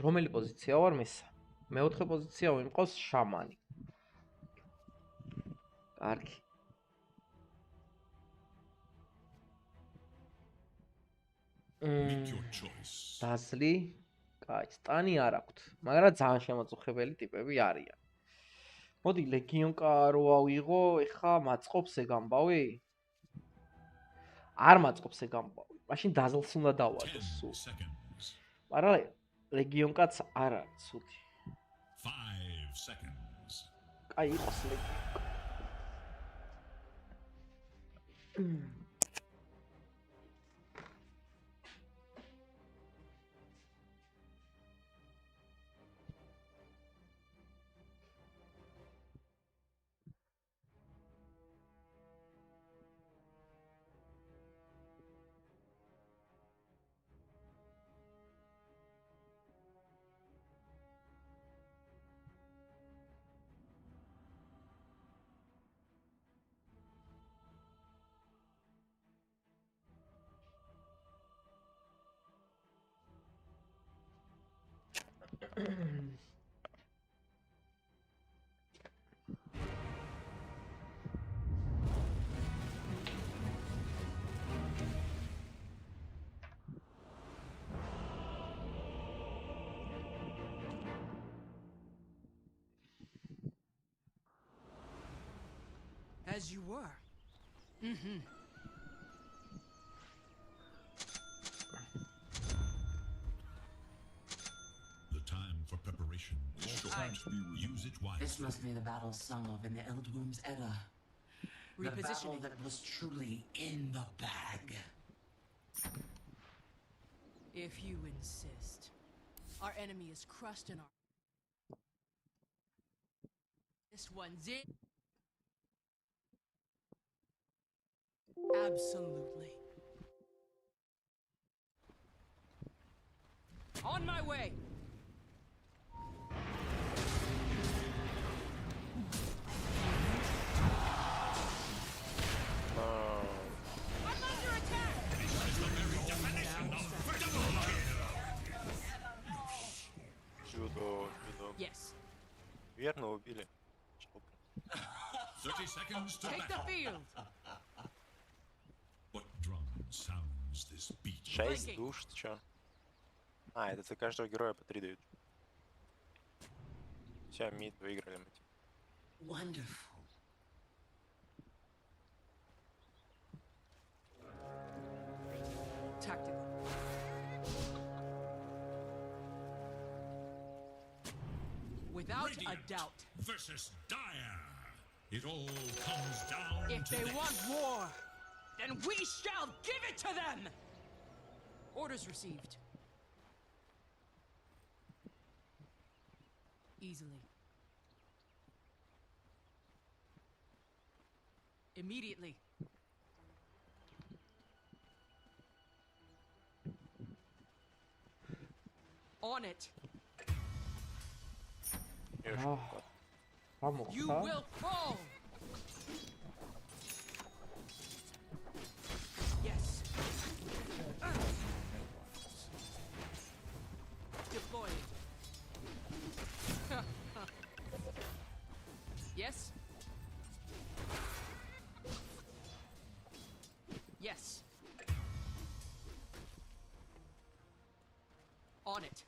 რომელი პოზიცია ვარ მესა? მეოთხე პოზიცია ვიმყავს შამანი. კარგი. დაზლი, კაი, სტანი არ აქვთ, მაგრამ ძალიან შემაწუხებელი ტიპები არიან. მოდი ლეგიონკა რო ავიღო, ეხა მაწყობს ეგ ამბავი? არ მაწყობს ეგ ამბავი. მაშინ დაზლს უნდა დავადო სულ. მაგრამ ლეგიონკაც არ არის ცუდი. 5 seconds. კაი იყოს ლეგიონკა. As you were. The time for preparation is short. Use it wisely. This must be the battle sung of in the Eldwomb's era. The battle that was truly in the bag. If you insist. Our enemy is crushed in our... This one's in. Absolutely. On my way. I'm under attack. This is the very definition of double kill. Yes. Верно убили. 30 seconds to Take the battle. field. What drum sounds this beat? 6 душ, ты чё? А, это за каждого героя по 3 дают. Все, мид выиграли мы. Wonderful. Tactical. Without a doubt. Versus Dire. It all comes down If to they this. want war, then we shall give it to them! Orders received. Easily. Immediately. On it. You will fall! Yes. Deploying. Yes. Yes. On it.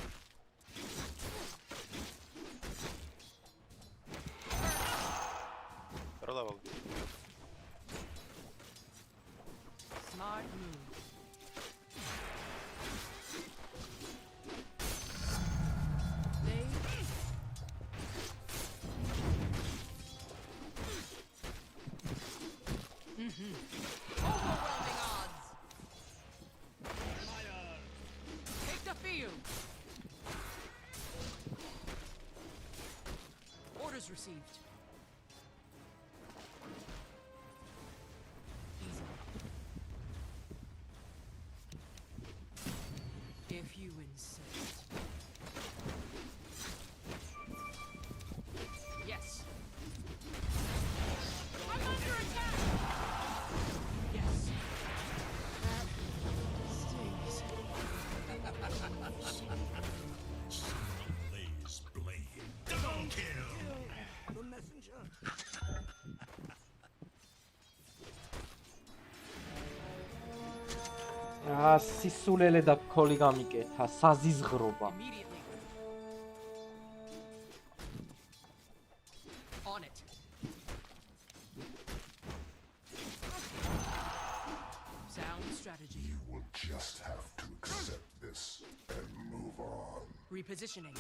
Продавал. Smart move. They... Overwhelming odds. Take the field. Orders received. სისულელე და ქოლი გამიკეთა, საზიზღრობა. On it. Sound strategy. You will just have to accept this and move on. Repositioning.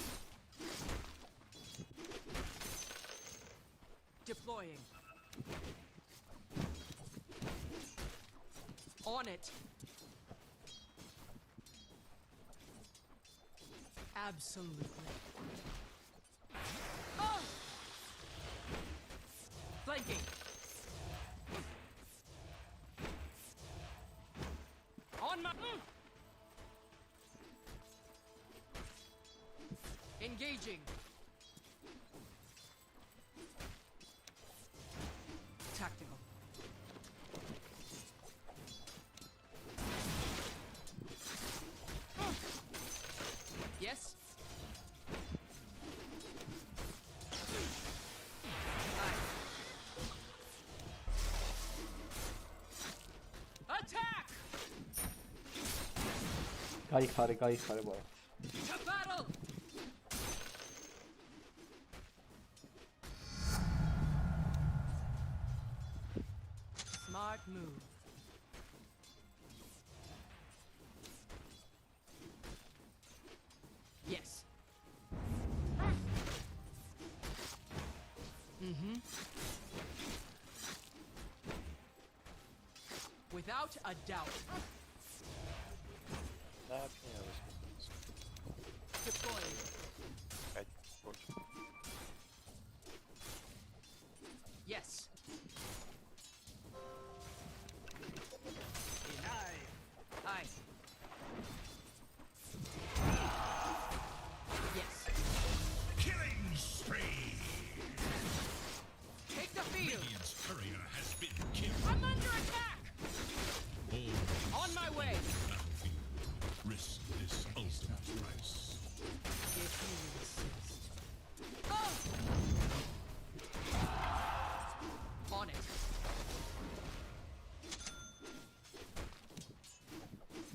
Deploying. On it. Absolutely. Oh! Flanking. On my... Engaging. Tactical. Yes. Attack! გაიხარე ბარა. To battle! Smart move. Yes. Mm-hmm. Without a doubt. Deploying. Yes. Aye. Yes. Killing spree. Take the field. Radiant's courier has been killed. I'm under attack. Oh, On my way. battlefield. Risk this ultimate price. If you insist. Oh! On it.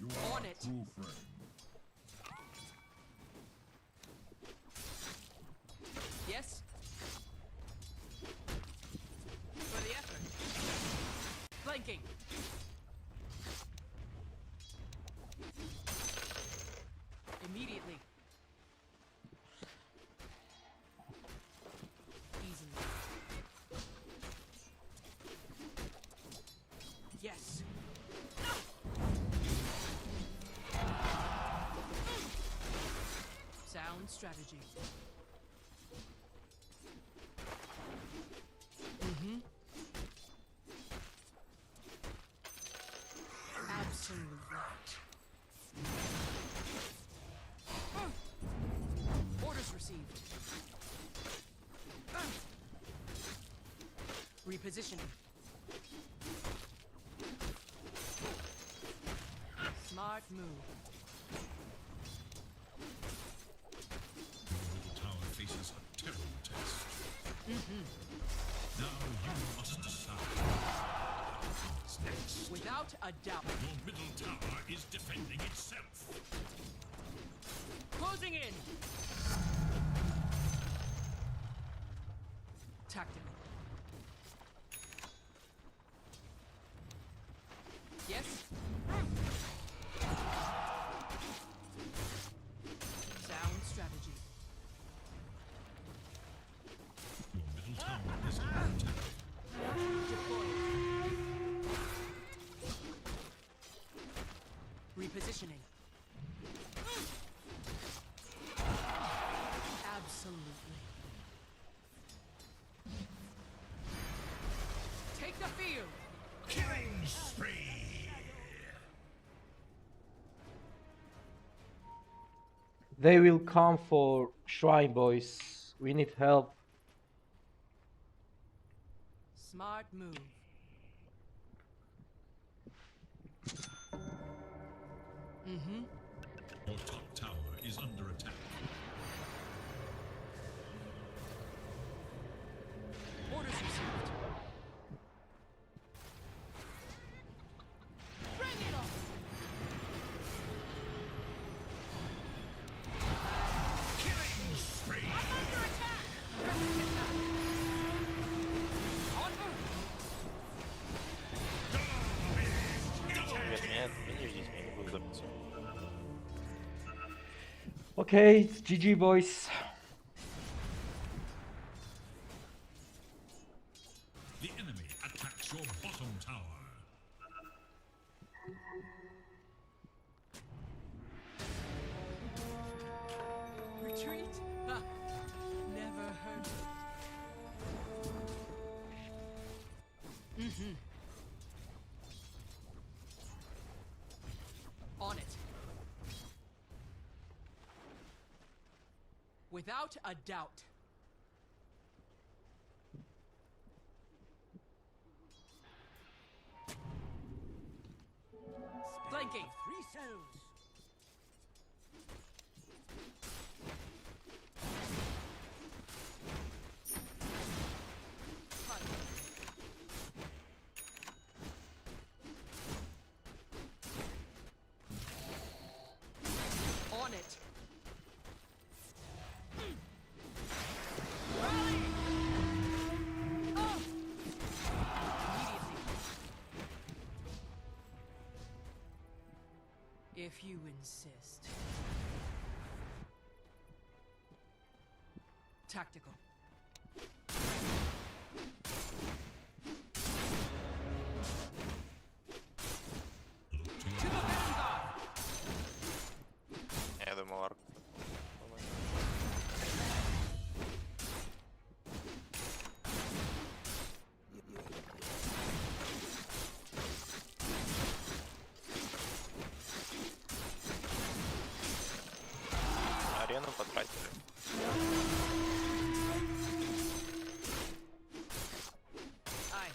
You On it. true friend. Yes. For the effort. Flanking. Immediately. Easily. Yes. Sound strategy. Mm-hmm. Absolute right. Orders received. Repositioning. Smart move. The tower faces a terrible test. Mm-hmm. Now you must decide. What's next? Without a doubt. Your middle tower is defending itself. Closing in. Tactical. Yes. Sound strategy. Your middle tower is under attack. Deployed. Repositioning. Absolutely. Take the field. Killing spree. They will come for shrine, boys. We need help. Smart move. Mm-hmm. Your top tower is under attack. Orders received. Bring it on! Okay, it's GG boys. The enemy attacks your bottom tower. Retreat? Ha! Never heard of it. On it. Without a doubt. Flanking. 3 cells. On it. Rally! Oh! Immediately. If you insist. Tactical. Я думал, арк. Арену потратили. Aye.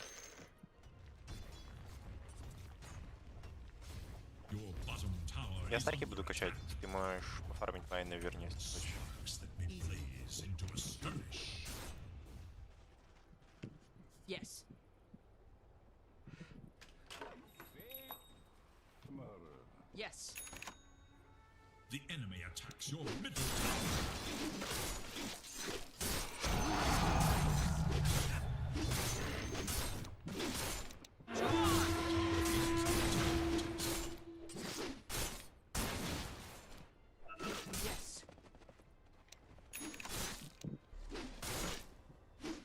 Your bottom tower Я is стаки under буду качать. Ты можешь пофармить майны, вернись. Sparks that may blaze into a skirmish. Yes. Yes. The enemy attacks your middle tower. Yes.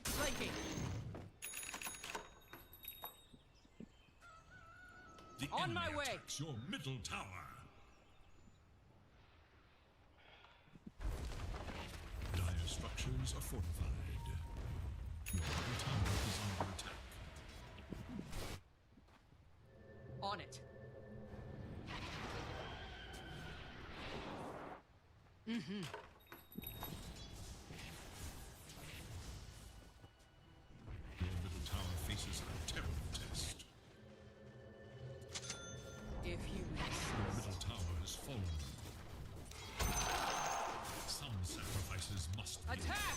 Flanking. The On enemy my way. attacks your middle tower. Dire structures are fortified. Your middle tower is under attack. On it. Mm-hmm. Your middle tower faces a terrible test. If you Your middle tower has fallen. Some sacrifices must be attack.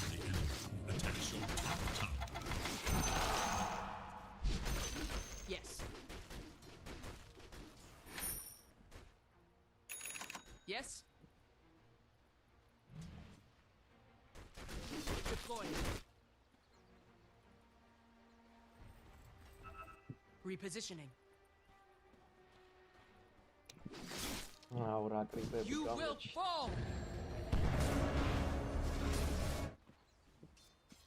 The enemy attacks your top tower. Yes. Yes. Deploying. Repositioning. Aura creeper. You will fall.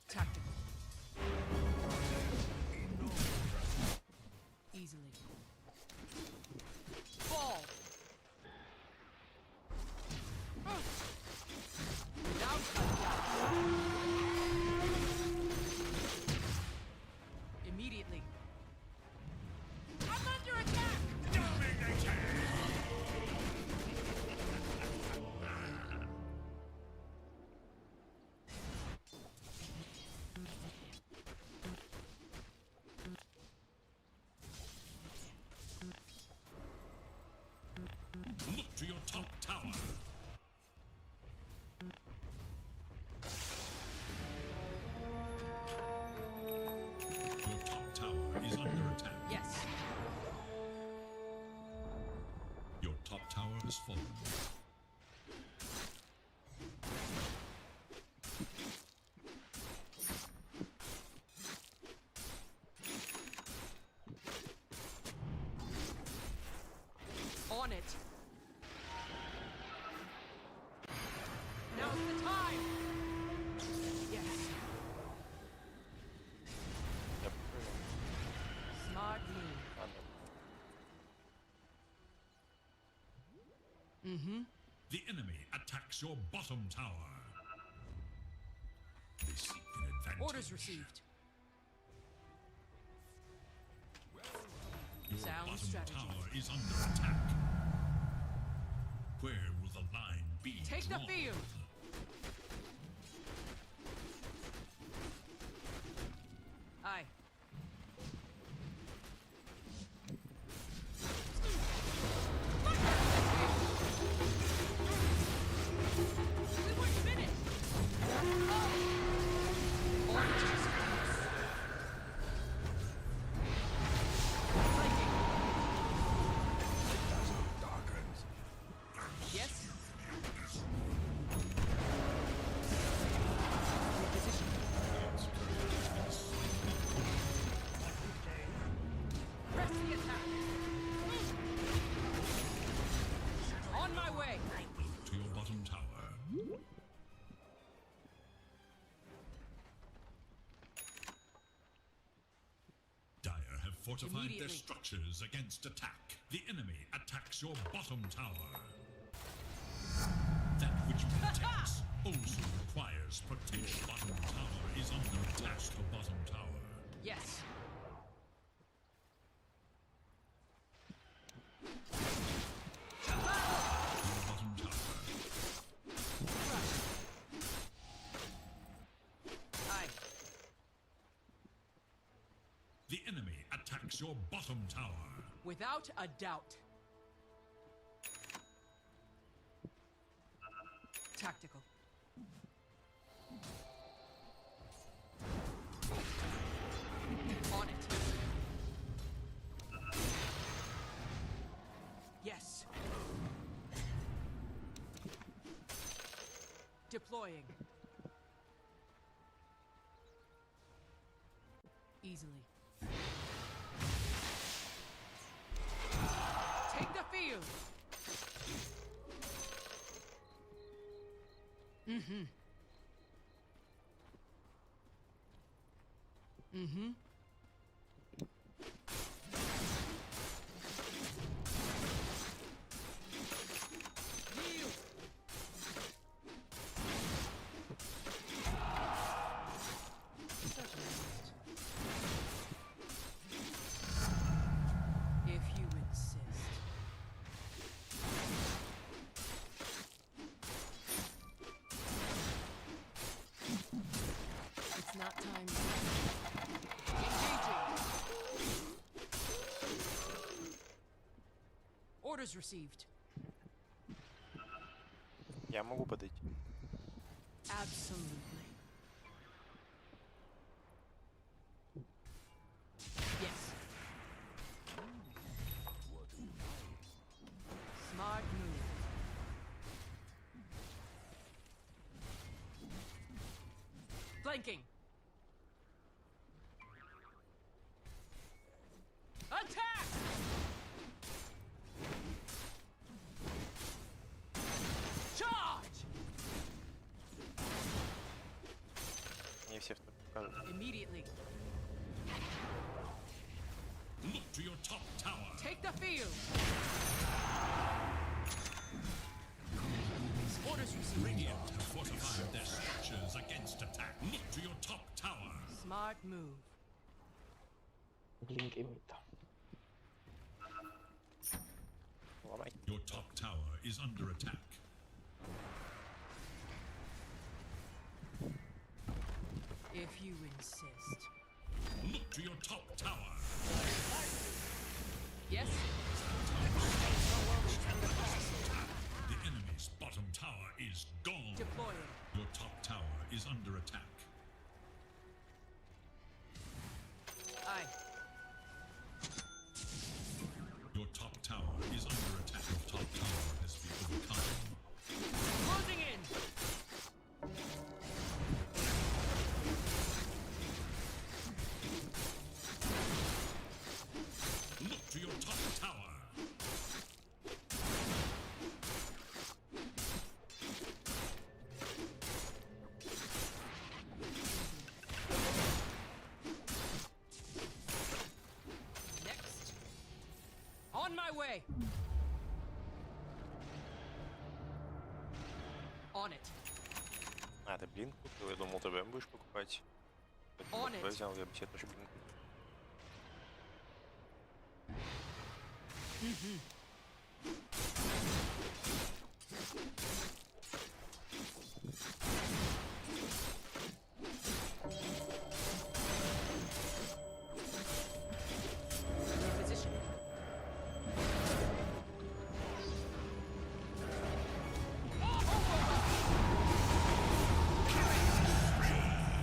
Tactical. Easily. Fall. Without a doubt. Immediately. I'm under attack. The enemy attacks your bottom tower. They seek an advantage. Orders received. Your Sound bottom strategy. tower is under attack. Where will the line be Take drawn? the field. Aye. We weren't finished. Yes. Press the attack. On my way. To your bottom tower. Dire have fortified their Immediately. structures against attack. The enemy attacks your bottom tower. That which protects also requires protection. Bottom tower is under attack. The bottom tower. Yes. Your bottom tower. Aye. The enemy attacks your bottom tower. Without a doubt. Tactical. On it. Yes. Deploying. Easily. Take the field. Yield. If you insist. It's not time. Engaging. Orders received. Я могу подойти. Absolutely. Yes. Smart move. Flanking. Attack! Charge! Не все в том показывают. Immediately. Look to your top tower. Take the field. Orders received. Radiant have fortified their structures against attack. Look to your top tower. Smart move. Your top tower is under attack. If you insist. Look to your top tower. Yes? The enemy's bottom tower is gone. Deploying. Your top tower is under attack. Aye. Your top tower is under attack. Your top tower has been overcome. Closing in. Look to your top tower. Next. On my way. А, ты блин купил? Я думал, ты БМ будешь покупать. Я взял, я бы себе тоже блин купил.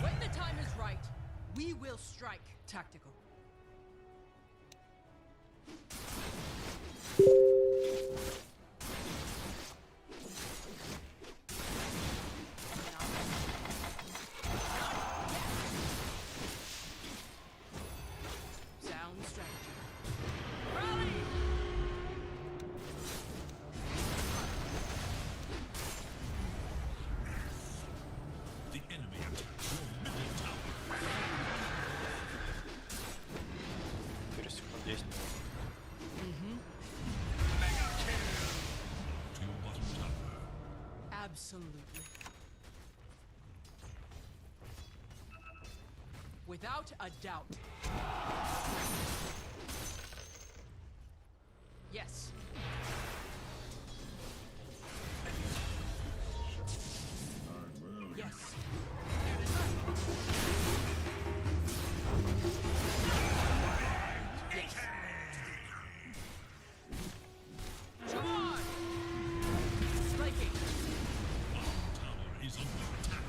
When the time is right, we will strike. Tactical. Sound strategy. Rally! The enemy attacks your middle tower. 4 секунд 10. To your bottom tower. Absolutely. Without a doubt. Yes. Yes. Yes. Come on! Flanking. Tower is under attack.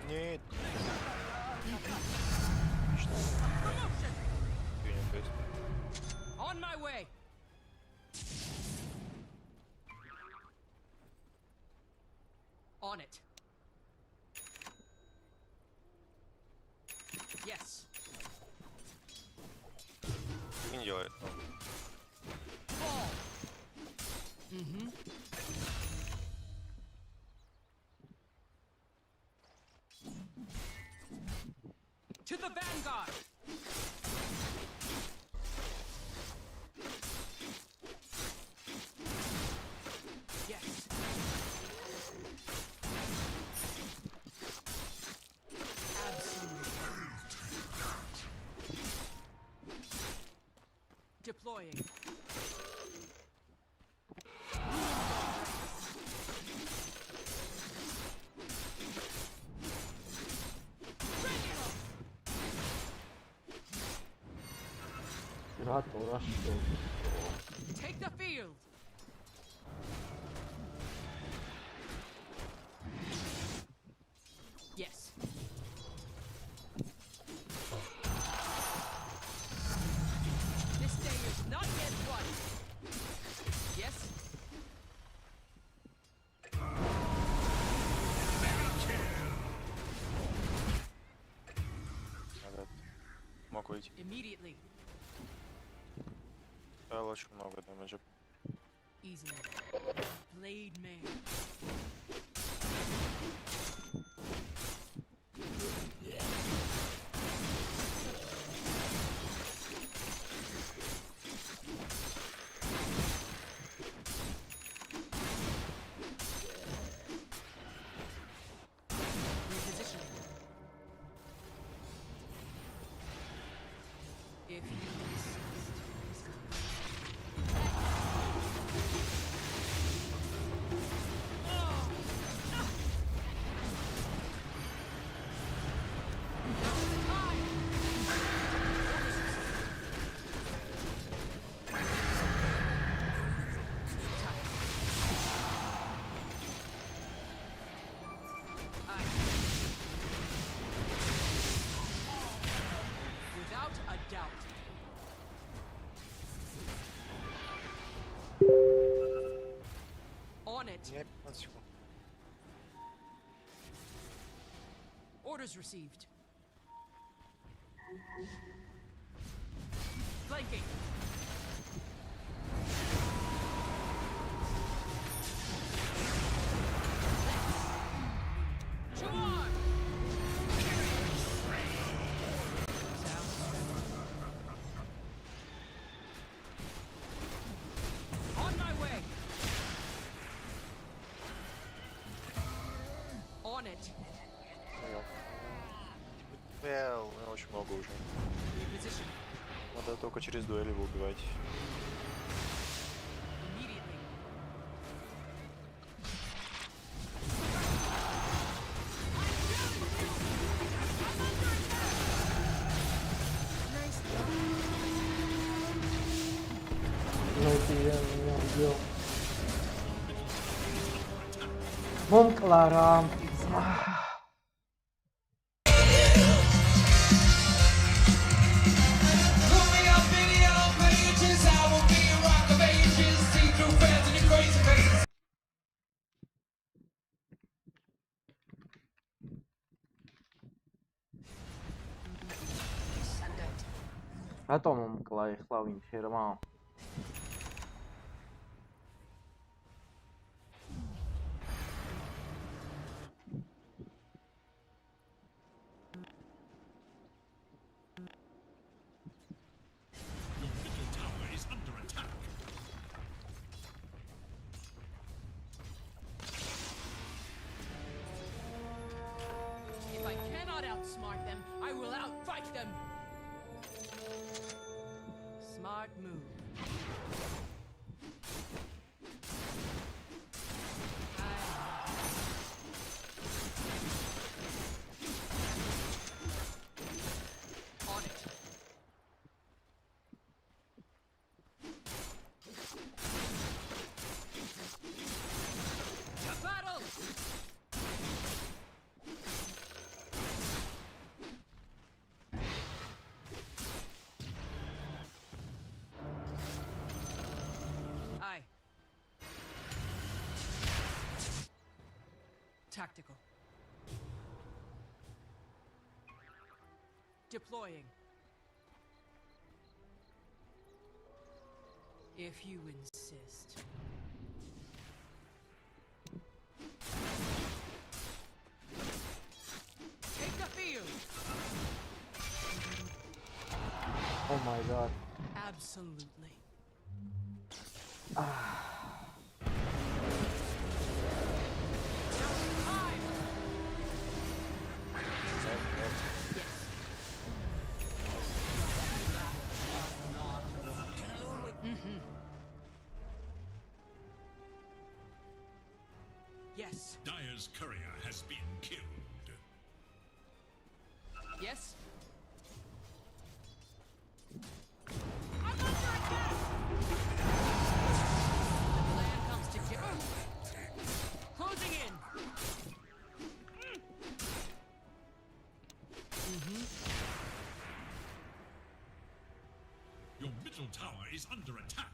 Нет. Promotion. Ты не On my way. On it. Yes. не делает. Fall. Mm-hmm. To the vanguard. Yes. Absolutely. Deploying. Take the field. Yes. This day is not yet won. Yes. Мог выйти. Immediately. Дал очень много дэмэджа. Easily. Blade man. Repositioning. If you insist, please come. Without a doubt. On it. Я 15 секунд. Orders received. Flanking. Charge! On my way. On it. Очень много уже. Reposition. Надо только через дуэли его убивать. Immediately. მომკლარა. რატომ მომკლა ეხლა ვინ ფერმა? If I cannot outsmart them, I will outfight them. Smart move. On it. To battle! Aye. Tactical. Deploying. If you insist. Take the field. Oh my god. Absolutely. Yes. Dire's courier has been killed. Yes. I'm under attack. The plan comes together. Closing in. Your middle tower is under attack.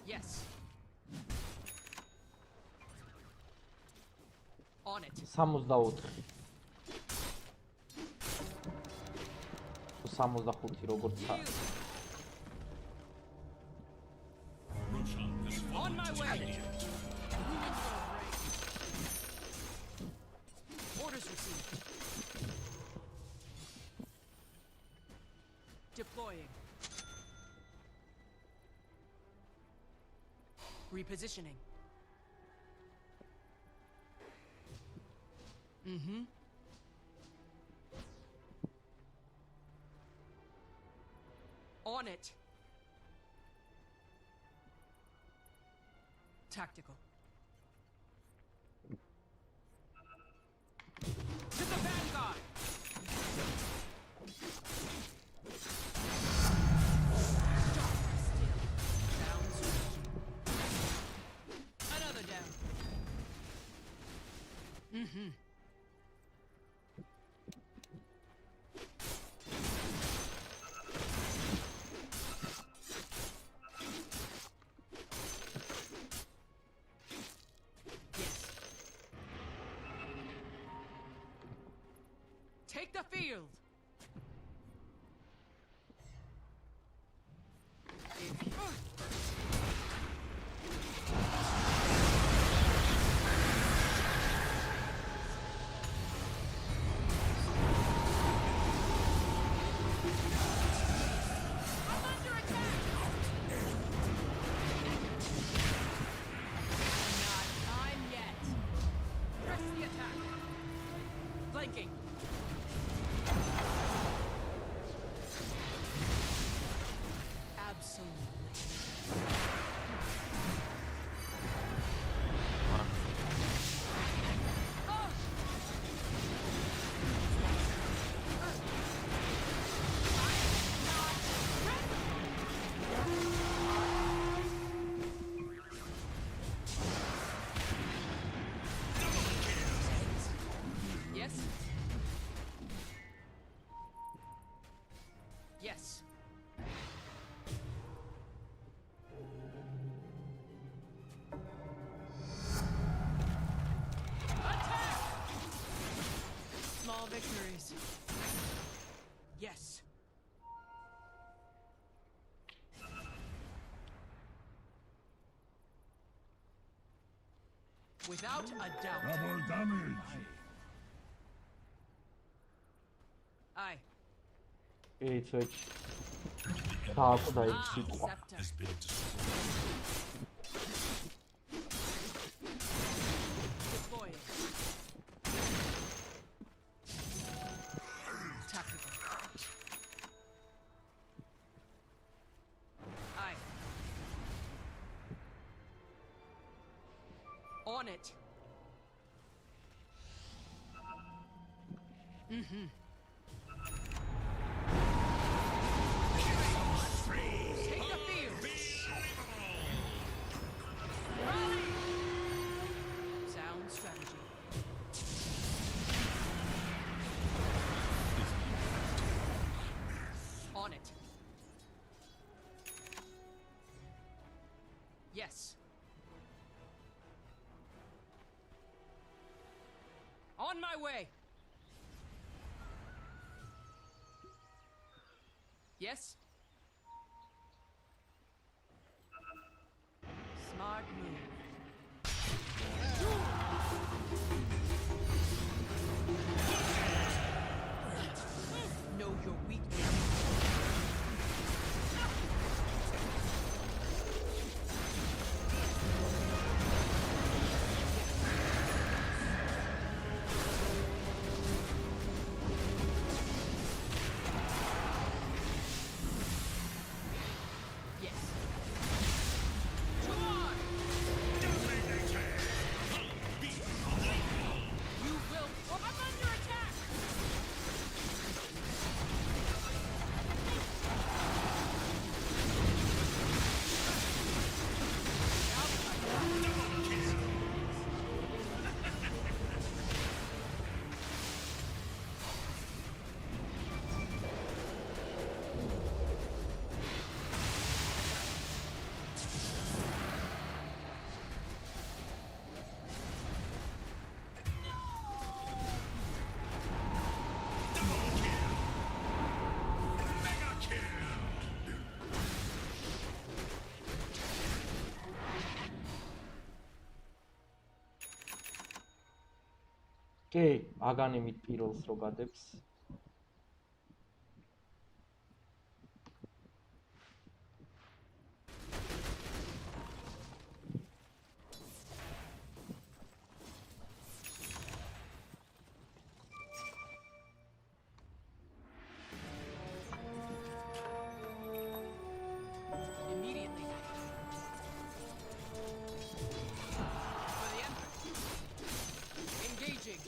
Yes. On it. 64. 65 როგორც არის. On my way. Orders received. Deploying. Repositioning. On it. Tactical. To the vanguard. Another down. Take the field. I'm under attack. victories. Yes. Without a doubt. Double damage. Aye. It's which. Sağda sitwa. Tactical. Aye. On it. Mm-hmm. Take the field. Rally. Sound strategy. On it. Yes. On my way. Yes. Smart move. Know your weakness. Yes. Come on. You will. Oh, I'm under attack. კი, აგანიმით პირველს რო გადებს. Immediately. For the Emperor. Engaging.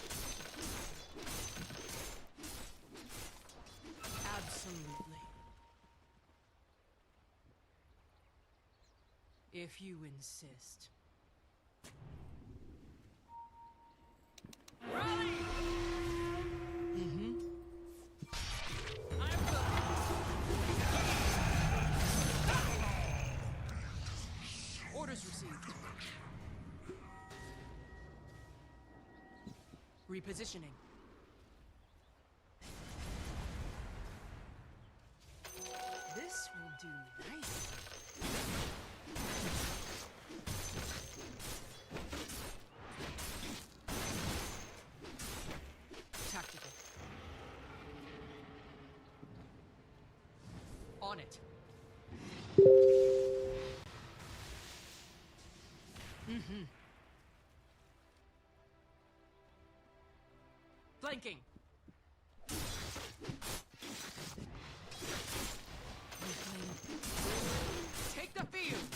Absolutely. If you insist. Rally! Mm-hmm. I will. Orders received. Repositioning. This will do nice. Tactical. On it. Mm-hmm. Flanking. Take the field.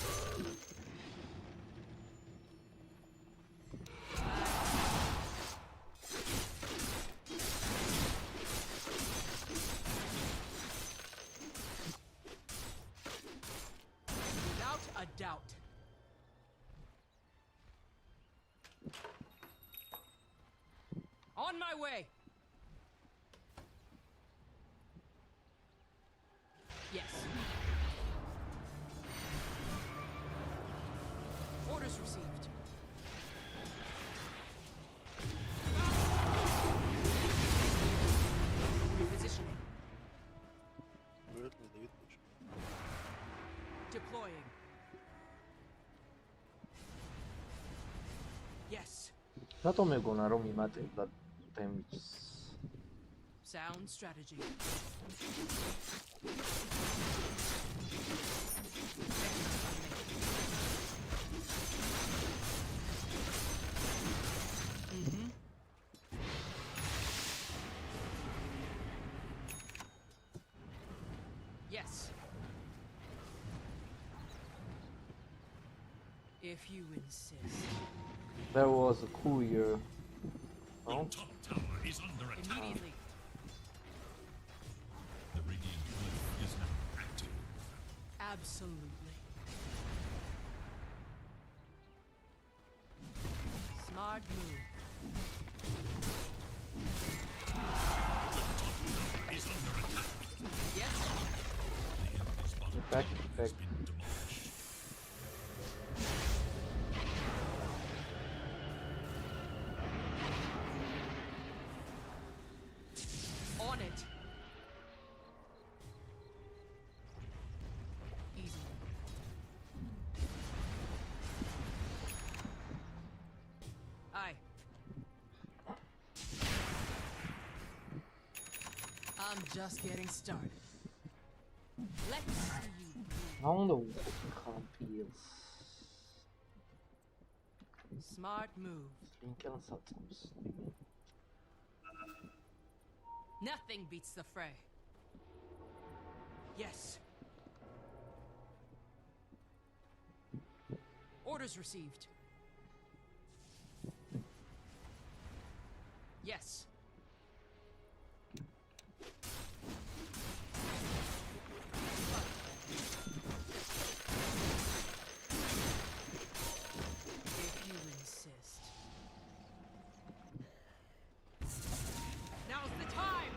Without a doubt. On my way. Yes. Orders received. რატომ მეგონა რომ იმატებდა damage-ს? Sound strategy. Yes. If you insist. There was a coup here. Your top tower is under attack. Immediately. The radiant glyph is now active. Absolutely. Smart move. Is under attack. Yes. Back. On it. Easy. Aye. I'm just getting started. Let's see you. Não não campeões. Smart move. Tem que lançar todos. Nothing beats the fray. Yes. Orders received. Yes. If you insist. Now's the time!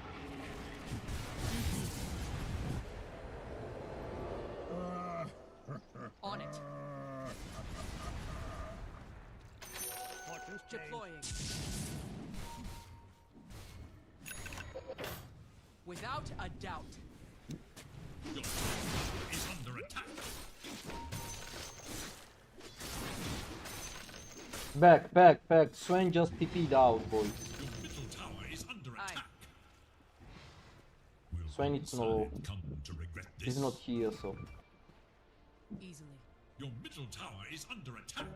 On it. Deploying. Without a doubt. Your top tower is under attack. Back. Swain just TP'd out, boys. Your middle tower is under attack. Swain it's no. Come to regret this. He's not here, so. Easily. Your middle tower is under attack.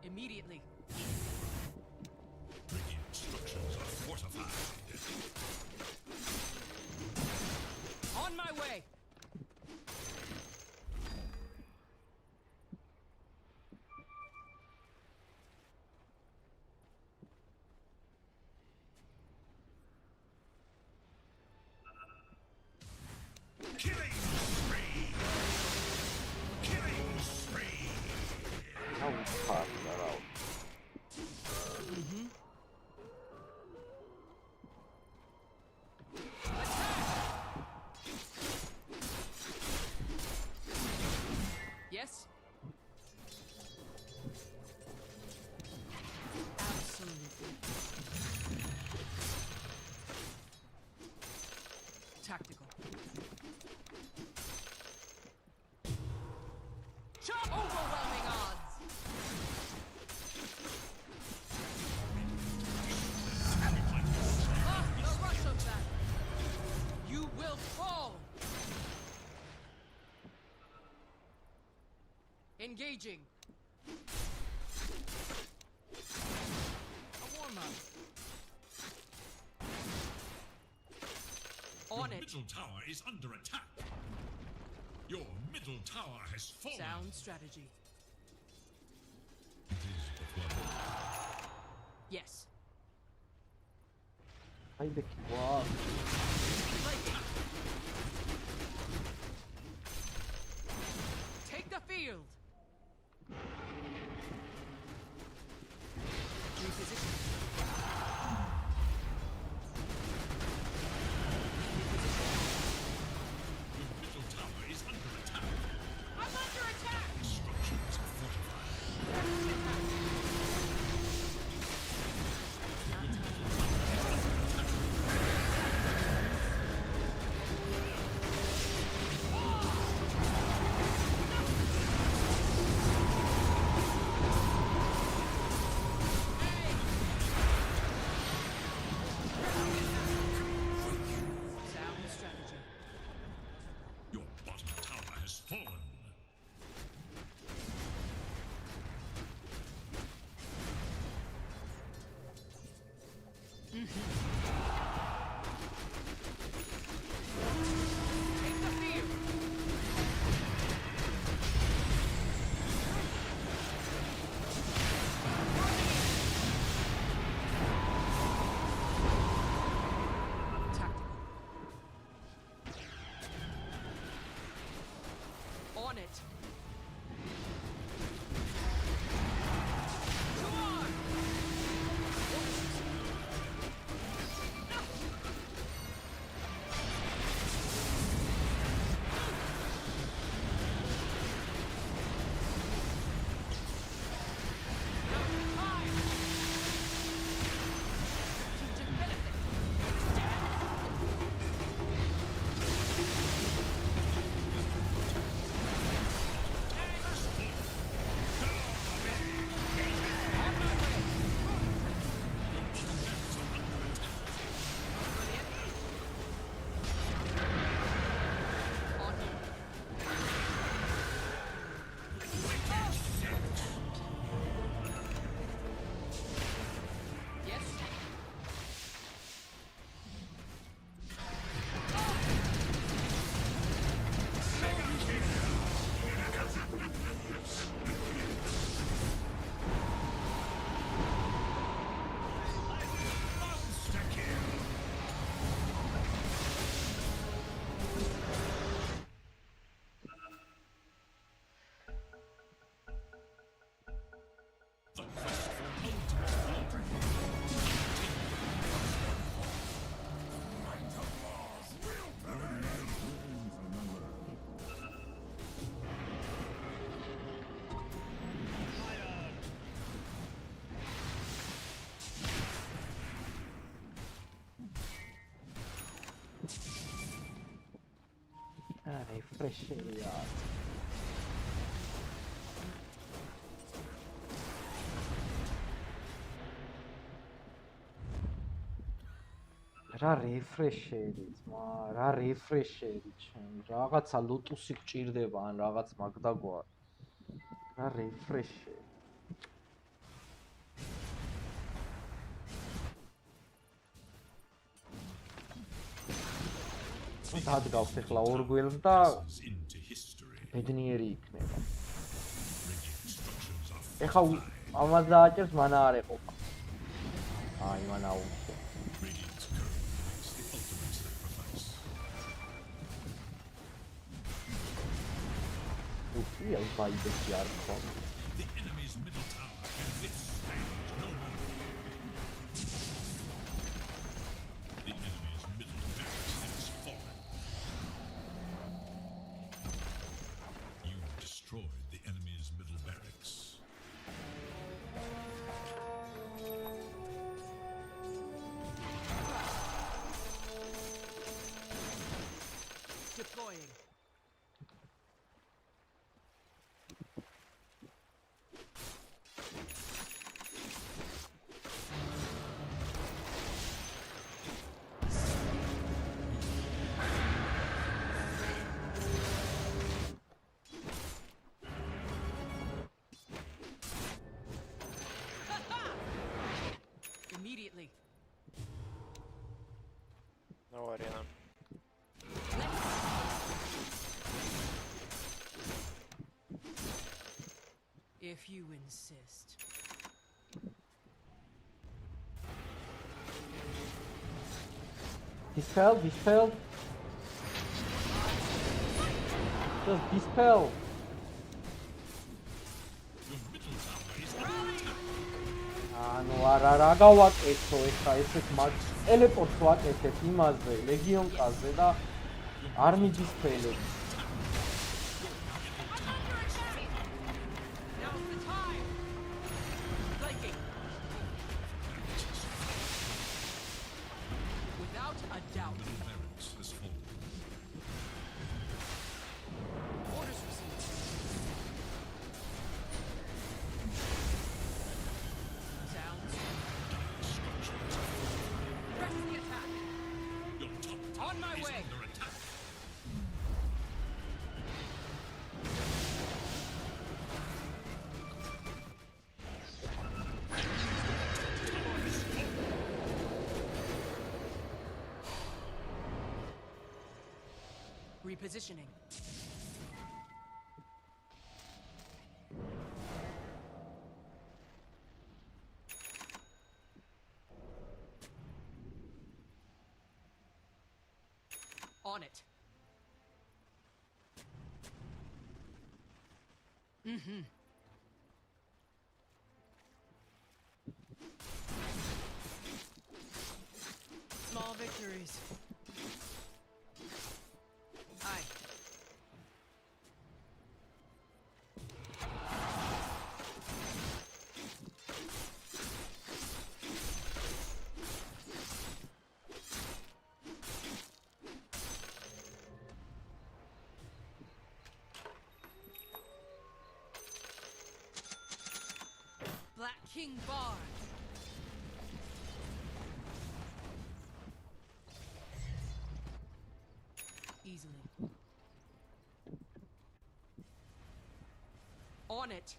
Immediately. Radiant structures are fortified. On my way. Killing spree! Killing spree! How we pass that out? Yes. Absolutely. Tactical. Chop! Overwhelming odds. Ah, the rush of that. You will fall. Engaging. A warm-up. On Your it. middle tower is under attack. Your middle tower has fallen. Sound strategy. It is but one. Yes. Haydi ki. Wow. Take the field. Your middle tower is under attack. I'm under attack. Structures are fortified. refresh-ია. რა refresh-ი, ძმა, რა refresh-ი ჩემ. რაღაცა ლოტუსი გჭირდება ან რაღაც მაგდაგვარ. რა refresh-ი. დადგავს ახლა ორ გველს და ბედნიერი იქნება. ეხლა ამას დააჭერს მანა არ ეყოფა. აი მანა აუცო. უი აი ბაიდესი არ ხო. Immediately. No arena. If you insist. Dispel. Just dispel. ანუ არა გავაკეთო ეხა ესეთ მაგ ტელეპორტს ვაკეთებ იმაზე ლეგიონკაზე და არ მიდისპელებ. Repositioning. On it. Small victories. Aye. Black King Bar. Easily. On it.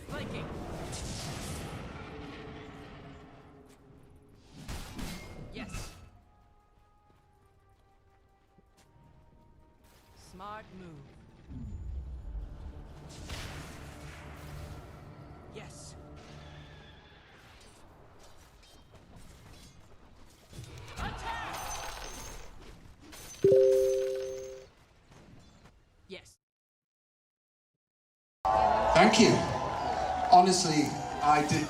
Flanking. Yes. Smart move. Yes. Attack! Yes. Thank you. Honestly, I did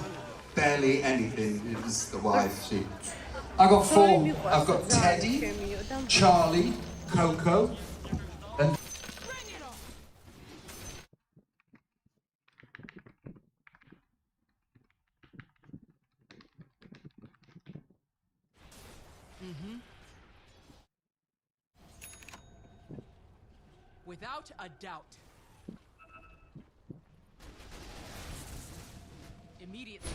barely anything. It was the wife. I got four. I've got Teddy, Charlie, Coco, and Without a doubt. Immediately.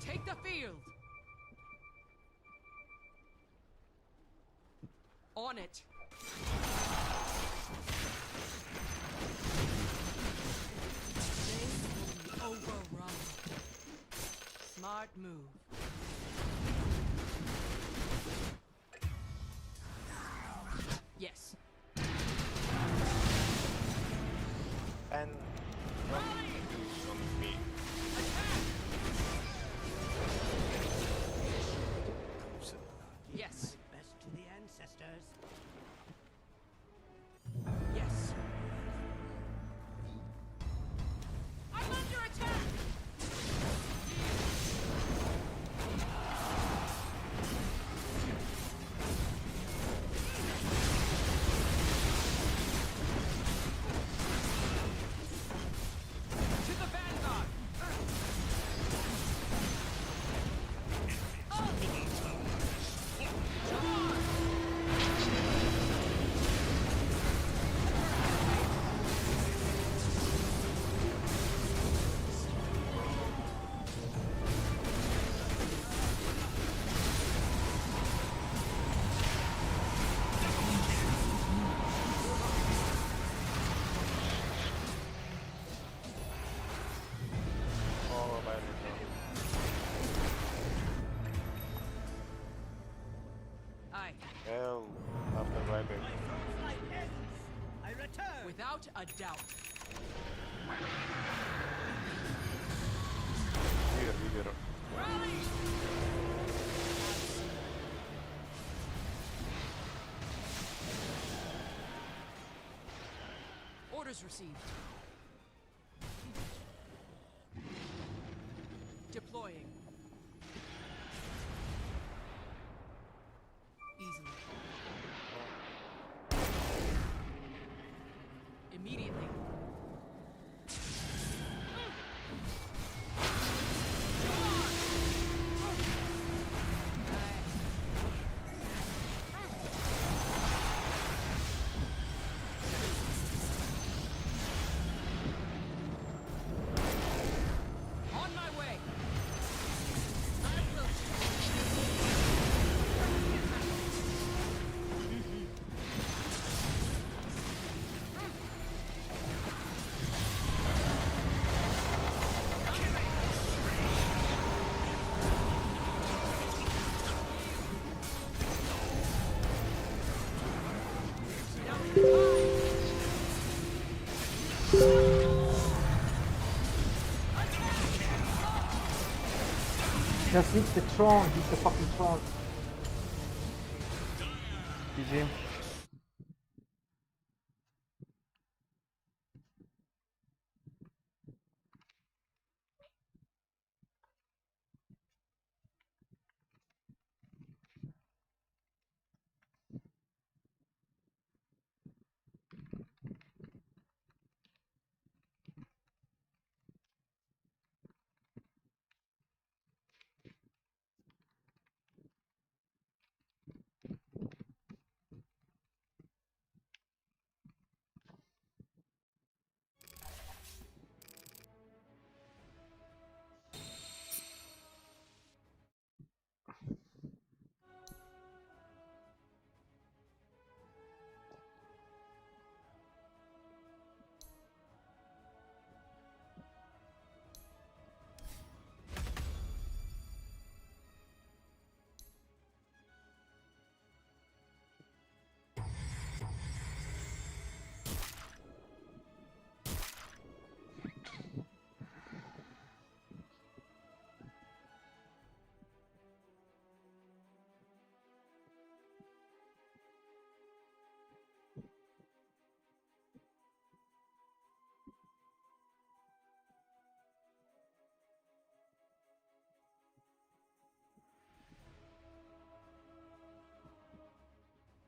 Take the field! On it! They will be overrun. Smart move. Yes. And on me. Yes. Best to the ancestors. Yes. I'm under attack! To the vanguard! Oh, my Aye. hell, after Ryzen. I return. Without a doubt. Вивер. Orders received. Deploying. Easily. Immediately. On my way. Just hit the throne, hit the fucking throne. GG.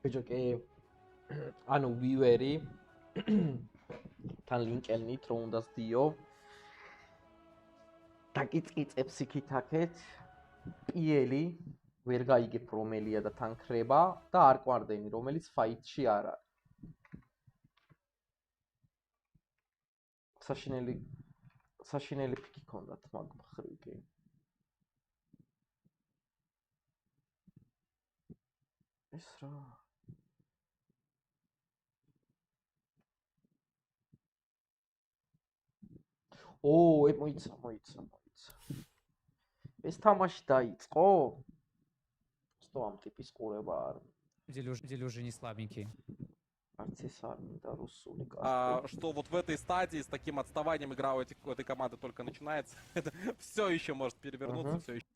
ბიჭო კი ანუ ვივერი თან ლინკელნით რომ უნდა სდიო დაკიწკიწებს იქით-აქეთ პიელი ვერ გაიგებ რომელია და თან ხრება და არ ყვარდენი რომელიც ფაიტში არ არის საშინელი პიკი ქონდათ მაგ მხრივ კი ეს რა მოიცა ეს თამაში დაიწყო что am типის ყურება არ Делюжи не слабенький. Что вот в этой стадии с таким отставанием игра у этой команды только начинается. Это все еще может перевернуться, все еще.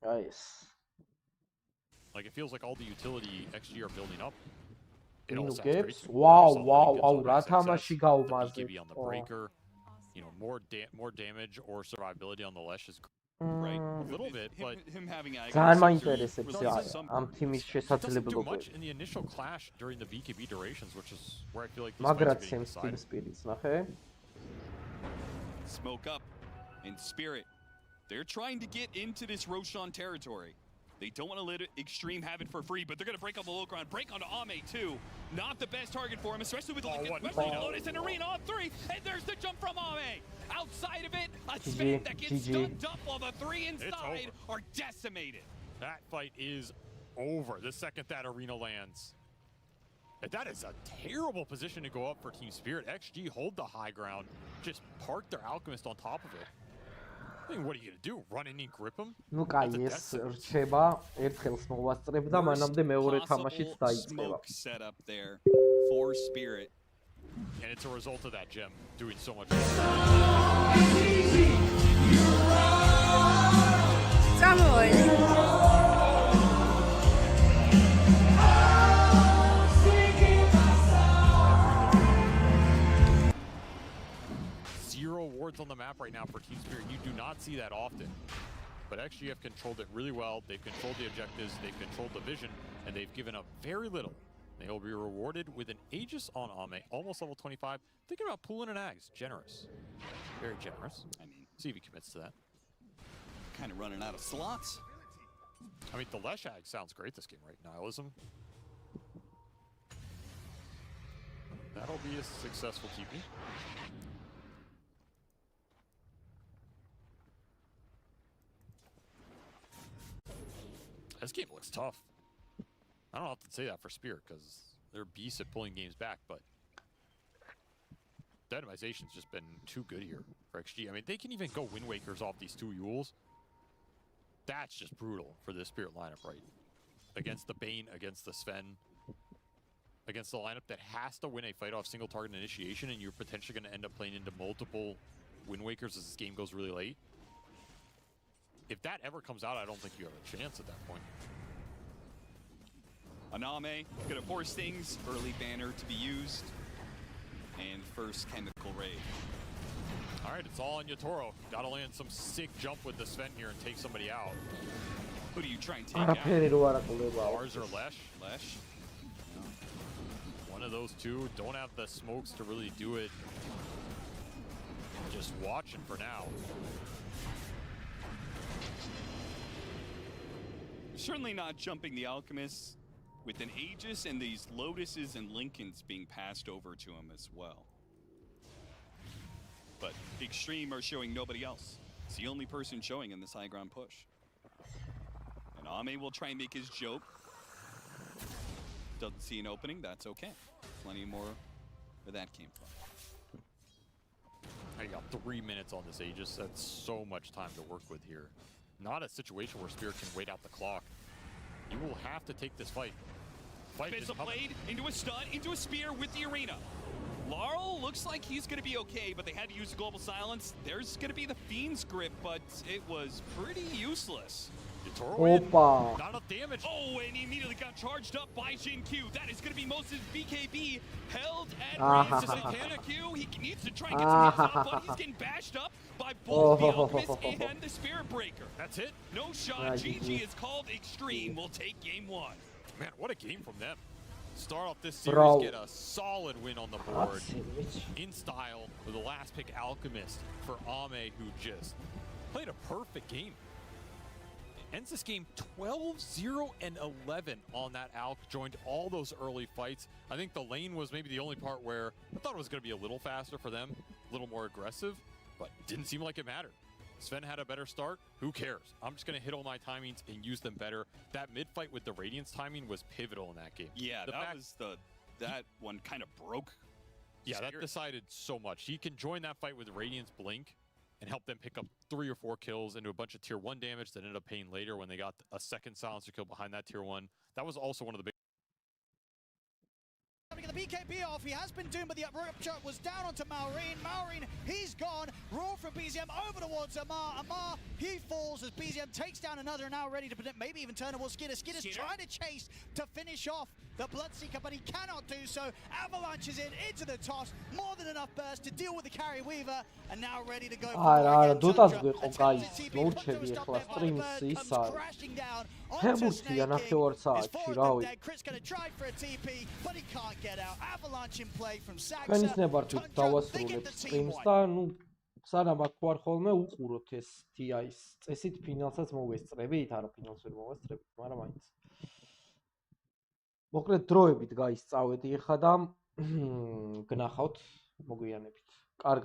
Like it feels like all the utility XG are building up. Wow, რა თამაში გაუმაზეთ. On the breaker, you know, more damage or survivability on the Lesh is right a little bit, but him having ძალიან მაინტერესებს ამ თიმის შესაძლებლობები. Much in the initial clash during the BKB durations, which is where I feel like Magrat seems team spirits, ნახე. Smoke up in Spirit. They're trying to get into this Roshan territory. They don't want to let Extreme have it for free, but they're going to break on the low ground, break onto Ame too. Not the best target for him, especially with Lotus and Arena on 3, and there's the jump from Ame. Outside of it, a spin that gets stunned up while the 3 inside are decimated. That fight is over the second that Arena lands. And that is a terrible position to go up for Team Spirit. XG hold the high ground, just park their Alchemist on top of it. I mean, what are you gonna do? Run in and grip him? Ну კაი, ეს რჩება ერთხელს მოვასწრებ და მანამდე მეორე თამაშიც დაიწყება. Setup there for Spirit. And it's a result of that gem doing so much. Zero wards on the map right now for Team Spirit. You do not see that often. But XG have controlled it really well. They've controlled the objectives, they've controlled the vision, and they've given up very little. They will be rewarded with an Aegis on Ame, almost level 25. Thinking about pulling an Ags. Generous. Very generous. I mean, see if he commits to that. Kind of running out of slots. I mean, the Lesh Ag sounds great this game, right? Nihilism. That'll be a successful TP. This game looks tough. I don't have to say that for Spirit because they're beasts at pulling games back, but Dynamization's just been too good here for XG. I mean, they can even go Wind Wakers off these 2 Yules. That's just brutal for this Spirit lineup, right? Against the Bane, against the Sven, against the lineup that has to win a fight off single target initiation, and you're potentially going to end up playing into multiple Wind Wakers as this game goes really late. If that ever comes out, I don't think you have a chance at that point. Aname gonna force things, early banner to be used, and first chemical raid. All right, it's all on Yatoro. Gotta land some sick jump with the Sven here and take somebody out. Who do you try and take out? Lars or Lesh? Lesh. One of those two. Don't have the smokes to really do it. Just watching for now. Certainly not jumping the Alchemists with an Aegis and these Lotuses and Lincolns being passed over to him as well. But Extreme are showing nobody else. It's the only person showing in this high ground push. And Ame will try and make his joke. Doesn't see an opening, that's okay. Plenty more where that came from. I got 3 minutes on this Aegis. That's so much time to work with here. Not a situation where Spirit can wait out the clock. You will have to take this fight. Missile blade into a stun, into a spear with the Arena. Laurel looks like he's going to be okay, but they had to use the global silence. There's going to be the Fiend's grip, but it was pretty useless. Opa. Not enough damage. Oh, and he immediately got charged up by Jin Q. That is going to be Moses' BKB held at range. Satana Q. He needs to try and get some hits off, but he's getting bashed up by both the Alchemist and the Spirit Breaker. That's it. No shot. GG is called Extreme. We'll take game 1. Man, what a game from them. start off this series, Bro. get a solid win on the board. In style with the last pick Alchemist for Ame, who just played a perfect game. Ends this game 12-0 and 11 on that Alk, joined all those early fights. I think the lane was maybe the only part where I thought it was going to be a little faster for them, a little more aggressive, but didn't seem like it mattered. Sven had a better start. Who cares? I'm just going to hit all my timings and use them better. That mid fight with the Radiance timing was pivotal in that game. Yeah, that one kind of broke. Yeah, that decided so much. He can join that fight with Radiance Blink and help them pick up 3 or 4 kills into a bunch of tier 1 damage that ended up paying later when they got a second silencer kill behind that tier 1. That was also one of the big... The BKB off, he has been doomed, but the rupture was down onto Maureen. Maureen, he's gone. Roar from BZM over towards Amar. Amar, he falls as BZM takes down another, now ready to maybe even turn towards Skidder. Skidder's trying to chase to finish off the Bloodseeker, but he cannot do so. Avalanches into the toss. More than enough burst to deal with the Carry Weaver, and now ready to go არა, DOTA-ს გვიყო, guys. მოვჩები ახლა streams ის არის. ფემურთია ნახევარ საათში, რავი. თქვენის ნებართვით დავასრულებ streams და ნუ სანამ აქ ვარ ხოლმე უყუროთ ეს TI-ის წესით ფინალსაც მოვესწრებით, არა ფინალს ვერ მოვესწრებით, მაგრამ მაინც. მოკლედ დროებით guys წავედი ახლა და გნახავთ მოგვიანებით. კარგად